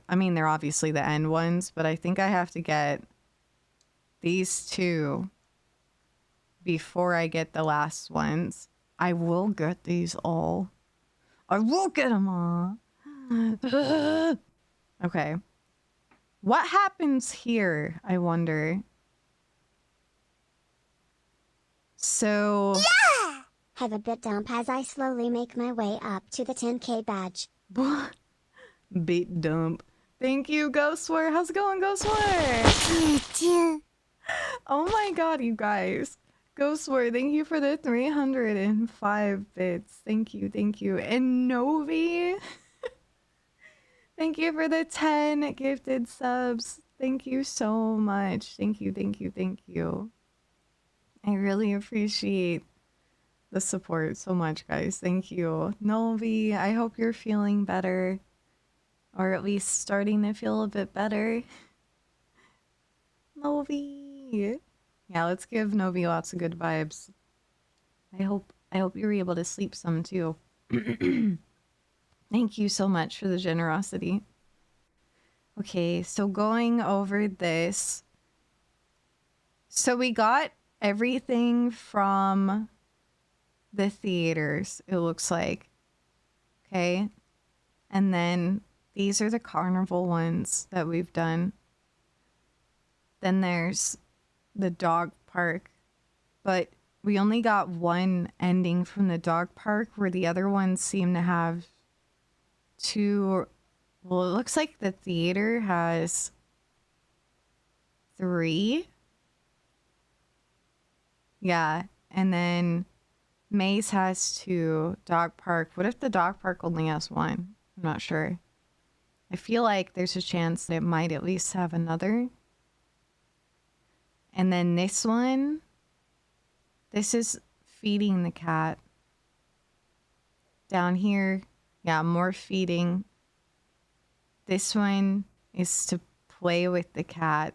I mean, they're obviously the end ones, but I think I have to get these 2 before I get the last ones. I will get these all. I will get them all. Okay. What happens here, I wonder? So... Yeah! Have a bit dump as I slowly make my way up to the 10K badge. Beat dump. Thank you, Ghostware. How's it going, Ghostware? Oh my god, you guys. Ghostware, thank you for the 305 bits. Thank you, thank you. And Novi, thank you for the 10 gifted subs. Thank you so much. Thank you, thank you, thank you. I really appreciate the support so much, guys. Thank you. Novi, I hope you're feeling better. Or at least starting to feel a bit better. Novi. Yeah, let's give Novi lots of good vibes. I hope you were able to sleep some too. Thank you so much for the generosity. Okay, so going over this. So we got everything from the theaters, it looks like. Okay. And then these are the carnival ones that we've done. Then there's the dog park, but we only got one ending from the dog park, where the other ones seem to have 2. Well, it looks like the theater has 3. Yeah, and then Maze has 2. Dog park. What if the dog park only has 1? I'm not sure. I feel like there's a chance that it might at least have another. And then this one, this is feeding the cat. Down here, yeah, more feeding. This one is to play with the cat.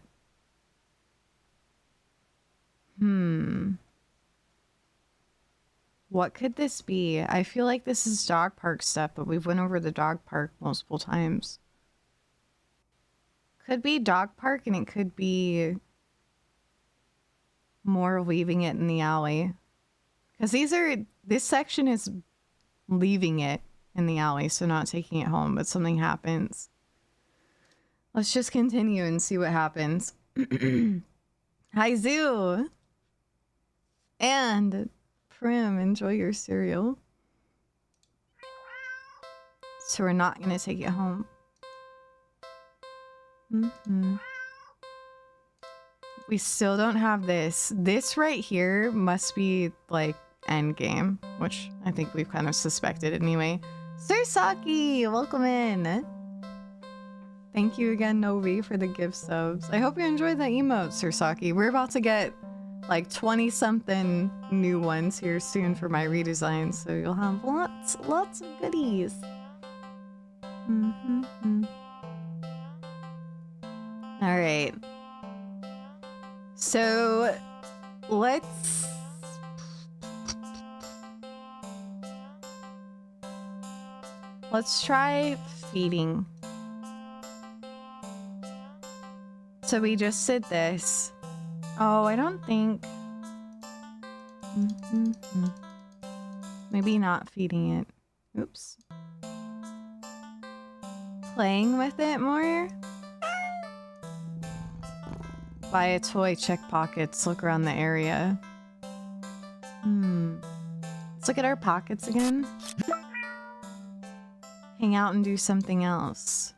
What could this be? I feel like this is dog park stuff, but we've went over the dog park multiple times. Could be dog park, and it could be more leaving it in the alley. Because this section is leaving it in the alley, so not taking it home, but something happens. Let's just continue and see what happens. Hi, Zoo! And Prim, enjoy your cereal. So we're not going to take it home. We still don't have this. This right here must be like end game, which I think we've kind of suspected anyway. Sursaki, welcome in. Thank you again, Novi, for the gift subs. I hope you enjoyed that emote, Sursaki. We're about to get like 20-something new ones here soon for my redesign, so you'll have lots of goodies. All right. So let's try feeding. So we just did this. Oh, I don't think. Maybe not feeding it. Oops. Playing with it more. Buy a toy, check pockets, look around the area. Let's look at our pockets again. Hang out and do something else.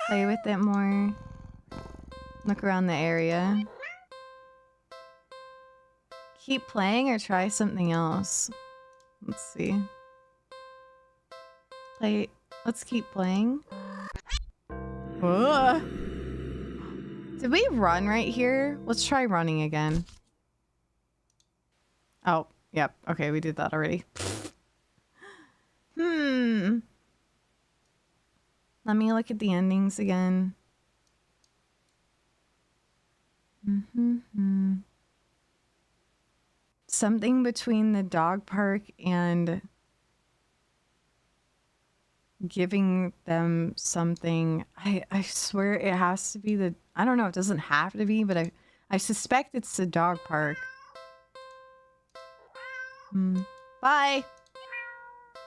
Play with it more. Look around the area. Keep playing or try something else. Let's see. Let's keep playing. Whoa. Did we run right here? Let's try running again. Oh, yep. Okay, we did that already. Let me look at the endings again. Something between the dog park and giving them something. I swear it has to be the... I don't know, it doesn't have to be, but I suspect it's the dog park. Bye!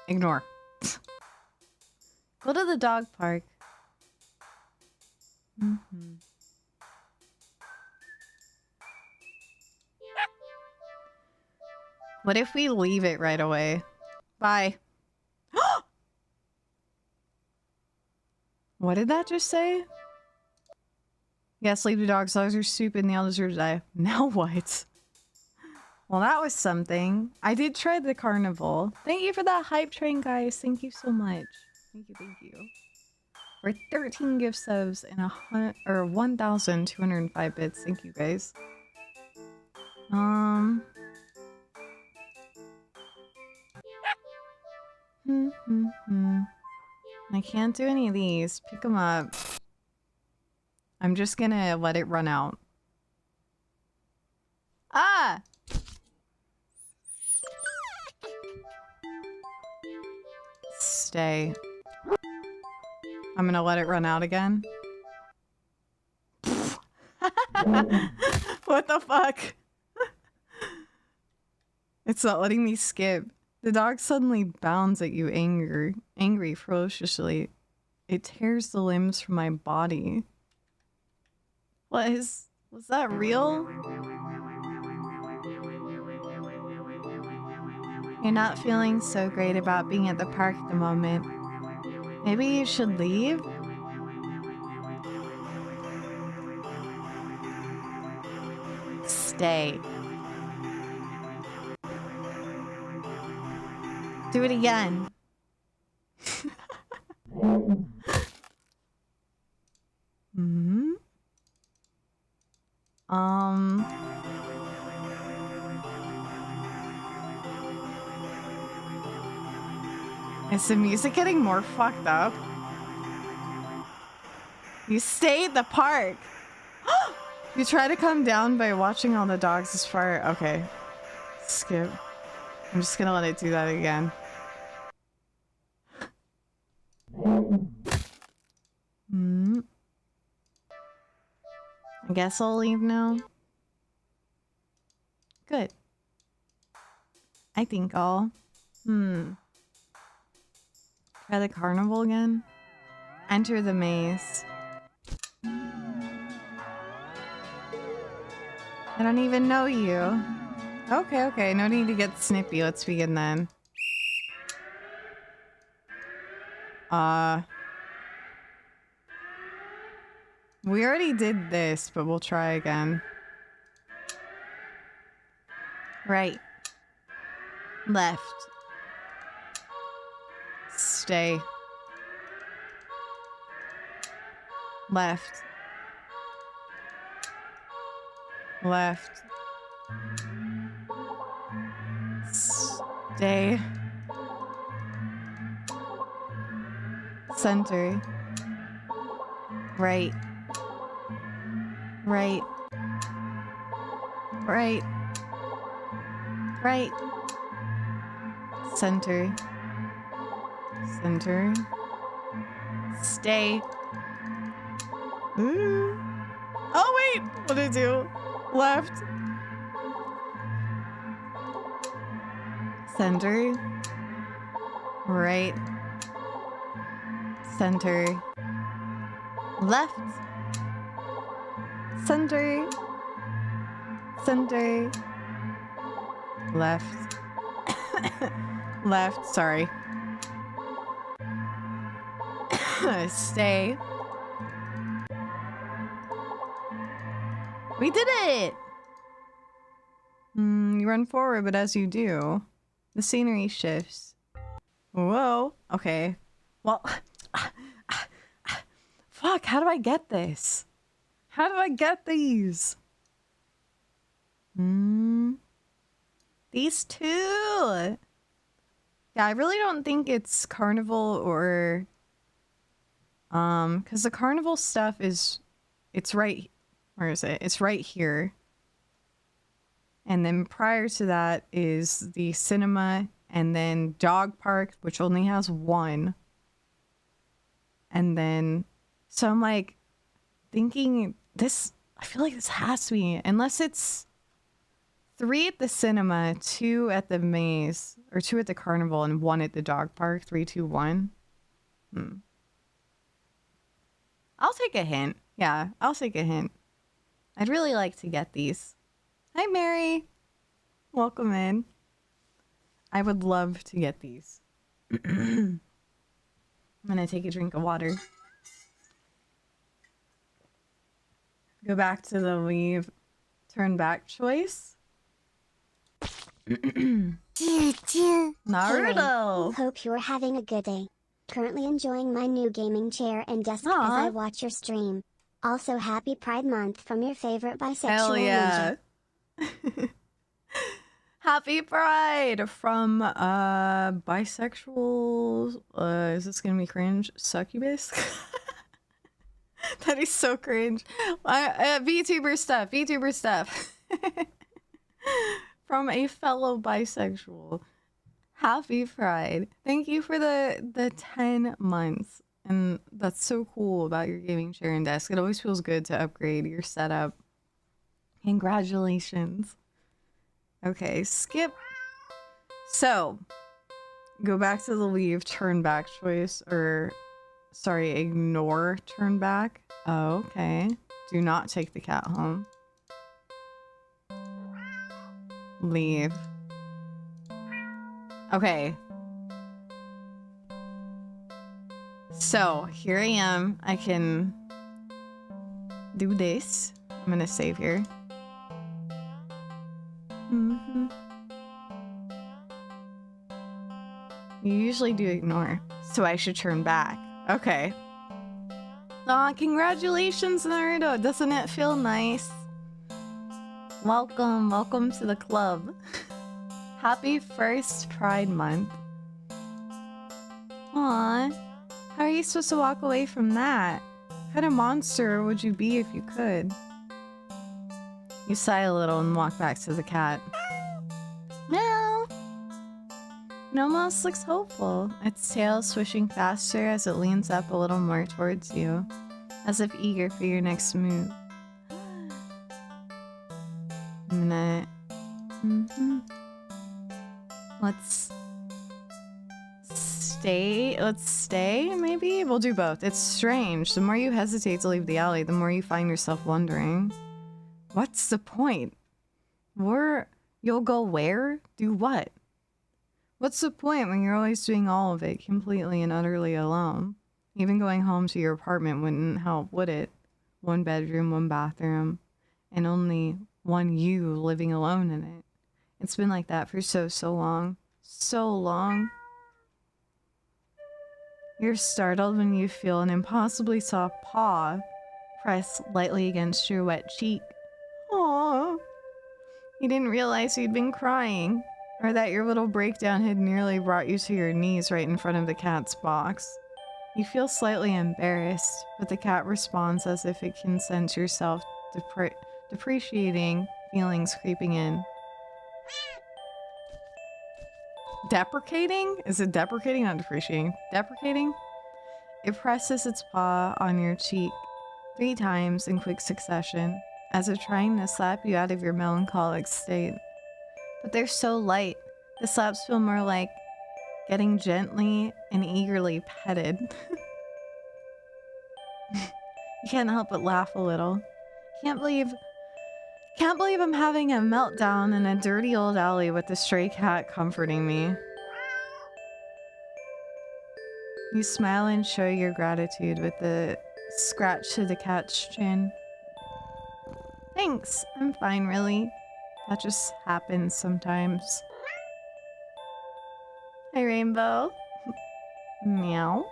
Ignore. Go to the dog park. What if we leave it right away? Bye. What did that just say? Yes, leave the dogs. Dogs are stupid and they all deserve to die. Now what? Well, that was something. I did try the carnival. Thank you for that hype train, guys. Thank you so much. Thank you. For 13 gift subs and 1,205 bits. Thank you, guys. I can't do any of these. Pick them up. I'm just gonna let it run out. Ah! Stay. I'm gonna let it run out again. What the fuck? It's not letting me skip. The dog suddenly bounds at you, angry ferociously. It tears the limbs from my body. Was that real? You're not feeling so great about being at the park at the moment. Maybe you should leave? Stay. Do it again. Hmm. Is the music getting more fucked up? You stay at the park. You try to calm down by watching all the dogs as far. Okay. Skip. I'm just gonna let it do that again. Hmm. I guess I'll leave now. Good. I think I'll. Try the carnival again. Enter the maze. I don't even know you. Okay, okay. No need to get snippy. Let's begin then. We already did this, but we'll try again. Right. Left. Stay. Left. Left. Stay. Center. Right. Right. Right. Right. Center. Center. Stay. Ooh. Oh wait! What did I do? Left. Center. Right. Center. Left. Center. Center. Left. Left. Sorry. Stay. We did it! You run forward, but as you do, the scenery shifts. Whoa. Okay. Well, fuck, how do I get this? How do I get these? These two. Yeah, I really don't think it's carnival or because the carnival stuff is right, where is it? It's right here. And then prior to that is the cinema and then dog park, which only has one. And then so I'm like thinking this, I feel like this has to be, unless it's 3 at the cinema, 2 at the maze, or 2 at the carnival, and 1 at the dog park. 3, 2, 1. I'll take a hint. Yeah, I'll take a hint. I'd really like to get these. Hi, Mary. Welcome in. I would love to get these. I'm gonna take a drink of water. Go back to the leave, turn back choice. Naruto! Hope you're having a good day. Currently enjoying my new gaming chair and desk as I watch your stream. Also, happy Pride Month from your favorite bisexual Hell yeah. ninja. Happy Pride from bisexual. Is this gonna be cringe? Succubus? That is so cringe. VTuber stuff. VTuber stuff. From a fellow bisexual. Happy Pride. Thank you for the 10 months. And that's so cool about your gaming chair and desk. It always feels good to upgrade your setup. Congratulations. Okay, skip. So, go back to the leave, turn back choice, or sorry, ignore turn back. Oh, okay. Do not take the cat home. Leave. Okay. So, here I am. I can do this. I'm gonna save here. You usually do ignore, so I should turn back. Okay. Aw, congratulations, Naruto. Doesn't it feel nice? Welcome, welcome to the club. Happy first Pride Month. Aw, how are you supposed to walk away from that? What kind of monster would you be if you could? You sigh a little and walk back to the cat. Meow! It almost looks hopeful, its tail swishing faster as it leans up a little more towards you, as if eager for your next move. I'm gonna... Let's stay, maybe? We'll do both. It's strange. The more you hesitate to leave the alley, the more you find yourself wondering. What's the point? You'll go where? Do what? What's the point when you're always doing all of it completely and utterly alone? Even going home to your apartment wouldn't help, would it? One bedroom, one bathroom, and only one you living alone in it. It's been like that for so long. So long. You're startled when you feel an impossibly soft paw press lightly against your wet cheek. Aww. You didn't realize you'd been crying, or that your little breakdown had nearly brought you to your knees right in front of the cat's box. You feel slightly embarrassed, but the cat responds as if it can sense yourself depreciating feelings creeping in. Deprecating? Is it deprecating? Not depreciating. Deprecating? It presses its paw on your cheek 3 times in quick succession, as if trying to slap you out of your melancholic state. But they're so light, the slaps feel more like getting gently and eagerly petted. You can't help but laugh a little. Can't believe I'm having a meltdown in a dirty old alley with the stray cat comforting me. You smile and show your gratitude with a scratch to the cat's chin. Thanks, I'm fine, really. That just happens sometimes. Hi, Rainbow. Meow.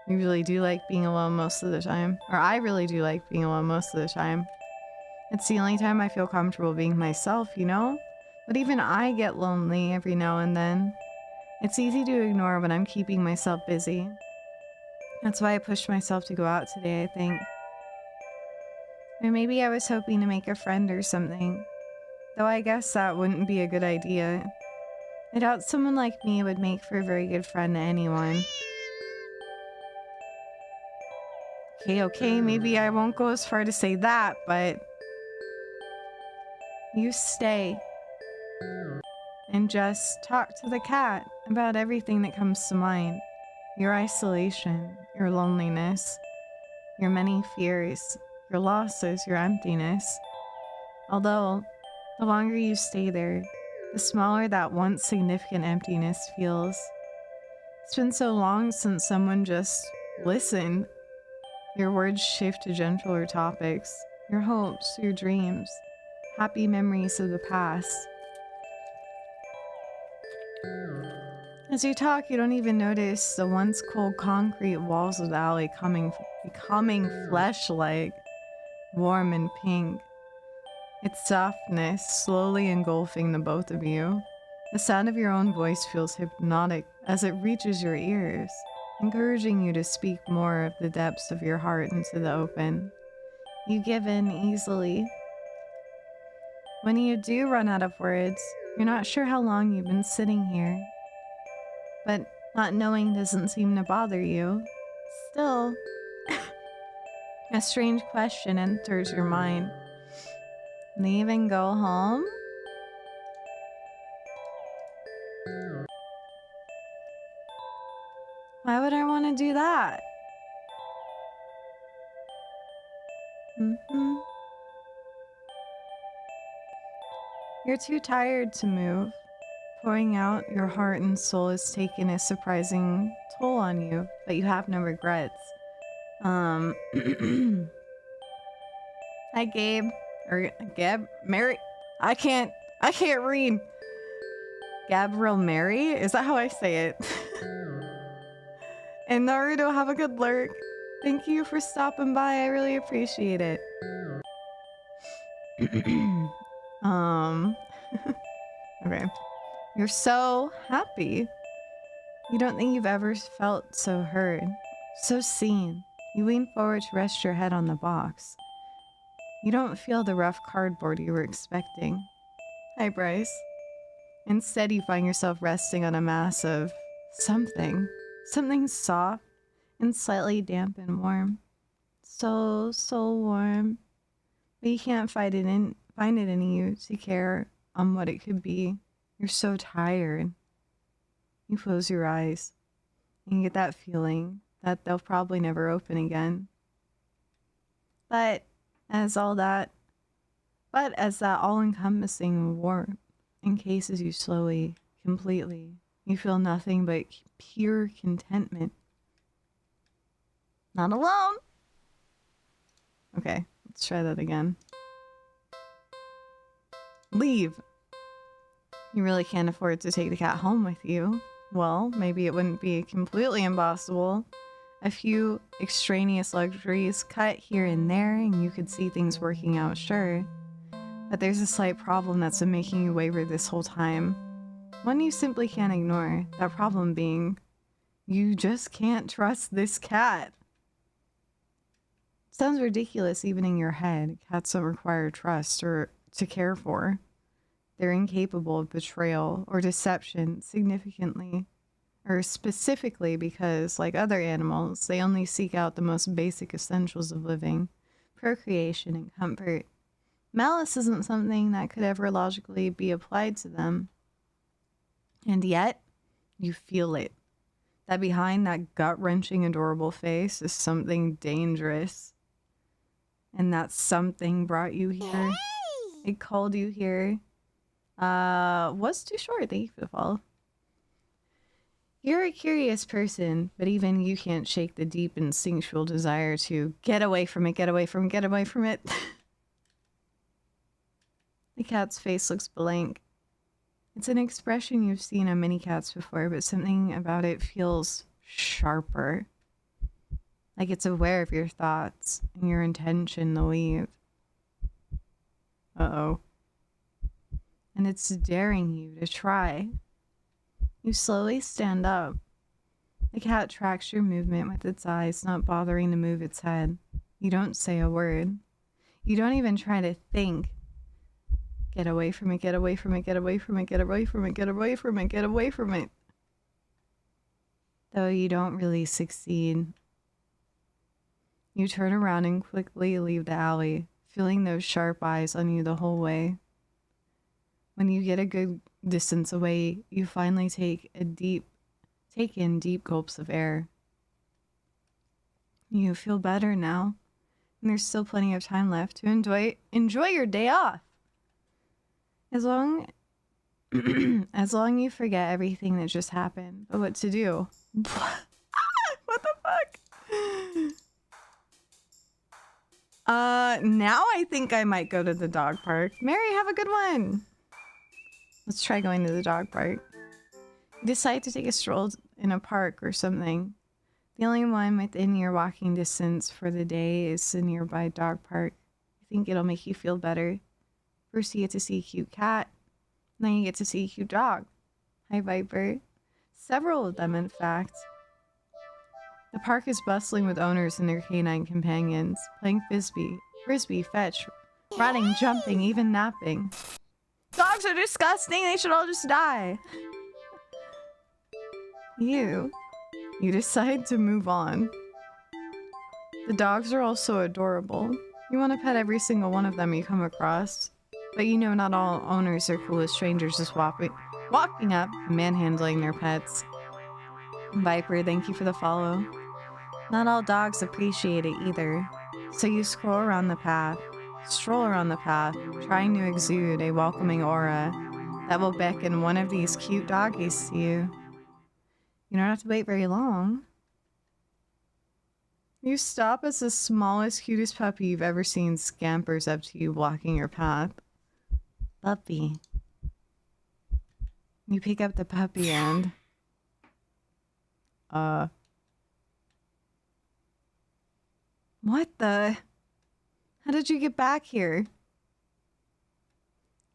You really do like being alone most of the time. Or I really do like being alone most of the time. It's the only time I feel comfortable being myself, you know? But even I get lonely every now and then. It's easy to ignore when I'm keeping myself busy. That's why I pushed myself to go out today, I think. Or maybe I was hoping to make a friend or something. Though I guess that wouldn't be a good idea. I doubt someone like me would make for a very good friend to anyone. Okay, maybe I won't go as far to say that, but... You stay. And just talk to the cat about everything that comes to mind. Your isolation, your loneliness, your many fears, your losses, your emptiness. Although, the longer you stay there, the smaller that once significant emptiness feels. It's been so long since someone just listened. Your words shift to gentler topics, your hopes, your dreams, happy memories of the past. As you talk, you don't even notice the once cold concrete walls of the alley becoming flesh-like, warm and pink. Its softness slowly engulfing the both of you. The sound of your own voice feels hypnotic as it reaches your ears, encouraging you to speak more of the depths of your heart into the open. You give in easily. When you do run out of words, you're not sure how long you've been sitting here. But not knowing doesn't seem to bother you. Still, a strange question enters your mind. Leave and go home? Why would I want to do that? You're too tired to move. Pouring out your heart and soul has taken a surprising toll on you, but you have no regrets. Hi, Gabe. Or Gab? Mary? I can't read. Gabriel Mary? Is that how I say it? And Naruto, have a good lurk. Thank you for stopping by. I really appreciate it. Okay. You're so happy. You don't think you've ever felt so heard, so seen. You lean forward to rest your head on the box. You don't feel the rough cardboard you were expecting. Hi, Bryce. Instead, you find yourself resting on a mass of something. Something soft and slightly damp and warm. So warm. But you can't find it in you to care on what it could be. You're so tired. You close your eyes and you get that feeling that they'll probably never open again. But as that all-encompassing warmth encases you slowly, completely, you feel nothing but pure contentment. Not alone. Okay, let's try that again. Leave. You really can't afford to take the cat home with you. Well, maybe it wouldn't be completely impossible. A few extraneous luxuries cut here and there, and you could see things working out, sure. But there's a slight problem that's been making you waver this whole time. One you simply can't ignore. That problem being, you just can't trust this cat. Sounds ridiculous even in your head. Cats don't require trust or to care for. They're incapable of betrayal or deception specifically because, like other animals, they only seek out the most basic essentials of living, procreation and comfort. Malice isn't something that could ever logically be applied to them. And yet, you feel it. That behind that gut-wrenching adorable face is something dangerous. And that something brought you here. It called you here. Was too short. Thank you for the follow. You're a curious person, but even you can't shake the deep instinctual desire to get away from it, get away from it, get away from it. The cat's face looks blank. It's an expression you've seen on many cats before, but something about it feels sharper. Like it's aware of your thoughts and your intention to leave. Uh-oh. And it's daring you to try. You slowly stand up. The cat tracks your movement with its eyes, not bothering to move its head. You don't say a word. You don't even try to think. Get away from it, get away from it, get away from it, get away from it, get away from it, get away from it. Though you don't really succeed. You turn around and quickly leave the alley, feeling those sharp eyes on you the whole way. When you get a good distance away, you finally take in deep gulps of air. You feel better now, and there's still plenty of time left to enjoy your day off. As long you forget everything that just happened, but what to do? What the fuck? Now I think I might go to the dog park. Mary, have a good one. Let's try going to the dog park. You decide to take a stroll in a park or something. The only one within your walking distance for the day is the nearby dog park. You think it'll make you feel better. First you get to see a cute cat, then you get to see a cute dog. Hi, Viper. Several of them, in fact. The park is bustling with owners and their canine companions, playing frisbee, fetch, running, jumping, even napping. Dogs are disgusting, they should all just die. You decide to move on. The dogs are all so adorable. You want to pet every single one of them you come across. But you know not all owners are cool as strangers just walking up and manhandling their pets. Viper, thank you for the follow. Not all dogs appreciate it either. So you stroll around the path, trying to exude a welcoming aura that will beckon one of these cute doggies to you. You don't have to wait very long. You stop as the smallest, cutest puppy you've ever seen scampers up to you, blocking your path. Puppy. You pick up the puppy and... What the? How did you get back here?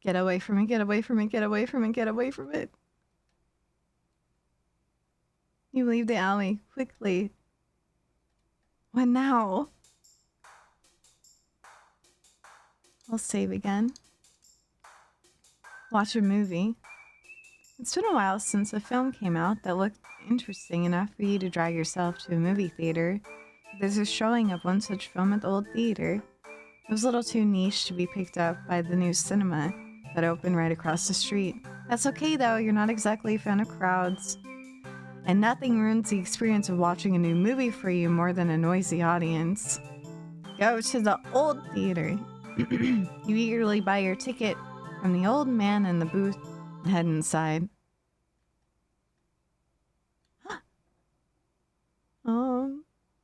Get away from it, get away from it, get away from it, get away from it. You leave the alley quickly. What now? I'll save again. Watch a movie. It's been a while since a film came out that looked interesting enough for you to drag yourself to a movie theater. There's a showing of one such film at the old theater. It was a little too niche to be picked up by the new cinema that opened right across the street. That's okay though, you're not exactly a fan of crowds. And nothing ruins the experience of watching a new movie for you more than a noisy audience. Go to the old theater. You eagerly buy your ticket from the old man in the booth and head inside.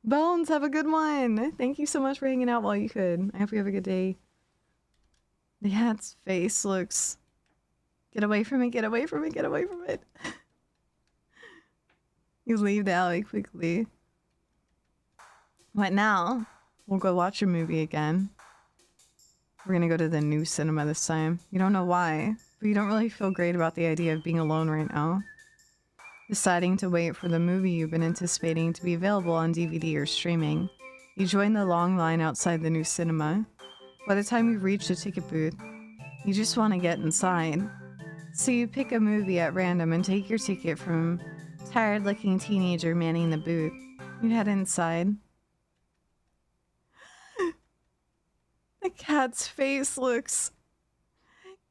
Bones, have a good one. Thank you so much for hanging out while you could. I hope you have a good day. The cat's face looks... Get away from it, get away from it, get away from it. You leave the alley quickly. What now? We'll go watch a movie again. We're gonna go to the new cinema this time. You don't know why, but you don't really feel great about the idea of being alone right now. Deciding to wait for the movie you've been anticipating to be available on DVD or streaming. You join the long line outside the new cinema. By the time you reach the ticket booth, you just want to get inside. So you pick a movie at random and take your ticket from a tired-looking teenager manning the booth. You head inside. The cat's face looks...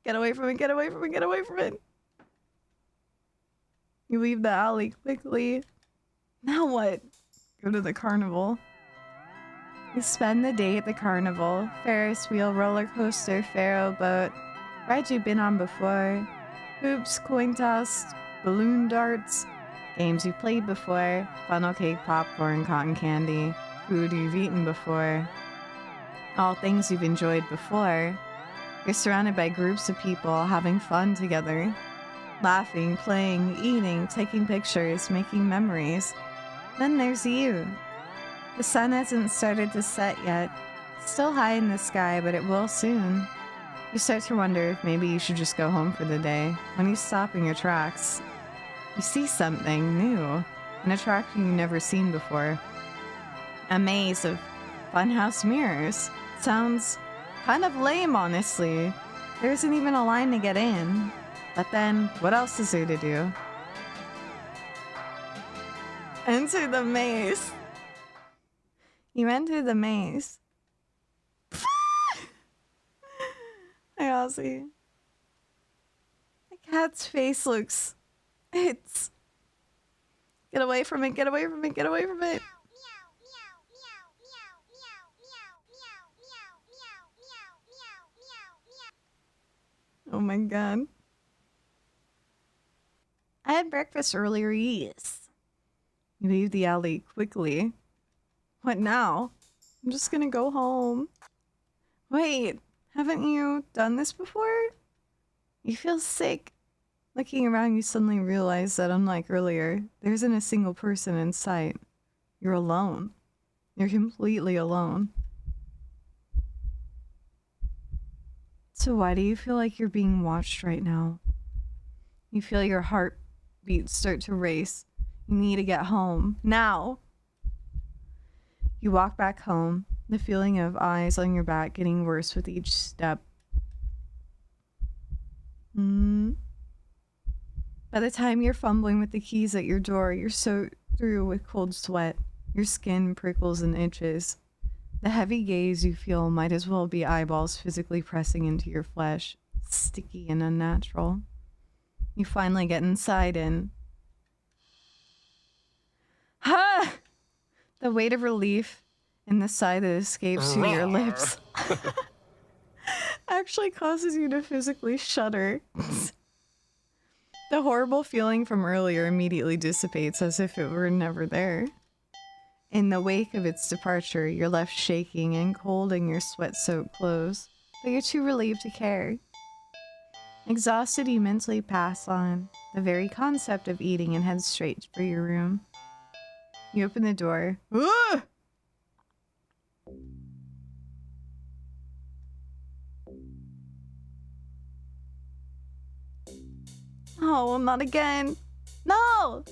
Get away from it, get away from it, get away from it. You leave the alley quickly. Now what? Go to the carnival. You spend the day at the carnival. Ferris wheel, roller coaster, pharaoh boat. Rides you've been on before. Hoops, coin toss, balloon darts. Games you've played before. Funnel cake, popcorn, cotton candy. Food you've eaten before. All things you've enjoyed before. You're surrounded by groups of people having fun together. Laughing, playing, eating, taking pictures, making memories. Then there's you. The sun hasn't started to set yet. It's still high in the sky, but it will soon. You start to wonder if maybe you should just go home for the day. When you stop in your tracks, you see something new, an attraction you've never seen before. A maze of funhouse mirrors. Sounds kind of lame, honestly. There isn't even a line to get in. But then, what else is there to do? Enter the maze. You enter the maze. Hi, Ozzy. The cat's face looks... It's... Get away from it, get away from it, get away from it. Oh my god. I had breakfast earlier, yes. You leave the alley quickly. What now? I'm just gonna go home. Wait, haven't you done this before? You feel sick. Looking around, you suddenly realize that unlike earlier, there isn't a single person in sight. You're alone. You're completely alone. So why do you feel like you're being watched right now? You feel your heartbeats start to race. You need to get home. Now! You walk back home, the feeling of eyes on your back getting worse with each step. By the time you're fumbling with the keys at your door, you're soaked through with cold sweat. Your skin prickles and itches. The heavy gaze you feel might as well be eyeballs physically pressing into your flesh. It's sticky and unnatural. You finally get inside and... Ha! The weight of relief and the sigh that escapes through your lips actually causes you to physically shudder. The horrible feeling from earlier immediately dissipates as if it were never there. In the wake of its departure, you're left shaking and cold in your sweat-soaked clothes, but you're too relieved to care. Exhausted, you mentally pass on the very concept of eating and head straight for your room. You open the door. Ah! Oh, not again. No!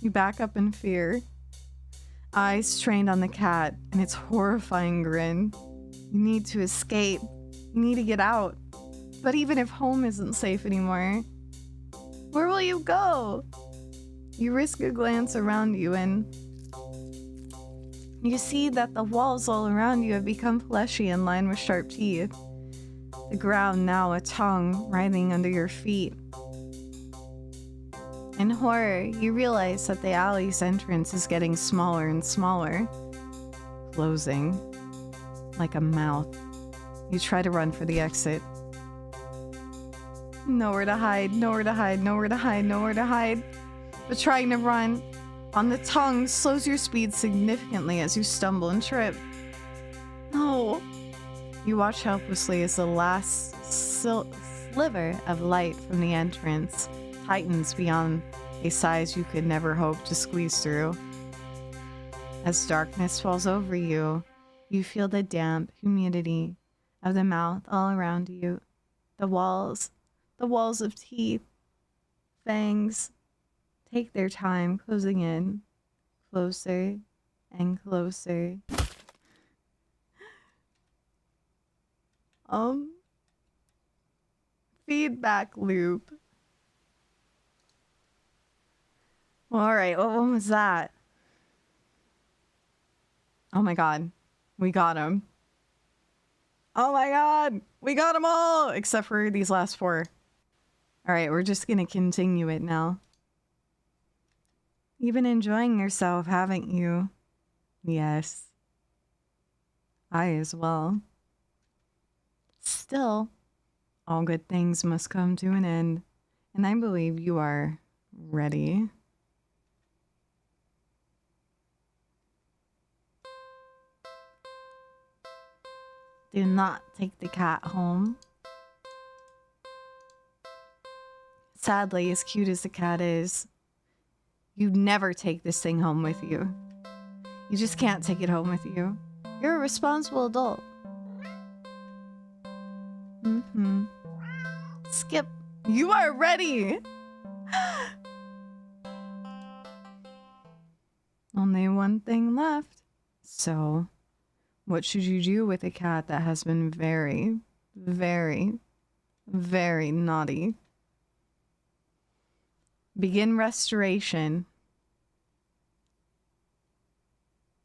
You back up in fear. Eyes trained on the cat and its horrifying grin. You need to escape. You need to get out. But even if home isn't safe anymore, where will you go? You risk a glance around you and you see that the walls all around you have become fleshy and lined with sharp teeth. The ground now a tongue writhing under your feet. In horror, you realize that the alley's entrance is getting smaller and smaller, closing like a mouth. You try to run for the exit. Nowhere to hide, nowhere to hide, nowhere to hide, nowhere to hide. But trying to run on the tongue slows your speed significantly as you stumble and trip. No. You watch helplessly as the last sliver of light from the entrance tightens beyond a size you could never hope to squeeze through. As darkness falls over you, you feel the damp humidity of the mouth all around you. The walls of teeth, fangs, take their time closing in, closer and closer. Feedback loop. Well, all right, what one was that? Oh my god, we got him. Oh my god, we got them all except for these last 4. All right, we're just gonna continue it now. You've been enjoying yourself, haven't you? Yes. I as well. Still, all good things must come to an end, and I believe you are ready. Do not take the cat home. Sadly, as cute as the cat is, you never take this thing home with you. You just can't take it home with you. You're a responsible adult. Skip, you are ready! Only one thing left. So, what should you do with a cat that has been very, very, very naughty? Begin restoration.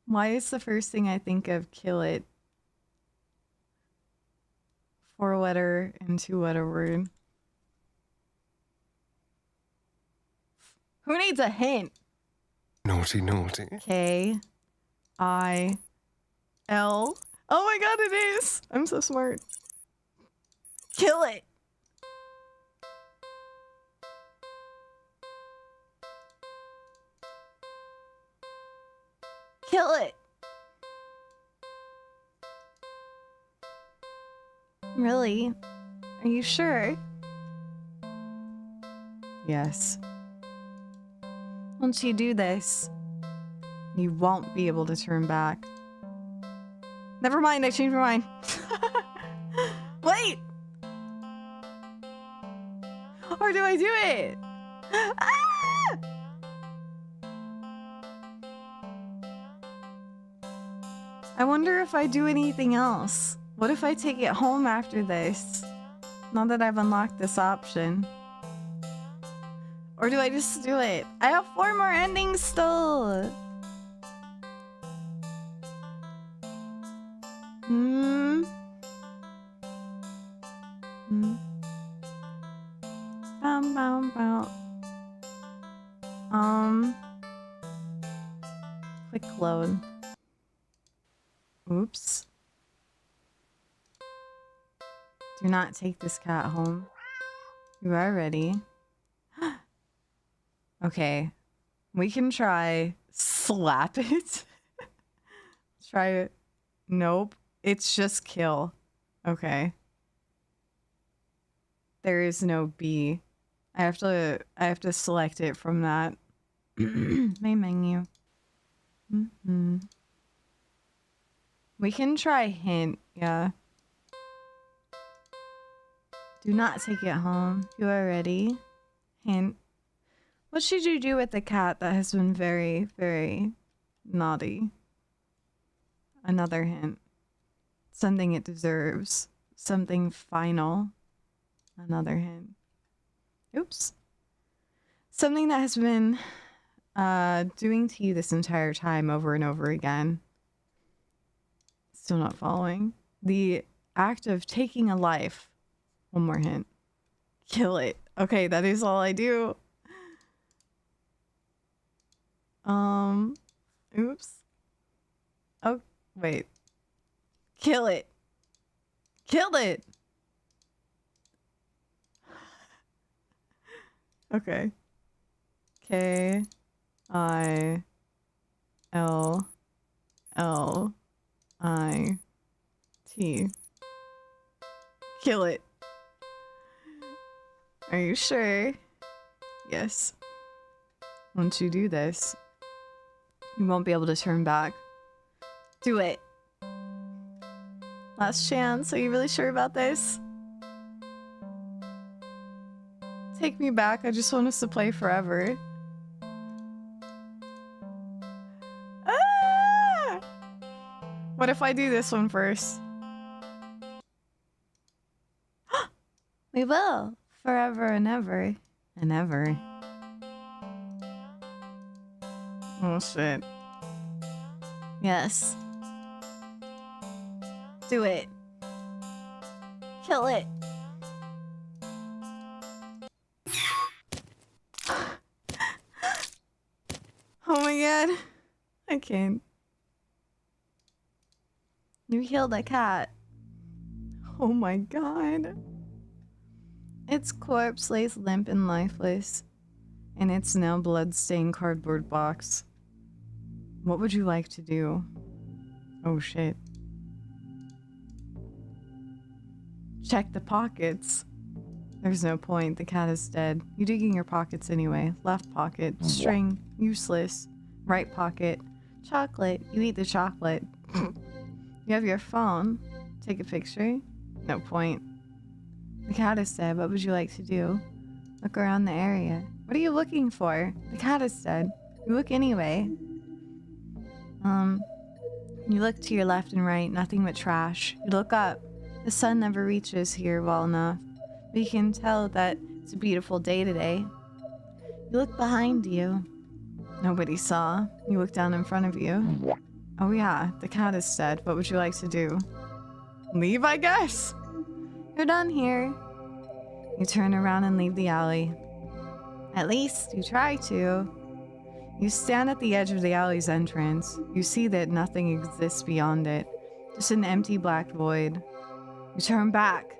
Why is the first thing I think of kill it? 4-letter and 2-letter word. Who needs a hint? Naughty, naughty. K-I-L. Oh my god, it is! I'm so smart. Kill it! Kill it! Really? Are you sure? Yes. Once you do this, you won't be able to turn back. Never mind, I changed my mind. Wait! Or do I do it? Ah! I wonder if I do anything else. What if I take it home after this? Now that I've unlocked this option. Or do I just do it? I have 4 more endings still. Quick load. Oops. Do not take this cat home. You are ready. Okay. We can try slap it. Try it. Nope. It's just kill. Okay. There is no B. I have to select it from that main menu. Mm-hmm. We can try hint, yeah. Do not take it home. You are ready. Hint. What should you do with the cat that has been very, very naughty? Another hint. Something it deserves. Something final. Another hint. Oops. Something that has been doing to you this entire time over and over again. Still not following. The act of taking a life. One more hint. Kill it. Okay, that is all I do. Oops. Oh, wait. Kill it. Kill it. Okay. K-I-L-L-I-T. Kill it. Are you sure? Yes. Once you do this, you won't be able to turn back. Do it. Last chance. Are you really sure about this? Take me back. I just want us to play forever. Ah! What if I do this one first? We will. Forever and ever. And ever. Oh shit. Yes. Do it. Kill it. Oh my god. I can't. You killed a cat. Oh my god. Its corpse lays limp and lifeless in its now blood-stained cardboard box. What would you like to do? Oh shit. Check the pockets. There's no point, the cat is dead. You dig in your pockets anyway. Left pocket, string, useless. Right pocket, chocolate. You eat the chocolate. You have your phone. Take a picture. No point. The cat is dead. What would you like to do? Look around the area. What are you looking for? The cat is dead. You look anyway. You look to your left and right, nothing but trash. You look up. The sun never reaches here well enough. But you can tell that it's a beautiful day today. You look behind you. Nobody saw. You look down in front of you. Oh yeah, the cat is dead. What would you like to do? Leave, I guess. You're done here. You turn around and leave the alley. At least you try to. You stand at the edge of the alley's entrance. You see that nothing exists beyond it. Just an empty black void. You turn back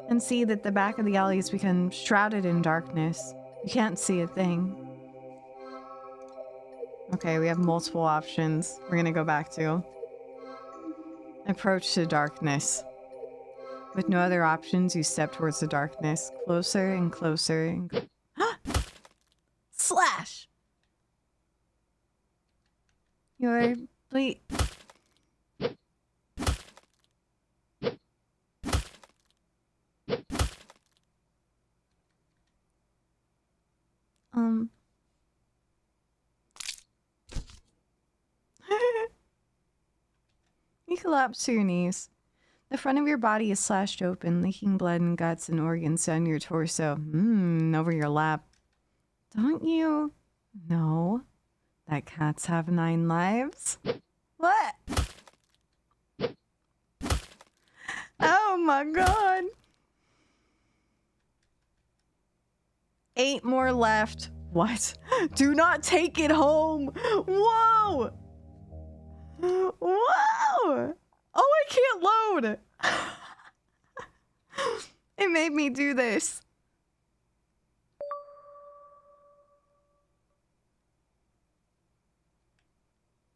and see that the back of the alley has become shrouded in darkness. You can't see a thing. Okay, we have multiple options. We're gonna go back to approach to darkness. With no other options, you step towards the darkness. Closer and closer and slash! You're You collapse to your knees. The front of your body is slashed open, leaking blood and guts and organs down your torso. Over your lap. Don't you know that cats have 9 lives? What? Oh my god. 8 more left. What? Do not take it home. Whoa. Whoa. Oh, I can't load. It made me do this.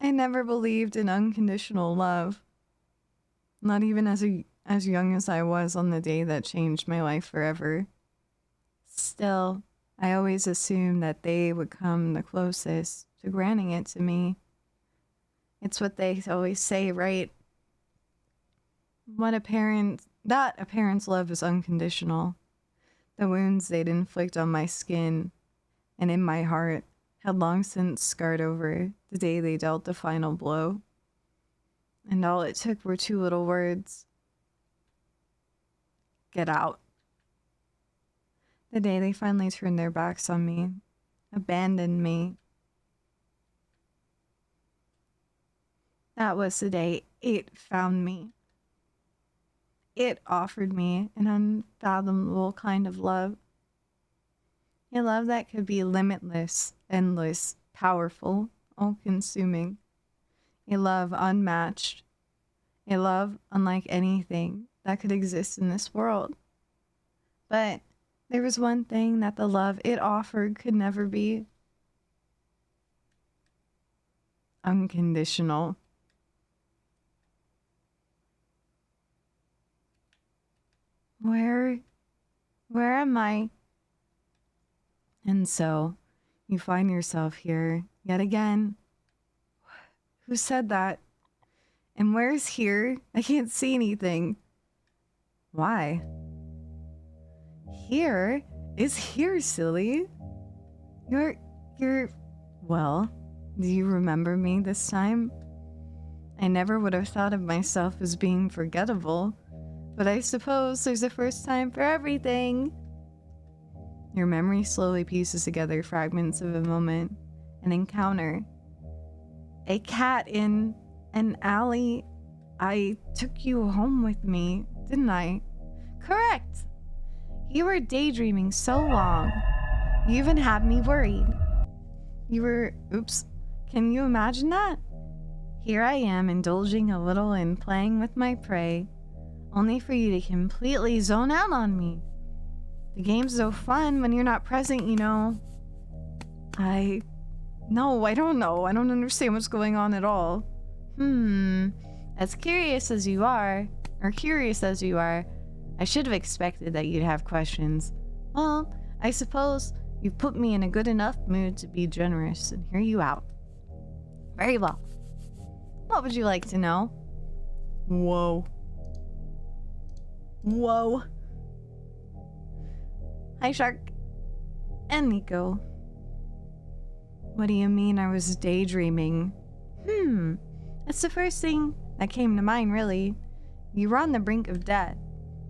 I never believed in unconditional love. Not even as young as I was on the day that changed my life forever. Still, I always assumed that they would come the closest to granting it to me. It's what they always say, right? That a parent's love is unconditional. The wounds they'd inflict on my skin and in my heart had long since scarred over the day they dealt the final blow. And all it took were 2 little words. Get out. The day they finally turned their backs on me, abandoned me. That was the day it found me. It offered me an unfathomable kind of love. A love that could be limitless, endless, powerful, all-consuming. A love unmatched. A love unlike anything that could exist in this world. But there was one thing that the love it offered could never be. Unconditional. Where am I? And so, you find yourself here yet again. Who said that? And where's here? I can't see anything. Why? Here is here, silly. Well, do you remember me this time? I never would have thought of myself as being forgettable, but I suppose there's a first time for everything. Your memory slowly pieces together fragments of a moment, an encounter. A cat in an alley. I took you home with me, didn't I? Correct! You were daydreaming so long. You even had me worried. Oops. Can you imagine that? Here I am indulging a little in playing with my prey, only for you to completely zone out on me. The game's so fun when you're not present, you know. No, I don't know. I don't understand what's going on at all. As curious as you are, I should have expected that you'd have questions. Well, I suppose you've put me in a good enough mood to be generous and hear you out. Very well. What would you like to know? Whoa. Hi, Shark. And Nico. What do you mean I was daydreaming? That's the first thing that came to mind, really. You were on the brink of death,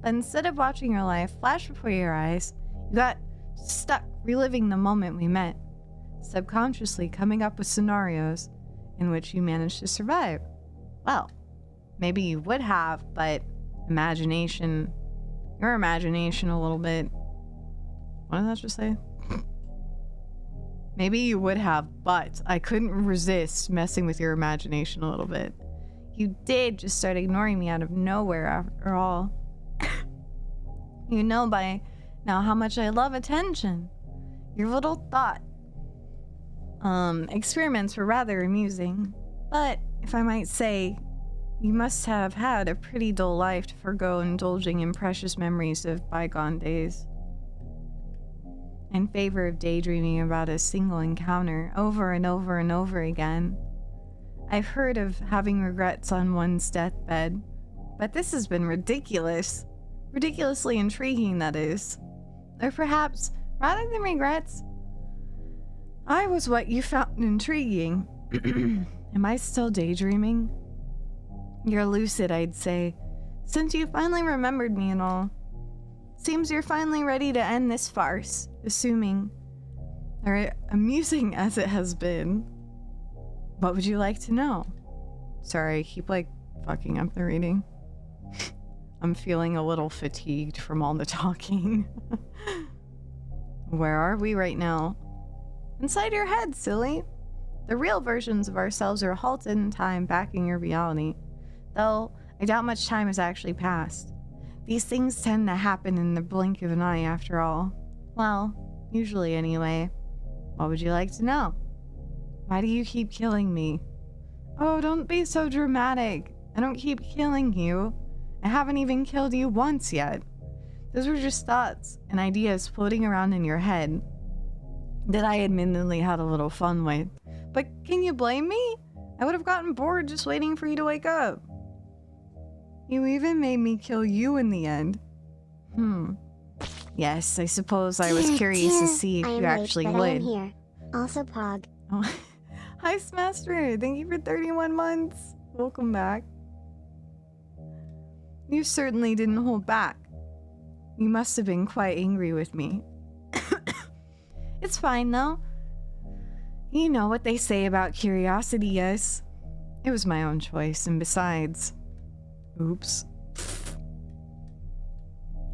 but instead of watching your life flash before your eyes, you got stuck reliving the moment we met, subconsciously coming up with scenarios in which you managed to survive. Well, maybe you would have, but your imagination a little bit. What did that just say? Maybe you would have, but I couldn't resist messing with your imagination a little bit. You did just start ignoring me out of nowhere after all. You know by now how much I love attention. Your little thought experiments were rather amusing, but if I might say, you must have had a pretty dull life to forgo indulging in precious memories of bygone days, in favor of daydreaming about a single encounter over and over and over again. I've heard of having regrets on one's deathbed, but this has been ridiculous. Ridiculously intriguing, that is. Or perhaps, rather than regrets, I was what you found intriguing. Am I still daydreaming? You're lucid, I'd say, since you finally remembered me and all. Seems you're finally ready to end this farce, assuming, or amusing as it has been. What would you like to know? Sorry, I keep fucking up the reading. I'm feeling a little fatigued from all the talking. Where are we right now? Inside your head, silly. The real versions of ourselves are halted in time back in your reality. Though, I doubt much time has actually passed. These things tend to happen in the blink of an eye after all. Well, usually anyway. What would you like to know? Why do you keep killing me? Oh, don't be so dramatic. I don't keep killing you. I haven't even killed you once yet. Those were just thoughts and ideas floating around in your head that I admittedly had a little fun with, But can you blame me? I would have gotten bored just waiting for you to wake up. You even made me kill you in the end. Yes, I suppose I was curious to see if you actually would. I am here. Also, Pog. Oh. Hi, Smaster. Thank you for 31 months. Welcome back. You certainly didn't hold back. You must have been quite angry with me. It's fine, though. You know what they say about curiosity, yes? It was my own choice, and besides... Oops.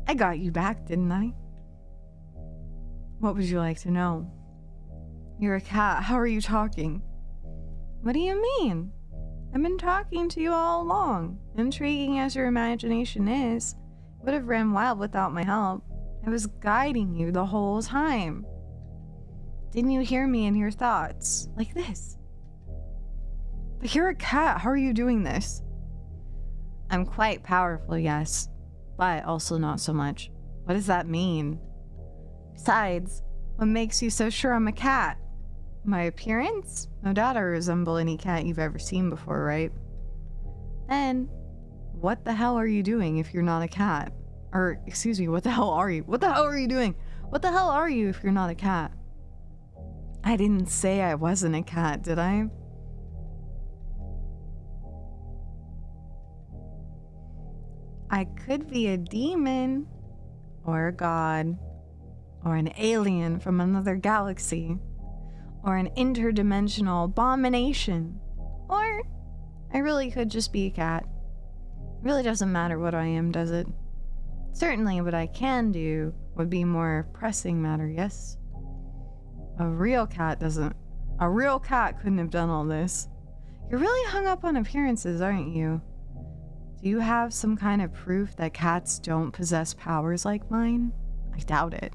I got you back, didn't I? What would you like to know? You're a cat. How are you talking? What do you mean? I've been talking to you all along. Intriguing as your imagination is, it would have ran wild without my help. I was guiding you the whole time. Didn't you hear me in your thoughts? Like this. But you're a cat. How are you doing this? I'm quite powerful, yes. But also not so much. What does that mean? Besides, what makes you so sure I'm a cat? My appearance? No doubt I resemble any cat you've ever seen before, right? Then, what the hell are you doing if you're not a cat? Or, excuse me, what the hell are you? What the hell are you doing? What the hell are you if you're not a cat? I didn't say I wasn't a cat, did I? I could be a demon, or a god, or an alien from another galaxy, or an interdimensional abomination, or I really could just be a cat. It really doesn't matter what I am, does it? Certainly what I can do would be more pressing matter, yes? A real cat couldn't have done all this. You're really hung up on appearances, aren't you? Do you have some kind of proof that cats don't possess powers like mine? I doubt it.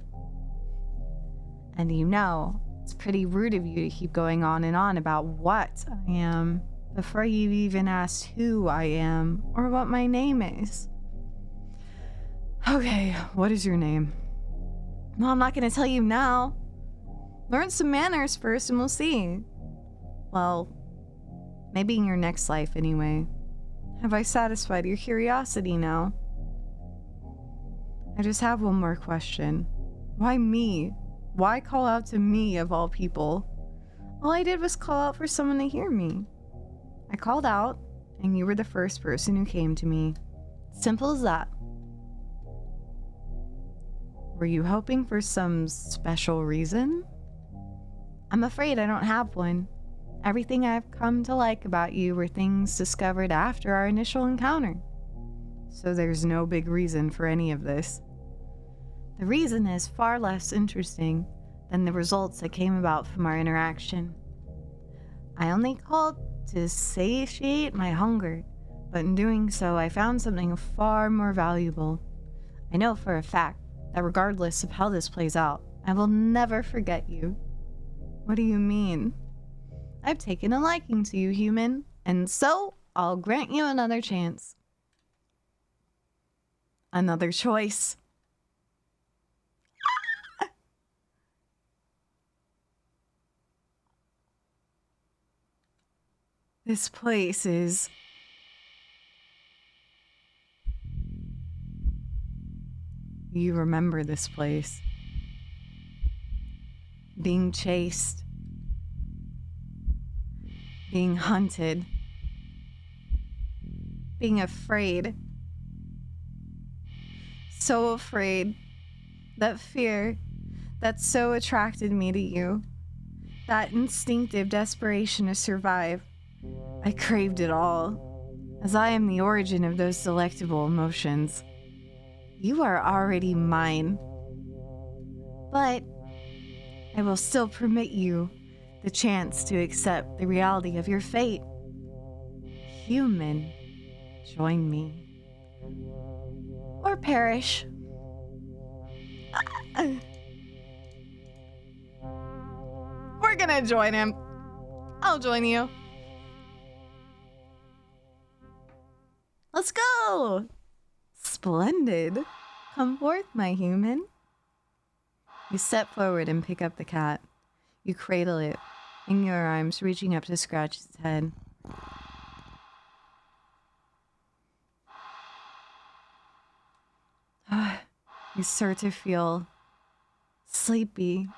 And you know, it's pretty rude of you to keep going on and on about what I am before you've even asked who I am or what my name is. Okay, what is your name? Well, I'm not gonna tell you now. Learn some manners first and we'll see. Well, maybe in your next life anyway. Have I satisfied your curiosity now? I just have one more question. Why me? Why call out to me of all people? All I did was call out for someone to hear me. I called out, and you were the first person who came to me. Simple as that. Were you hoping for some special reason? I'm afraid I don't have one. Everything I've come to like about you were things discovered after our initial encounter. So there's no big reason for any of this. The reason is far less interesting than the results that came about from our interaction. I only called to satiate my hunger, but in doing so I found something far more valuable. I know for a fact that regardless of how this plays out, I will never forget you. What do you mean? I've taken a liking to you, human, and so I'll grant you another chance. Another choice. This place is... You remember this place. Being chased. Being hunted. Being afraid. So afraid. That fear that so attracted me to you. That instinctive desperation to survive. I craved it all, as I am the origin of those delectable emotions. You are already mine. But I will still permit you the chance to accept the reality of your fate. Human, join me. Or perish. We're gonna join him. I'll join you. Let's go! Splendid. Come forth, my human. You step forward and pick up the cat. You cradle it, in your arms, reaching up to scratch its head. You start to feel sleepy,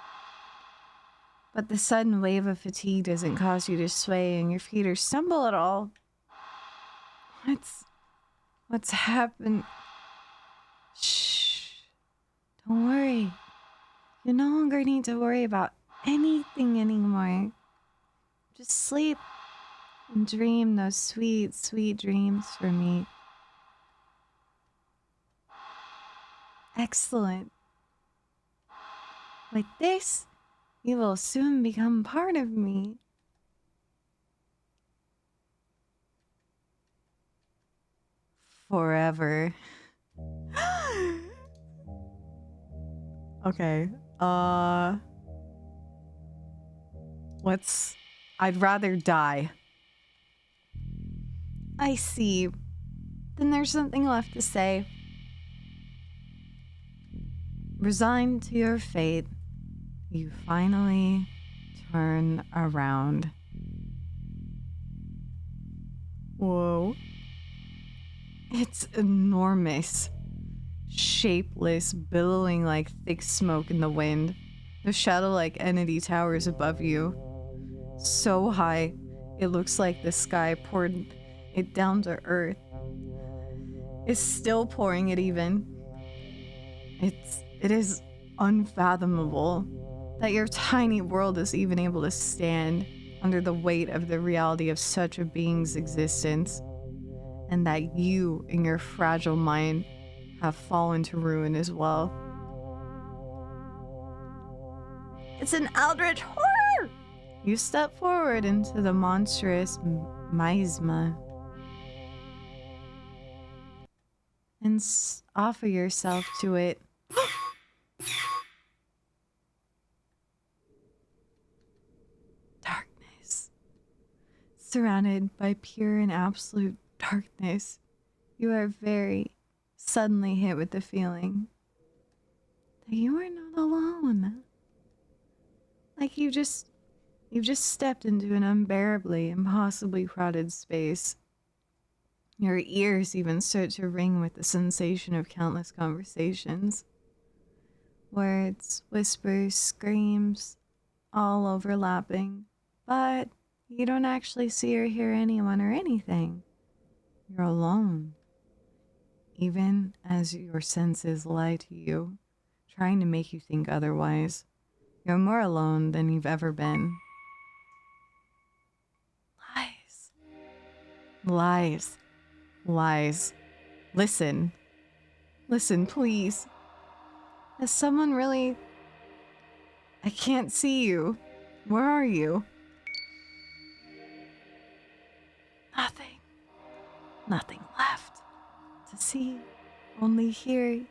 but the sudden wave of fatigue doesn't cause you to sway and your feet or stumble at all. What's happened? Shh. Don't worry. You no longer need to worry about anything anymore. Just sleep and dream those sweet, sweet dreams for me. Excellent. With this, you will soon become part of me. Forever. Okay. I'd rather die. I see. Then there's something left to say. Resigned to your fate, you finally turn around. Whoa. It's enormous. Shapeless, billowing like thick smoke in the wind. The shadow-like entity towers above you. So high, it looks like the sky poured it down to earth. It's still pouring it even. It is unfathomable that your tiny world is even able to stand under the weight of the reality of such a being's existence, and that you and your fragile mind have fallen to ruin as well. It's an eldritch horror! You step forward into the monstrous miasma and offer yourself to it. Darkness. Surrounded by pure and absolute darkness, you are very suddenly hit with the feeling that you are not alone. Like you've just stepped into an unbearably, impossibly crowded space. Your ears even start to ring with the sensation of countless conversations. Words, whispers, screams, all overlapping, but you don't actually see or hear anyone or anything. You're alone. Even as your senses lie to you, trying to make you think otherwise. You're more alone than you've ever been. Lies. Lies. Lies. Listen. Listen, please. Is someone really... I can't see you. Where are you? Nothing. Nothing left to see. Only hear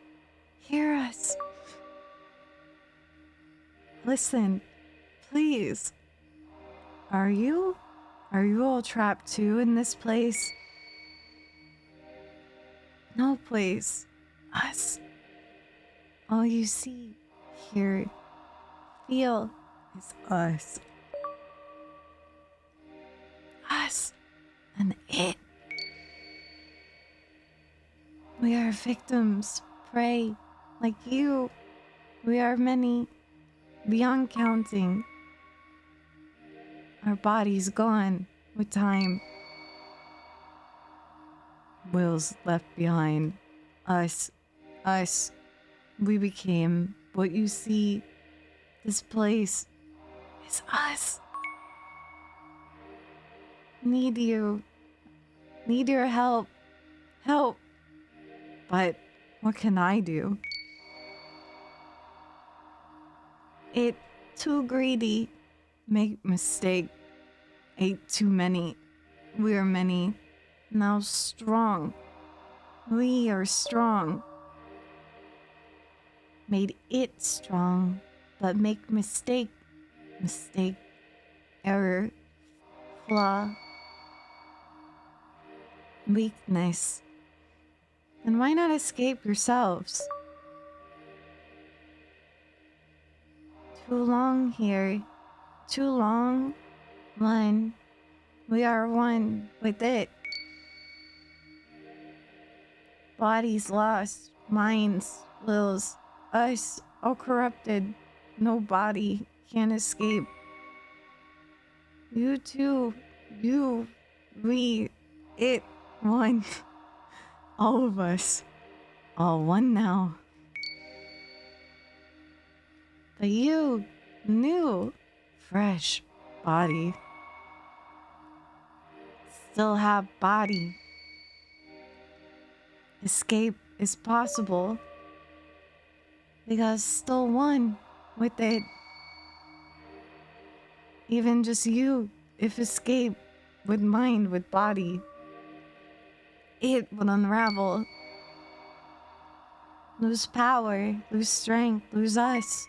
us. Listen, please. Are you all trapped too in this place? No place. Us. All you see, hear, feel is us. Us and it. We are victims, prey, like you. We are many, beyond counting. Our bodies gone with time. Wills left behind. Us. We became what you see. This place is us. Need you. Need your help. Help. But what can I do? It too greedy. Make mistake. Ate too many. We are many. Now strong. We are strong. Made it strong, but make mistake. Mistake. Error. Flaw. Weakness. Then why not escape yourselves? Too long here. Too long One. We are one with it. Bodies lost, minds, wills, us all corrupted. No body can escape. You too, you, we, it, one. All of us, all one now. But you, new, fresh body, still have body. Escape is possible because still one with it. Even just you, if escape with mind, with body, it would unravel. Lose power, lose strength, lose us.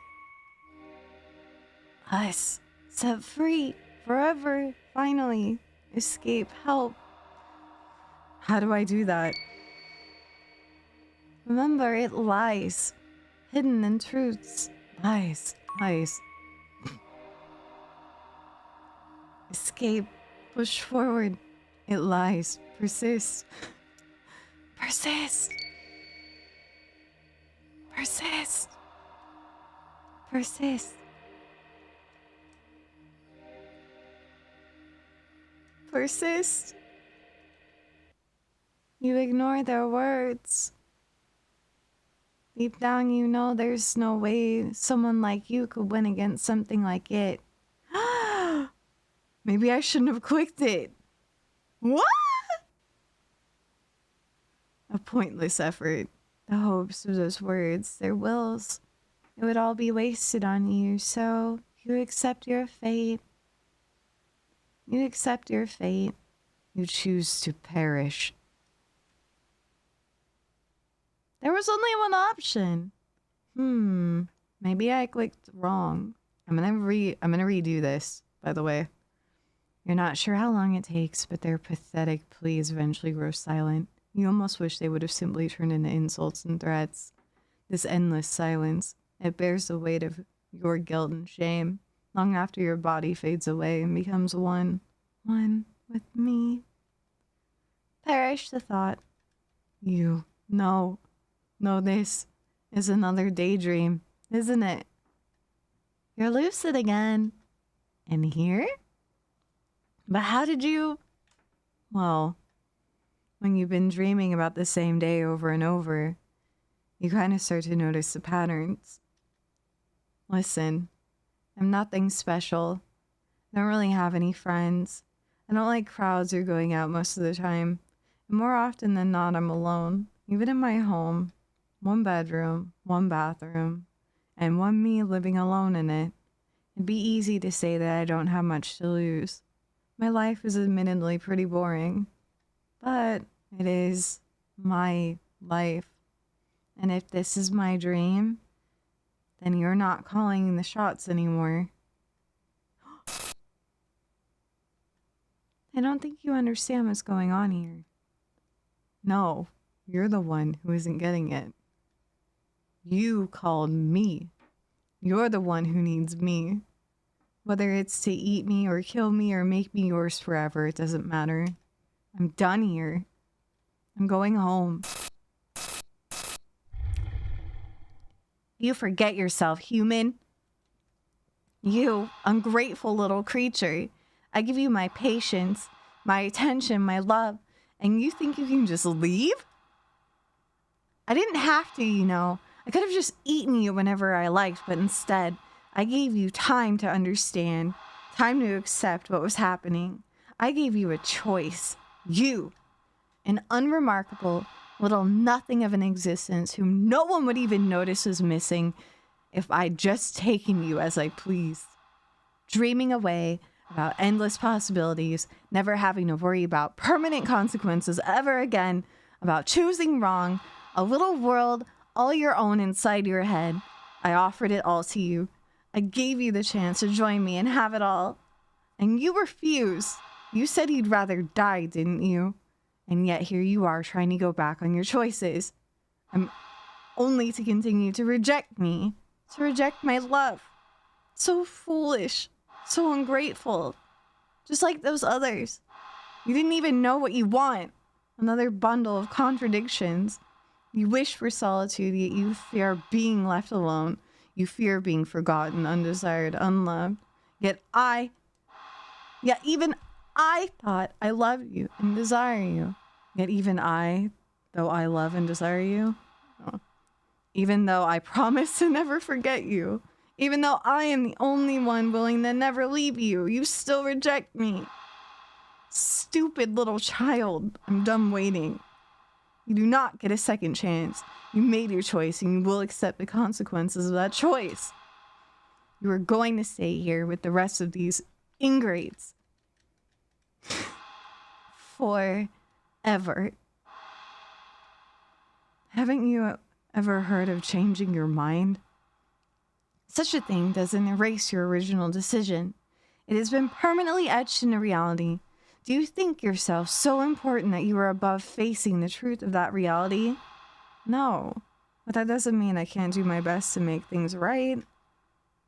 Us, set free, forever, finally. Escape, help. How do I do that? Remember, it lies. Hidden in truths. Lies, lies. Escape, push forward. It lies, persist. Persist. Persist. Persist. Persist. You ignore their words. Deep down, you know there's no way someone like you could win against something like it. Maybe I shouldn't have clicked it. What? A pointless effort. The hopes of those words, their wills, it would all be wasted on you, so you accept your fate. You accept your fate. You choose to perish. There was only one option. Maybe I clicked wrong. I'm gonna redo this, by the way. You're not sure how long it takes, but their pathetic pleas eventually grow silent. You almost wish they would have simply turned into insults and threats. This endless silence, it bears the weight of your guilt and shame, long after your body fades away and becomes one with me. Perish the thought. You, no, this is another daydream, isn't it? You're lucid again. And here? But how did you... Well, when you've been dreaming about the same day over and over, you kind of start to notice the patterns. Listen, I'm nothing special. I don't really have any friends. I don't like crowds or going out most of the time. And more often than not, I'm alone. Even in my home. One bedroom, one bathroom, and one me living alone in it. It'd be easy to say that I don't have much to lose. My life is admittedly pretty boring, but it is my life. And if this is my dream, then you're not calling the shots anymore. I don't think you understand what's going on here. No, you're the one who isn't getting it. You called me. You're the one who needs me. Whether it's to eat me or kill me or make me yours forever, it doesn't matter. I'm done here. I'm going home. You forget yourself, human. You, ungrateful little creature. I give you my patience, my attention, my love, and you think you can just leave? I didn't have to, you know. I could have just eaten you whenever I liked, but instead, I gave you time to understand, time to accept what was happening. I gave you a choice. You, an unremarkable little nothing of an existence whom no one would even notice was missing if I'd just taken you as I pleased. Dreaming away about endless possibilities, never having to worry about permanent consequences ever again, about choosing wrong, a little world all your own inside your head. I offered it all to you. I gave you the chance to join me and have it all. And you refused. You said you'd rather die, didn't you? And yet here you are trying to go back on your choices. I'm only to continue to reject me, to reject my love. So foolish, so ungrateful. Just like those others. You didn't even know what you want. Another bundle of contradictions. You wish for solitude, yet you fear being left alone. You fear being forgotten, undesired, unloved. Yet even I thought I loved you and desire you. Yet even I, though I love and desire you, even though I promise to never forget you, even though I am the only one willing to never leave you, you still reject me. Stupid little child, I'm done waiting. You do not get a second chance. You made your choice and you will accept the consequences of that choice. You are going to stay here with the rest of these ingrates. Forever. Haven't you ever heard of changing your mind? Such a thing doesn't erase your original decision. It has been permanently etched into reality. Do you think yourself so important that you are above facing the truth of that reality? No, but that doesn't mean I can't do my best to make things right.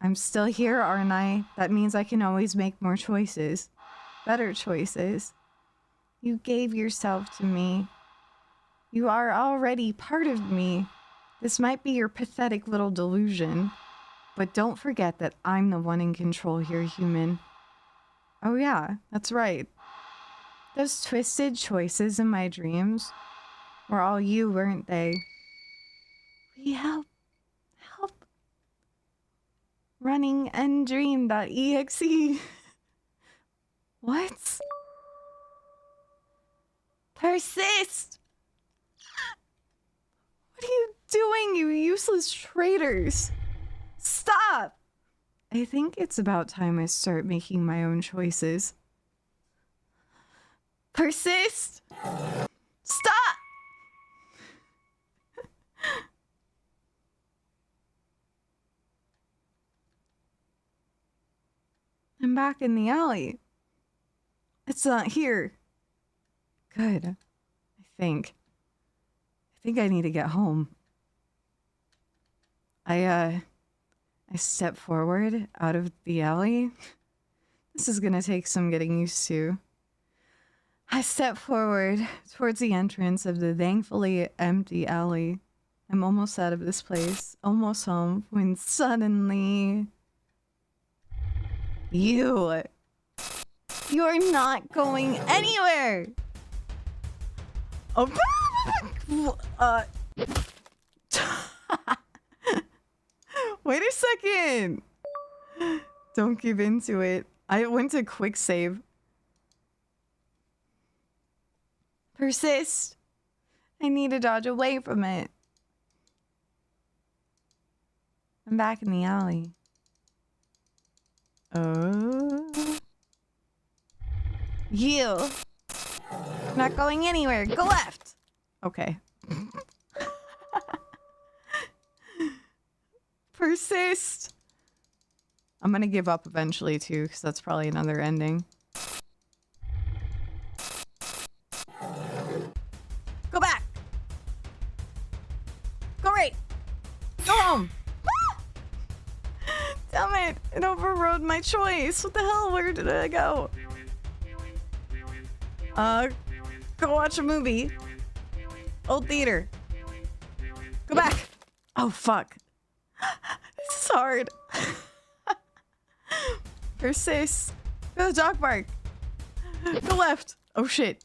I'm still here, aren't I? That means I can always make more choices. Better choices. You gave yourself to me. You are already part of me. This might be your pathetic little delusion, but don't forget that I'm the one in control here, human. Oh yeah, that's right. Those twisted choices in my dreams were all you, weren't they? Will you help? Running and dream.exe. What? Persist! What are you doing, you useless traitors? Stop! I think it's about time I start making my own choices. Persist! Stop! I'm back in the alley. It's not here. Good. I think I need to get home. I step forward out of the alley. This is gonna take some getting used to. I step forward towards the entrance of the thankfully empty alley. I'm almost out of this place, almost home, when suddenly... You're not going anywhere! Oh, wait a second! Don't give into it. I went to quick save. Persist. I need to dodge away from it. I'm back in the alley. Oh. You. Not going anywhere. Go left. Okay. Persist. I'm gonna give up eventually too, because that's probably another ending. Go back. Go right. Go home. Damn it. It overrode my choice. What the hell? Where did I go? Go watch a movie. Old theater. Go back. Oh, fuck. This is hard. Persist. Go to the dog park. Go left. Oh, shit.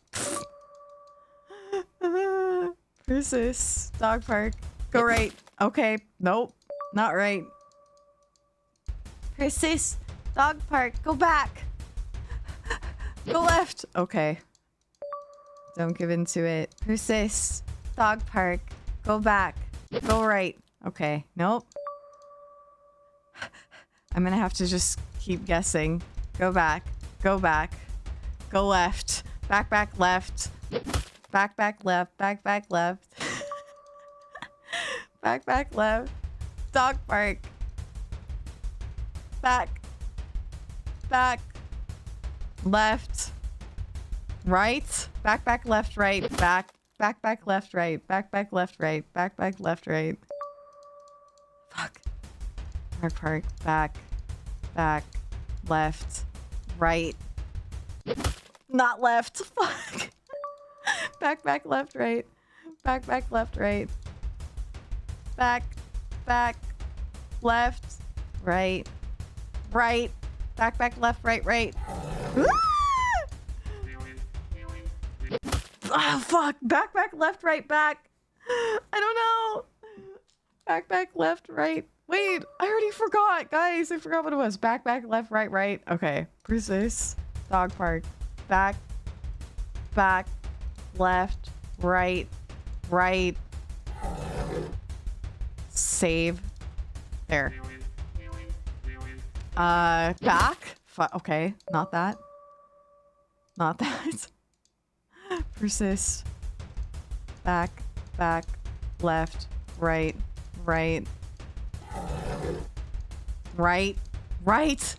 Persist. Dog park. Go right. Okay. Nope. Not right. Persist. Dog park. Go back. Go left. Okay. Don't give into it. Persist. Dog park. Go back. Go right. Okay. Nope. I'm gonna have to just keep guessing. Go back. Go back. Go left. Back, back, left. Back, back, left. Back, back, left. Back, back, left. Dog park. Back. Back. Left. Right. Back, back, left, right. Back. Back, back, left, right. Back, back, left, right. Back, back, left, right. Fuck. Park, park. Back. Back. Left. Right. Not left. Fuck. Back, back, left, right. Back, back, left, right. Back, back, left, right, right. Back, back, left, right, right. Ah, fuck. Back, back, left, right, back. I don't know. Back, back, left, right. Wait, I already forgot, guys. I forgot what it was. Back, back, left, right, right. Okay. Persist. Dog park. Back, back, left, right, right. Save. There. Back. Okay, not that. Not that. Persist. Back, back, left, right, right. Right, right.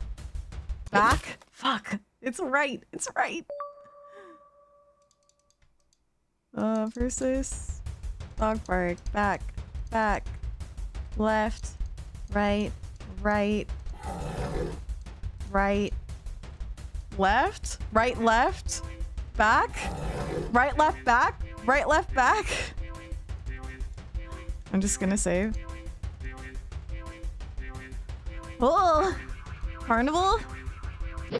Back. Fuck. It's right. It's right. Persist. Dog park. Back, back, left, right, right, right, left, right, left, back, right, left, back, right, left, back. I'm just gonna save. Oh, carnival,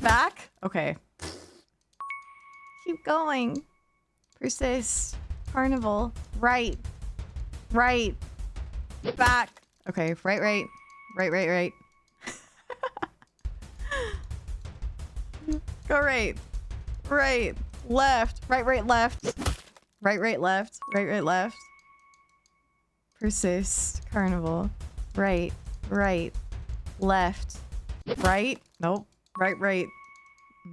back. Okay. Keep going. Persist. Carnival. Right. Right. Back. Okay. Right, right. Right, right, right. Go right. Right. Left. Right, right, left. Right, right, left. Right, right, left. Persist. Carnival. Right. Right. Left. Right. Nope. Right, right.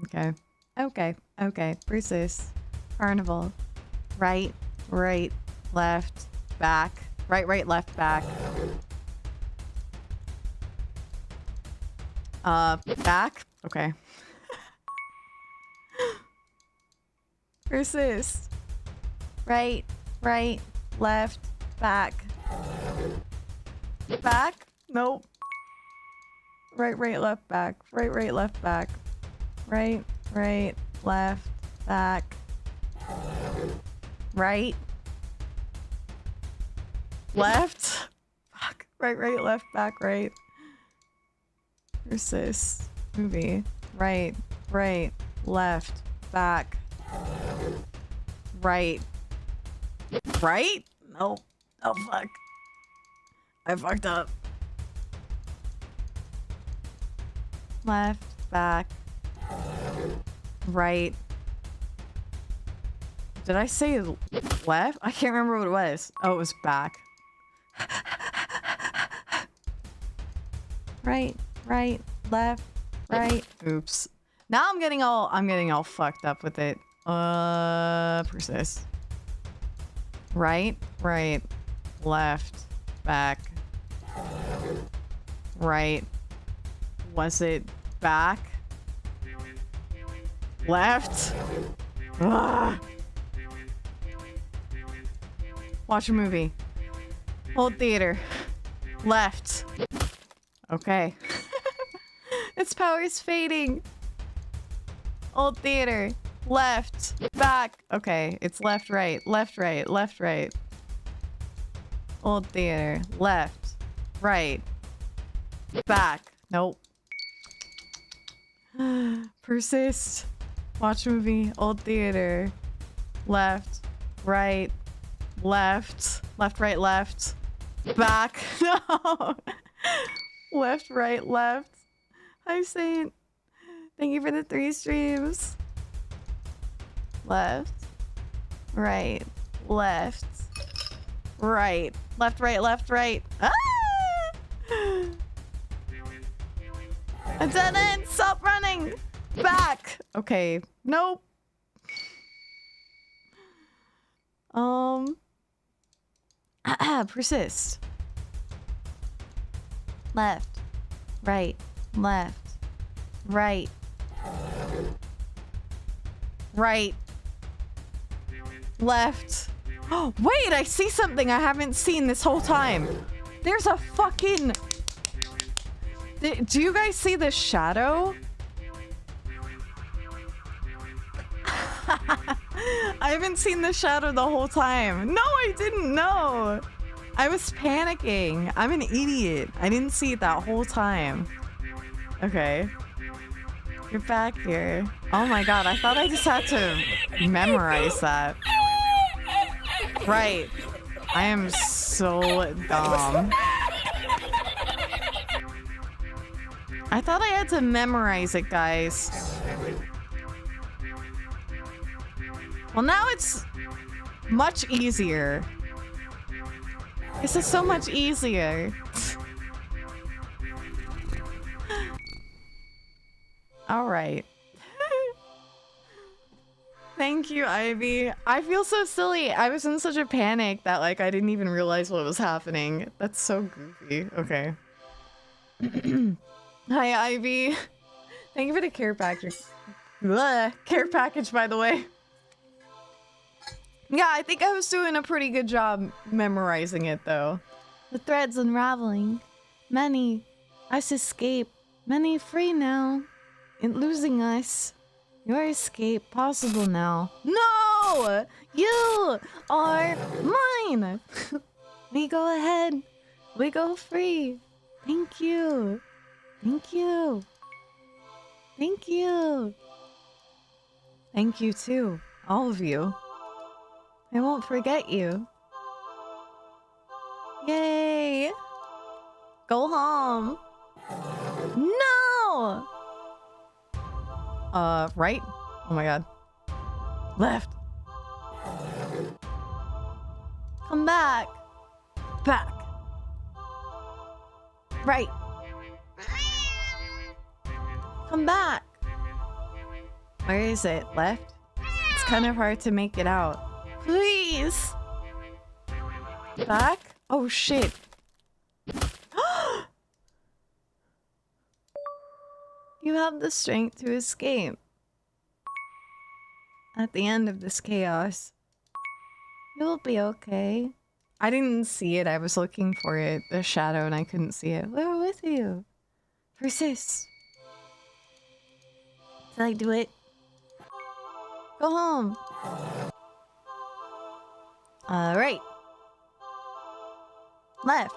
Okay. Okay. Okay. Persist. Carnival. Right. Right. Left. Back. Right, right, left, back. Back? Okay. Persist. Right, right, left, back. Back? Nope. Right, right, left, back. Right, right, left, back. Right, right, left, back. Right. Left. Fuck. Right, right, left, back, right. Persist. Movie. Right, right, left, back. Right. Right? Nope. Oh, fuck. I fucked up. Left, back. Right. Did I say left? I can't remember what it was. Oh, it was back. Right, right, left, right. Oops. Now I'm getting all fucked up with it. Persist. Right, right, left, back. Right. Was it back? Left? Ugh. Watch a movie. Hold theater. Left. Okay. Its power is fading. Old theater. Left. Back. Okay. It's left, right. Left, right. Left, right. Old theater. Left. Right. Back. Nope. Persist. Watch movie. Old theater. Left. Right. Left. Left, right, left. Back. No. Left, right, left. Hi, Saint. Thank you for the 3 streams. Left. Right. Left. Right. Left, right, left, right. Ah! A dead end. Stop running. Back. Okay. Nope. Persist. Left. Right. Left. Right. Right. Left. Oh, wait, I see something I haven't seen this whole time. There's a fucking... Do you guys see this shadow? I haven't seen the shadow the whole time. No, I didn't know. I was panicking. I'm an idiot. I didn't see it that whole time. Okay. You're back here. Oh my god, I thought I just had to memorize that. Right. I am so dumb. I thought I had to memorize it, guys. Well, now it's much easier. This is so much easier. All right. Thank you, Ivy. I feel so silly. I was in such a panic that like I didn't even realize what was happening. That's so goofy. Okay. Hi, Ivy. Thank you for the care package. Care package, by the way. Yeah, I think I was doing a pretty good job memorizing it, though. The threads unraveling. Many us escape. Many free now. In losing us. Your escape possible now. No! You are mine! We go ahead. We go free. Thank you. Thank you. Thank you. Thank you too, all of you. I won't forget you. Yay! Go home. No! Right? Oh my god. Left. Come back. Back. Right. Come back. Where is it? Left? It's kind of hard to make it out. Please. Back? Oh shit. You have the strength to escape. At the end of this chaos, you'll be okay. I didn't see it. I was looking for it, the shadow, and I couldn't see it. We're with you. Persist. Did I do it? Go home. Right. Left.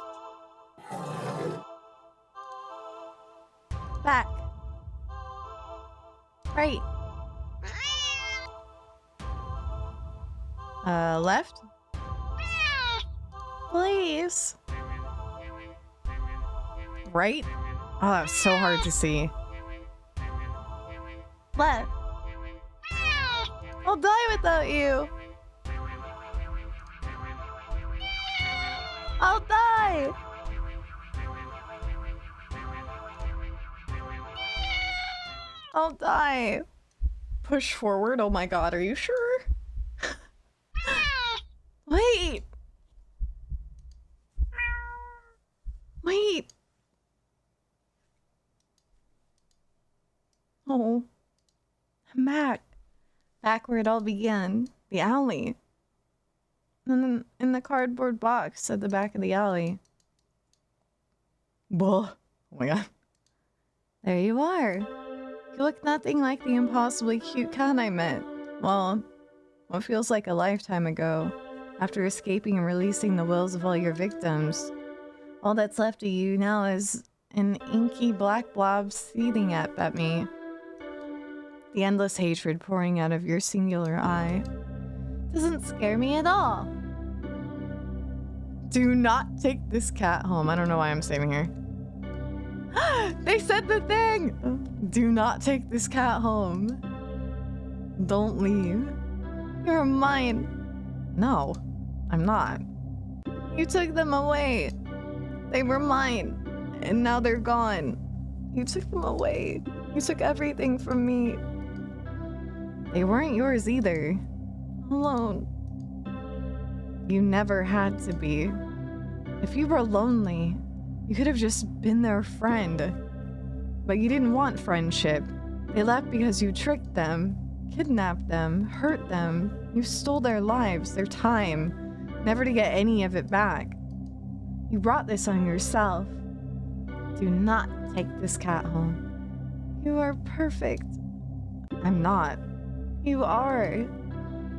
Back. Right. Left. Please. Right? Oh, that was so hard to see. Left. I'll die without you. I'll die. I'll die. Push forward. Oh my god, are you sure? Wait. Wait. Oh. I'm back. Back where it all began. The alley. And then in the cardboard box at the back of the alley. Whoa. Oh my god. There you are. You look nothing like the impossibly cute cat I met. Well, what feels like a lifetime ago. After escaping and releasing the wills of all your victims. All that's left of you now is an inky black blob seething at me. The endless hatred pouring out of your singular eye. Doesn't scare me at all. Do not take this cat home. I don't know why I'm saving her. They said the thing! Do not take this cat home. Don't leave. You're mine. No, I'm not. You took them away. They were mine. And now they're gone. You took them away. You took everything from me. They weren't yours either. Alone. You never had to be. If you were lonely, you could have just been their friend. But you didn't want friendship. They left because you tricked them, kidnapped them, hurt them. You stole their lives, their time, never to get any of it back. You brought this on yourself. Do not take this cat home. You are perfect. I'm not. You are.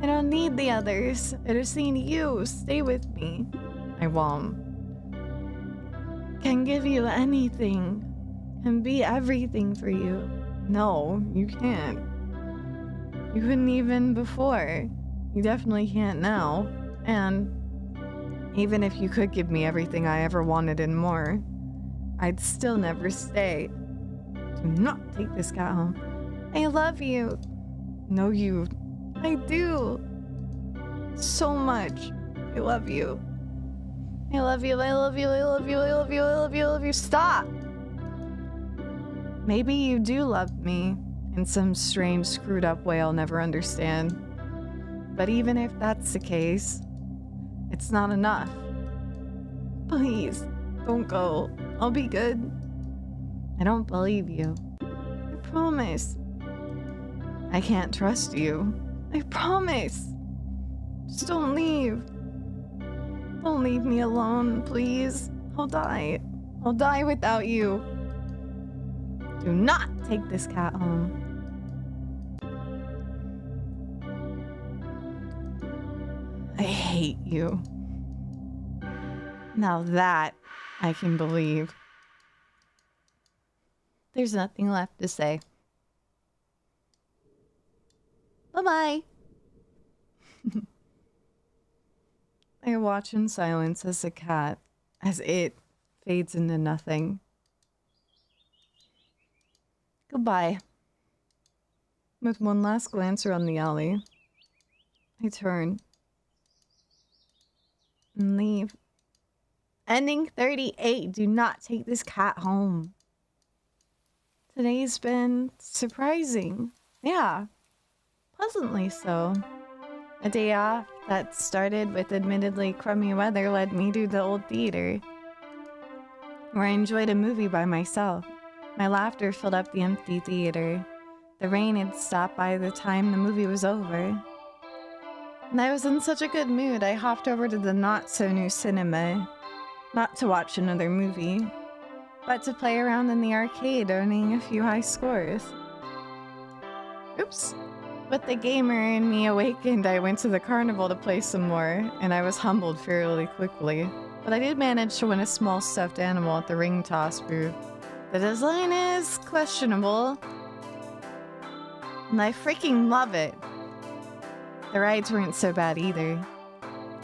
I don't need the others. I just need you. Stay with me. I won't. Can give you anything. Can be everything for you. No, you can't. You couldn't even before. You definitely can't now. And even if you could give me everything I ever wanted and more, I'd still never stay. Do not take this cat home. I love you. No, I do. So much. I love you. I love you. I love you. I love you. I love you. I love you. I love you. Stop. Maybe you do love me in some strange, screwed up way I'll never understand. But even if that's the case, it's not enough. Please, don't go. I'll be good. I don't believe you. I promise. I can't trust you. I promise. Just don't leave. Don't leave me alone, please. I'll die. I'll die without you. Do not take this cat home. I hate you. Now that I can believe. There's nothing left to say. Bye-bye. I watch in silence as the cat, as it fades into nothing. Goodbye. With one last glance around the alley, I turn and leave. Ending 38. Do not take this cat home. Today's been surprising. Yeah. Pleasantly so. A day off that started with admittedly crummy weather led me to the old theater, where I enjoyed a movie by myself. My laughter filled up the empty theater. The rain had stopped by the time the movie was over. And I was in such a good mood, I hopped over to the not-so-new cinema. Not to watch another movie, but to play around in the arcade, earning a few high scores. Oops. With the gamer in me awakened, I went to the carnival to play some more, and I was humbled fairly quickly. But I did manage to win a small stuffed animal at the ring toss booth. The design is questionable, and I freaking love it. The rides weren't so bad either.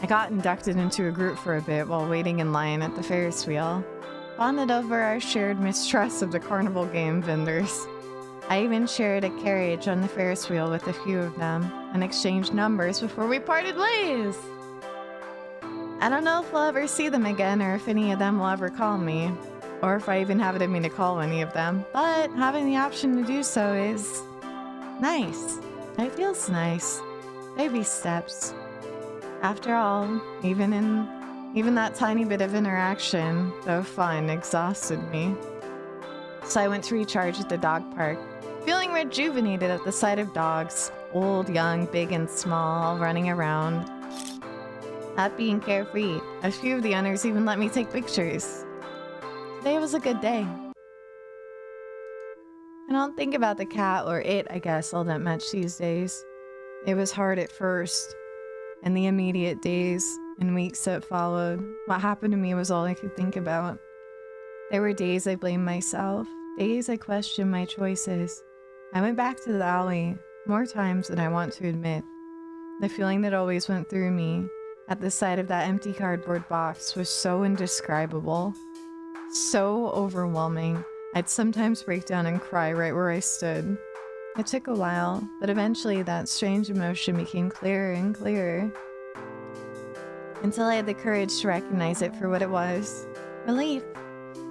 I got inducted into a group for a bit while waiting in line at the Ferris wheel, bonded over our shared mistrust of the carnival game vendors. I even shared a carriage on the Ferris wheel with a few of them, and exchanged numbers before we parted ways. I don't know if we'll ever see them again, or if any of them will ever call me, or if I even have it in me to call any of them, but having the option to do so is nice. It feels nice. Baby steps. After all, even that tiny bit of interaction, though fun, exhausted me. So I went to recharge at the dog park, feeling rejuvenated at the sight of dogs, old, young, big and small, running around. Happy and carefree. A few of the owners even let me take pictures. Today was a good day. I don't think about the cat, or it, I guess, all that much these days. It was hard at first. In the immediate days and weeks that followed, what happened to me was all I could think about. There were days I blamed myself, days I questioned my choices. I went back to the alley more times than I want to admit. The feeling that always went through me at the sight of that empty cardboard box was so indescribable, so overwhelming. I'd sometimes break down and cry right where I stood. It took a while, but eventually that strange emotion became clearer and clearer, until I had the courage to recognize it for what it was. Relief.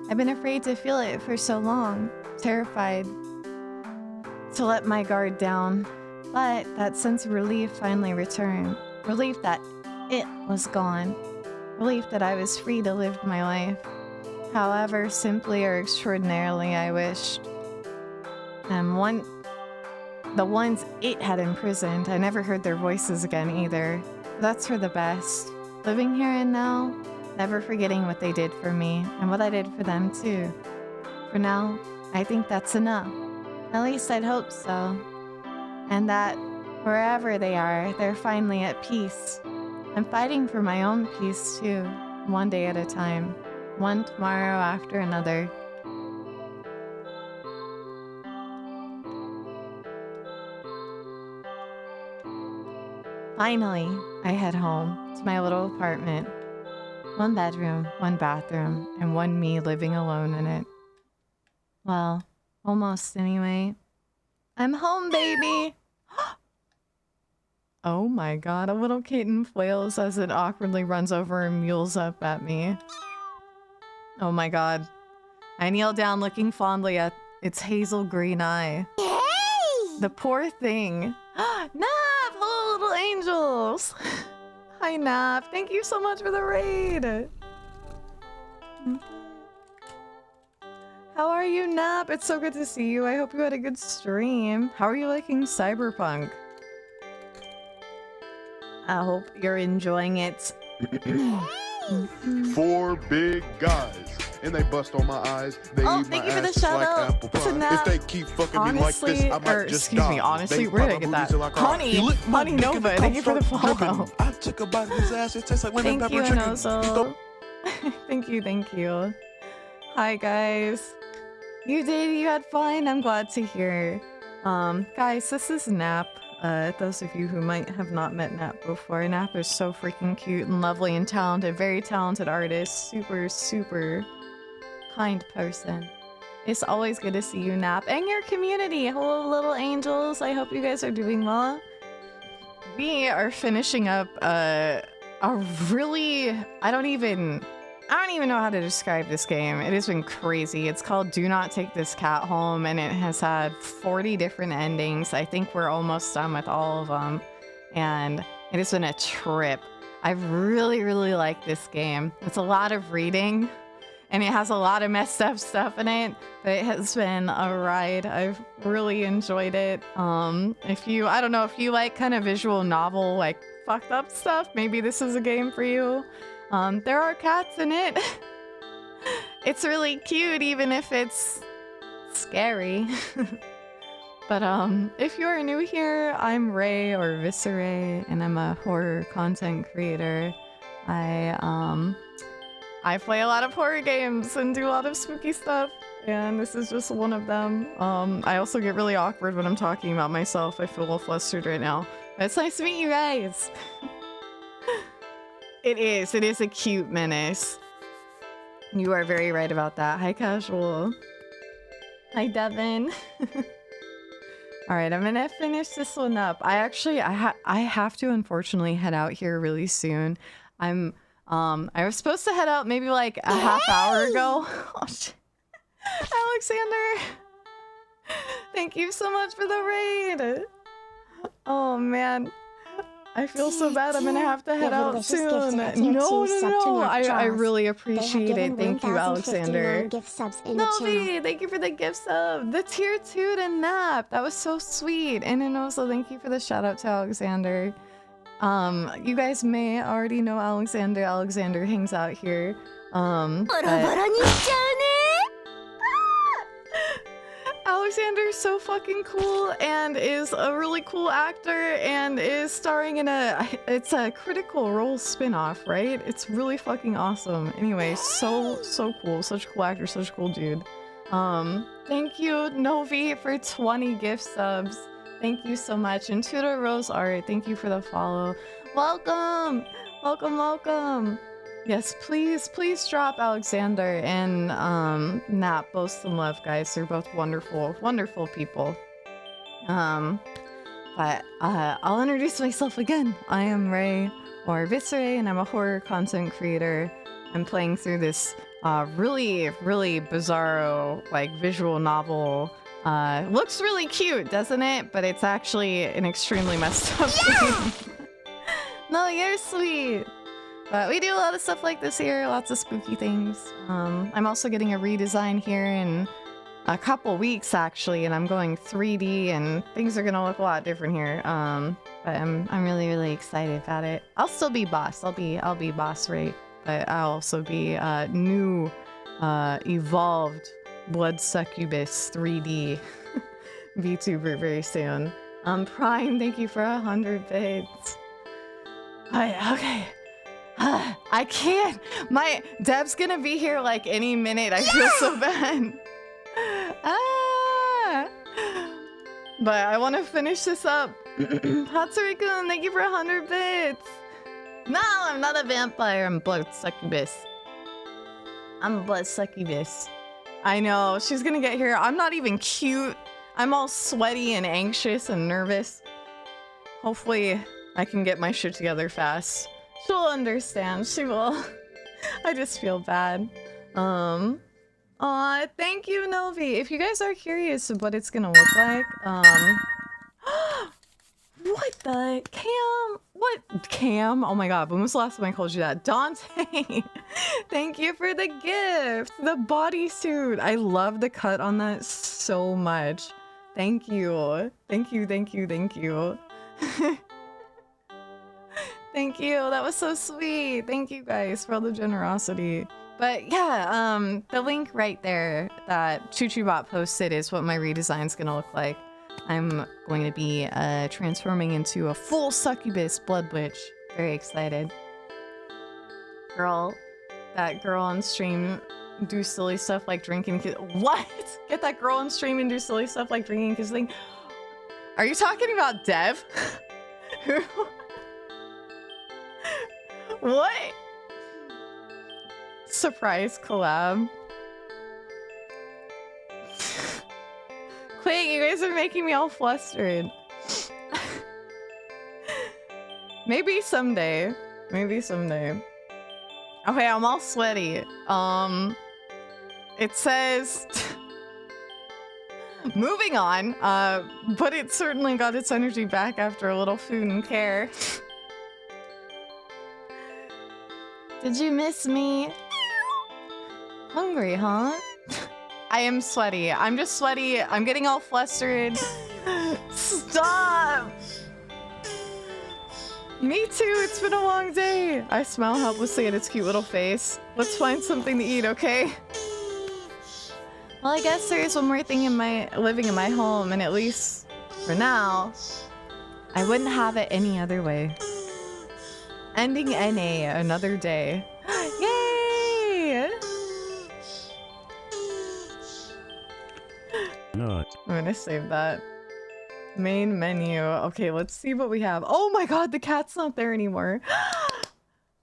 I've been afraid to feel it for so long, terrified to let my guard down, but that sense of relief finally returned. Relief that it was gone. Relief that I was free to live my life, however simply or extraordinarily I wished. And the ones it had imprisoned, I never heard their voices again either. That's for the best. Living here and now, never forgetting what they did for me, and what I did for them too. For now, I think that's enough. At least I'd hope so. And that Wherever they are, they're finally at peace. I'm fighting for my own peace too, one day at a time, one tomorrow after another. Finally, I head home to my little apartment. 1 bedroom, 1 bathroom, and 1 me living alone in it. Well, almost anyway. I'm home, baby! Oh my god, a little kitten flails as it awkwardly runs over and mews up at me. Oh my god. I kneel down looking fondly at its hazel green eye. Hey! The poor thing. Nap! Hello, little angels! Hi, Nap. Thank you so much for the raid! How are you, Nap? It's so good to see you. I hope you had a good stream. How are you liking Cyberpunk? I hope you're enjoying it. 4 big guys, and they bust on my eyes. They Oh, eat thank my you for the ass just like shout out apple to pie. Nap. If they keep fucking me like this, Honestly, I might or just excuse die. me, honestly, They where did I pop get my that? booties till I cry. Honey, He licked my Honey dick and Nova, the thank you for the coke started follow. dripping. I took a bite of his ass. It tastes like lemon Thank pepper you, chicken. Nozo. Thank you, thank you. Hi, guys. You did, you had fun. I'm glad to hear. Guys, this is Nap. Those of you who might have not met Nap before, Nap is so freaking cute and lovely and talented. Very talented artist. Super, super kind person. It's always good to see you, Nap, and your community. Hello, little angels. I hope you guys are doing well. We are finishing up a really... I don't even know how to describe this game. It has been crazy. It's called Do Not Take This Cat Home, and it has had 40 different endings. I think we're almost done with all of them, and it has been a trip. I really, really like this game. It's a lot of reading, and it has a lot of messed up stuff in it, but it has been a ride. I've really enjoyed it. I don't know, if you like kind of visual novel, like fucked up stuff, maybe this is a game for you. There are cats in it. It's really cute, even if it's scary. But if you are new here, I'm Ray or 𝗟𝗡𝗖, and I'm a horror content creator. I play a lot of horror games and do a lot of spooky stuff, and this is just one of them. I also get really awkward when I'm talking about myself. I feel a little flustered right now. But it's nice to meet you guys. It is a cute menace. You are very right about that. Hi, Casual. Hi, Devin. All right, I'm gonna finish this one up. I have to unfortunately head out here really soon. I was supposed to head out maybe like a half hour ago. Oh, shit. Alexander, thank you so much for the raid. Oh man. I feel so bad. I'm gonna have to head out soon. No. I really appreciate it. Thank you, Alexander. Novi, thank you for the gift sub. The tier 2 to Nap. That was so sweet. And then also thank you for the shout out to Alexander. You guys may already know Alexander. Alexander hangs out here. Alexander's so fucking cool and is a really cool actor and is starring in it's a Critical Role spin-off, right? It's really fucking awesome. Anyway, so cool. Such a cool actor, such a cool dude. Thank you, Novi, for 20 gift subs. Thank you so much. And Tudor Rose Art, thank you for the follow. Welcome! Welcome! Yes, please drop Alexander and Nap, both some love, guys. They're both wonderful people. But I'll introduce myself again. I am Ray, or 𝗟𝗡𝗖𝗓, and I'm a horror content creator. I'm playing through this really bizarro, like, visual novel. Looks really cute, doesn't it? But it's actually an extremely messed up game. No, you're sweet. But we do a lot of stuff like this here, lots of spooky things. I'm also getting a redesign here in a couple weeks, actually, and I'm going 3D, and things are gonna look a lot different here. But I'm really excited about it. I'll still be boss. I'll be boss Ray, but I'll also be new, evolved blood succubus 3D VTuber very soon. Prime, thank you for 100 bits. Okay. I can't. My Deb's gonna be here like any minute. I feel so bad. But I want to finish this up. Hatsuri-kun, thank you for 100 bits. No, I'm not a vampire. I'm blood succubus. I'm blood succubus. I know. She's gonna get here. I'm not even cute. I'm all sweaty and anxious and nervous. Hopefully, I can get my shit together fast. She'll understand. She will. I just feel bad. Aw, thank you, Novi. If you guys are curious of what it's gonna look like, what the? Cam? What? Cam? Oh my god, when was the last time I called you that? Dante! Thank you for the gift! The bodysuit! I love the cut on that so much. Thank you. Thank you, thank you, thank you. Thank you, that was so sweet. Thank you guys for all the generosity. But yeah, the link right there that 𝗟𝗡𝗏𝗏bot posted is what my redesign's gonna look like. I'm going to be transforming into a full succubus blood witch. Very excited. Girl, that girl on stream do silly stuff like drinking. What? Get that girl on stream and do silly stuff like drinking kissing. Are you talking about Dev? What? Surprise collab. Quick, you guys are making me all flustered. Maybe someday. Maybe someday. Okay, I'm all sweaty. It says... Moving on, but it certainly got its energy back after a little food and care. Did you miss me? Hungry, huh? I am sweaty. I'm just sweaty. I'm getting all flustered. Stop! Me too, it's been a long day. I smile helplessly at its cute little face. Let's find something to eat, okay? Well, I guess there is one more thing in living in my home, and at least for now, I wouldn't have it any other way. Ending NA another day. Yay! No. I'm gonna save that. Main menu. Okay, let's see what we have. Oh my god, the cat's not there anymore.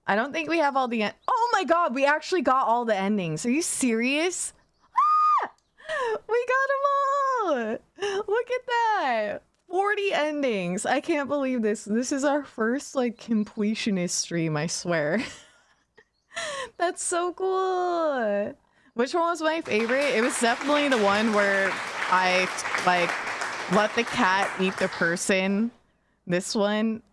I don't think we have all the oh my god, we actually got all the endings. Are you serious? Ah! We got them all! Look at that! 40 endings. I can't believe this. This is our first, like, completionist stream, I swear. That's so cool! Which one was my favorite? It was definitely the one where I, like, let the cat eat the person. This one.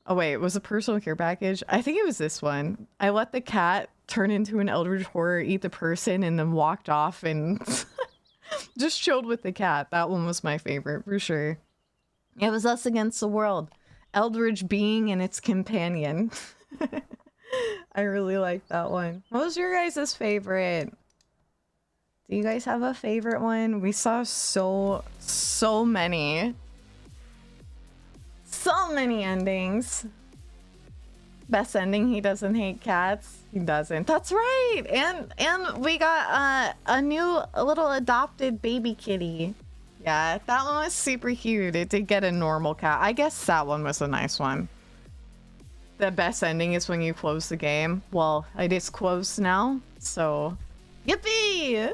Oh wait, it was a personal care package. I think it was this one. I let the cat turn into an eldritch horror, eat the person, and then walked off and just chilled with the cat. That one was my favorite for sure. It was us against the world. Eldritch being and its companion. I really like that one. What was your guys' favorite? Do you guys have a favorite one? We saw so many. So many endings. Best ending, he doesn't hate cats. He doesn't. That's right. And we got a new little adopted baby kitty. Yeah, that one was super cute. It did get a normal cat. I guess that one was a nice one. The best ending is when you close the game. Well, it is closed now, so yippee!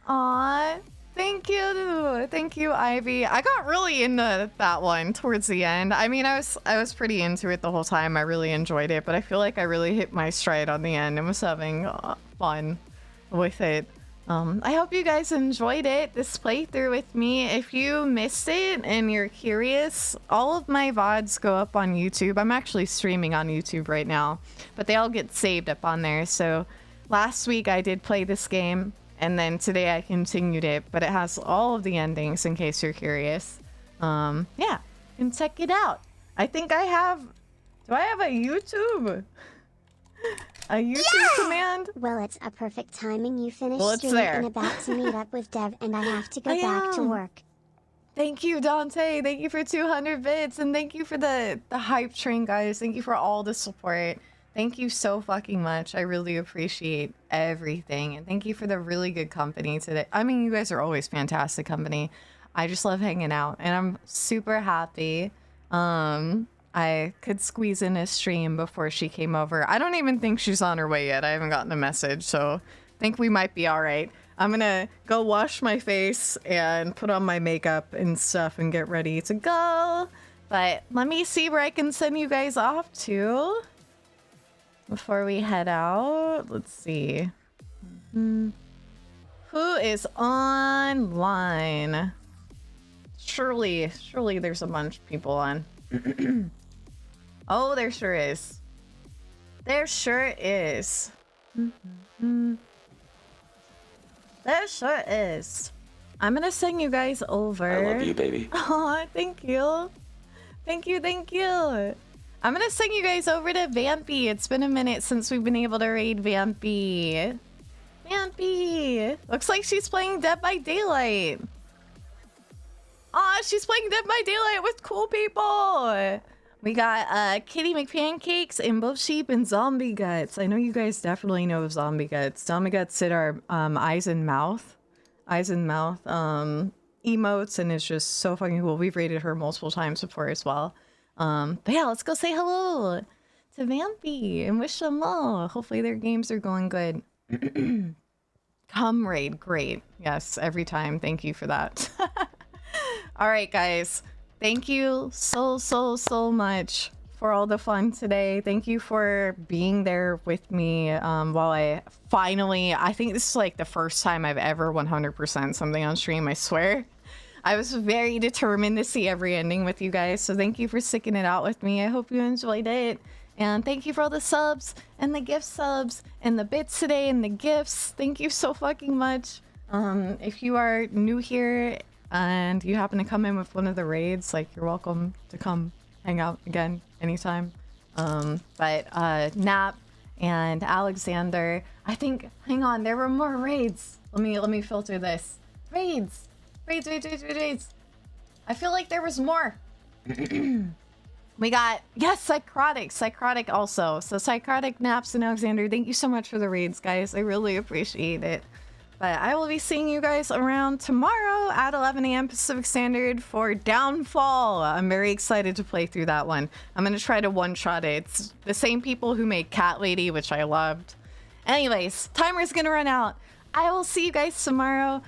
Aw, thank you, Ivy. I got really into that one towards the end. I mean, I was pretty into it the whole time. I really enjoyed it, but I feel like I really hit my stride on the end and was having fun with it. I hope you guys enjoyed it, this playthrough with me. If you missed it and you're curious, all of my VODs go up on YouTube. I'm actually streaming on YouTube right now, but they all get saved up on there. So last week I did play this game, and then today I continued it, but it has all of the endings in case you're curious. Yeah, you can check it out. I think I have... Do I have a YouTube? A YouTube command? Well, it's a perfect timing. You finished Well, it's streaming there. and about to meet up with Dev, and I have to go back to work. Thank you, Dante. Thank you for 200 bits. And thank you for the hype train, guys. Thank you for all the support. Thank you so fucking much. I really appreciate everything. And thank you for the really good company today. I mean, you guys are always fantastic company. I just love hanging out. And I'm super happy I could squeeze in a stream before she came over. I don't even think she's on her way yet. I haven't gotten a message. So I think we might be all right. I'm gonna go wash my face and put on my makeup and stuff and get ready to go. But let me see where I can send you guys off to before we head out. Let's see. Who is online? Surely there's a bunch of people on. Oh, there sure is. There sure is. There sure is. I'm gonna send you guys over. I love you, baby. Oh, thank you. Thank you. I'm gonna send you guys over to Vampy. It's been a minute since we've been able to raid Vampy. Vampy! Looks like she's playing Dead by Daylight. Aw, she's playing Dead by Daylight with cool people. We got Kitty McPancakes and Both Sheep and Zombie Guts. I know you guys definitely know of Zombie Guts. Zombie Guts did our eyes and mouth emotes, and it's just so fucking cool. We've rated her multiple times before as well. But yeah, let's go say hello to Vampy and wish them well. Hopefully their games are going good. Come raid, great. Yes, every time. Thank you for that. All right, guys. Thank you so much for all the fun today. Thank you for being there with me while I think this is like the first time I've ever 100% something on stream, I swear. I was very determined to see every ending with you guys, so thank you for sticking it out with me. I hope you enjoyed it. And thank you for all the subs and the gift subs and the bits today and the gifts. Thank you so fucking much. If you are new here and you happen to come in with one of the raids, like, you're welcome to come hang out again anytime. But Nap and Alexander, I think, hang on, there were more raids. Let me filter this. Raids. I feel like there was more. We got, yes, Psychotic also. So Psychotic, Naps, and Alexander, thank you so much for the raids, guys. I really appreciate it. But I will be seeing you guys around tomorrow at 11 a.m. Pacific Standard for Downfall. I'm very excited to play through that one. I'm going to try to one-shot it. It's the same people who made Cat Lady, which I loved. Anyways, timer's going to run out. I will see you guys tomorrow.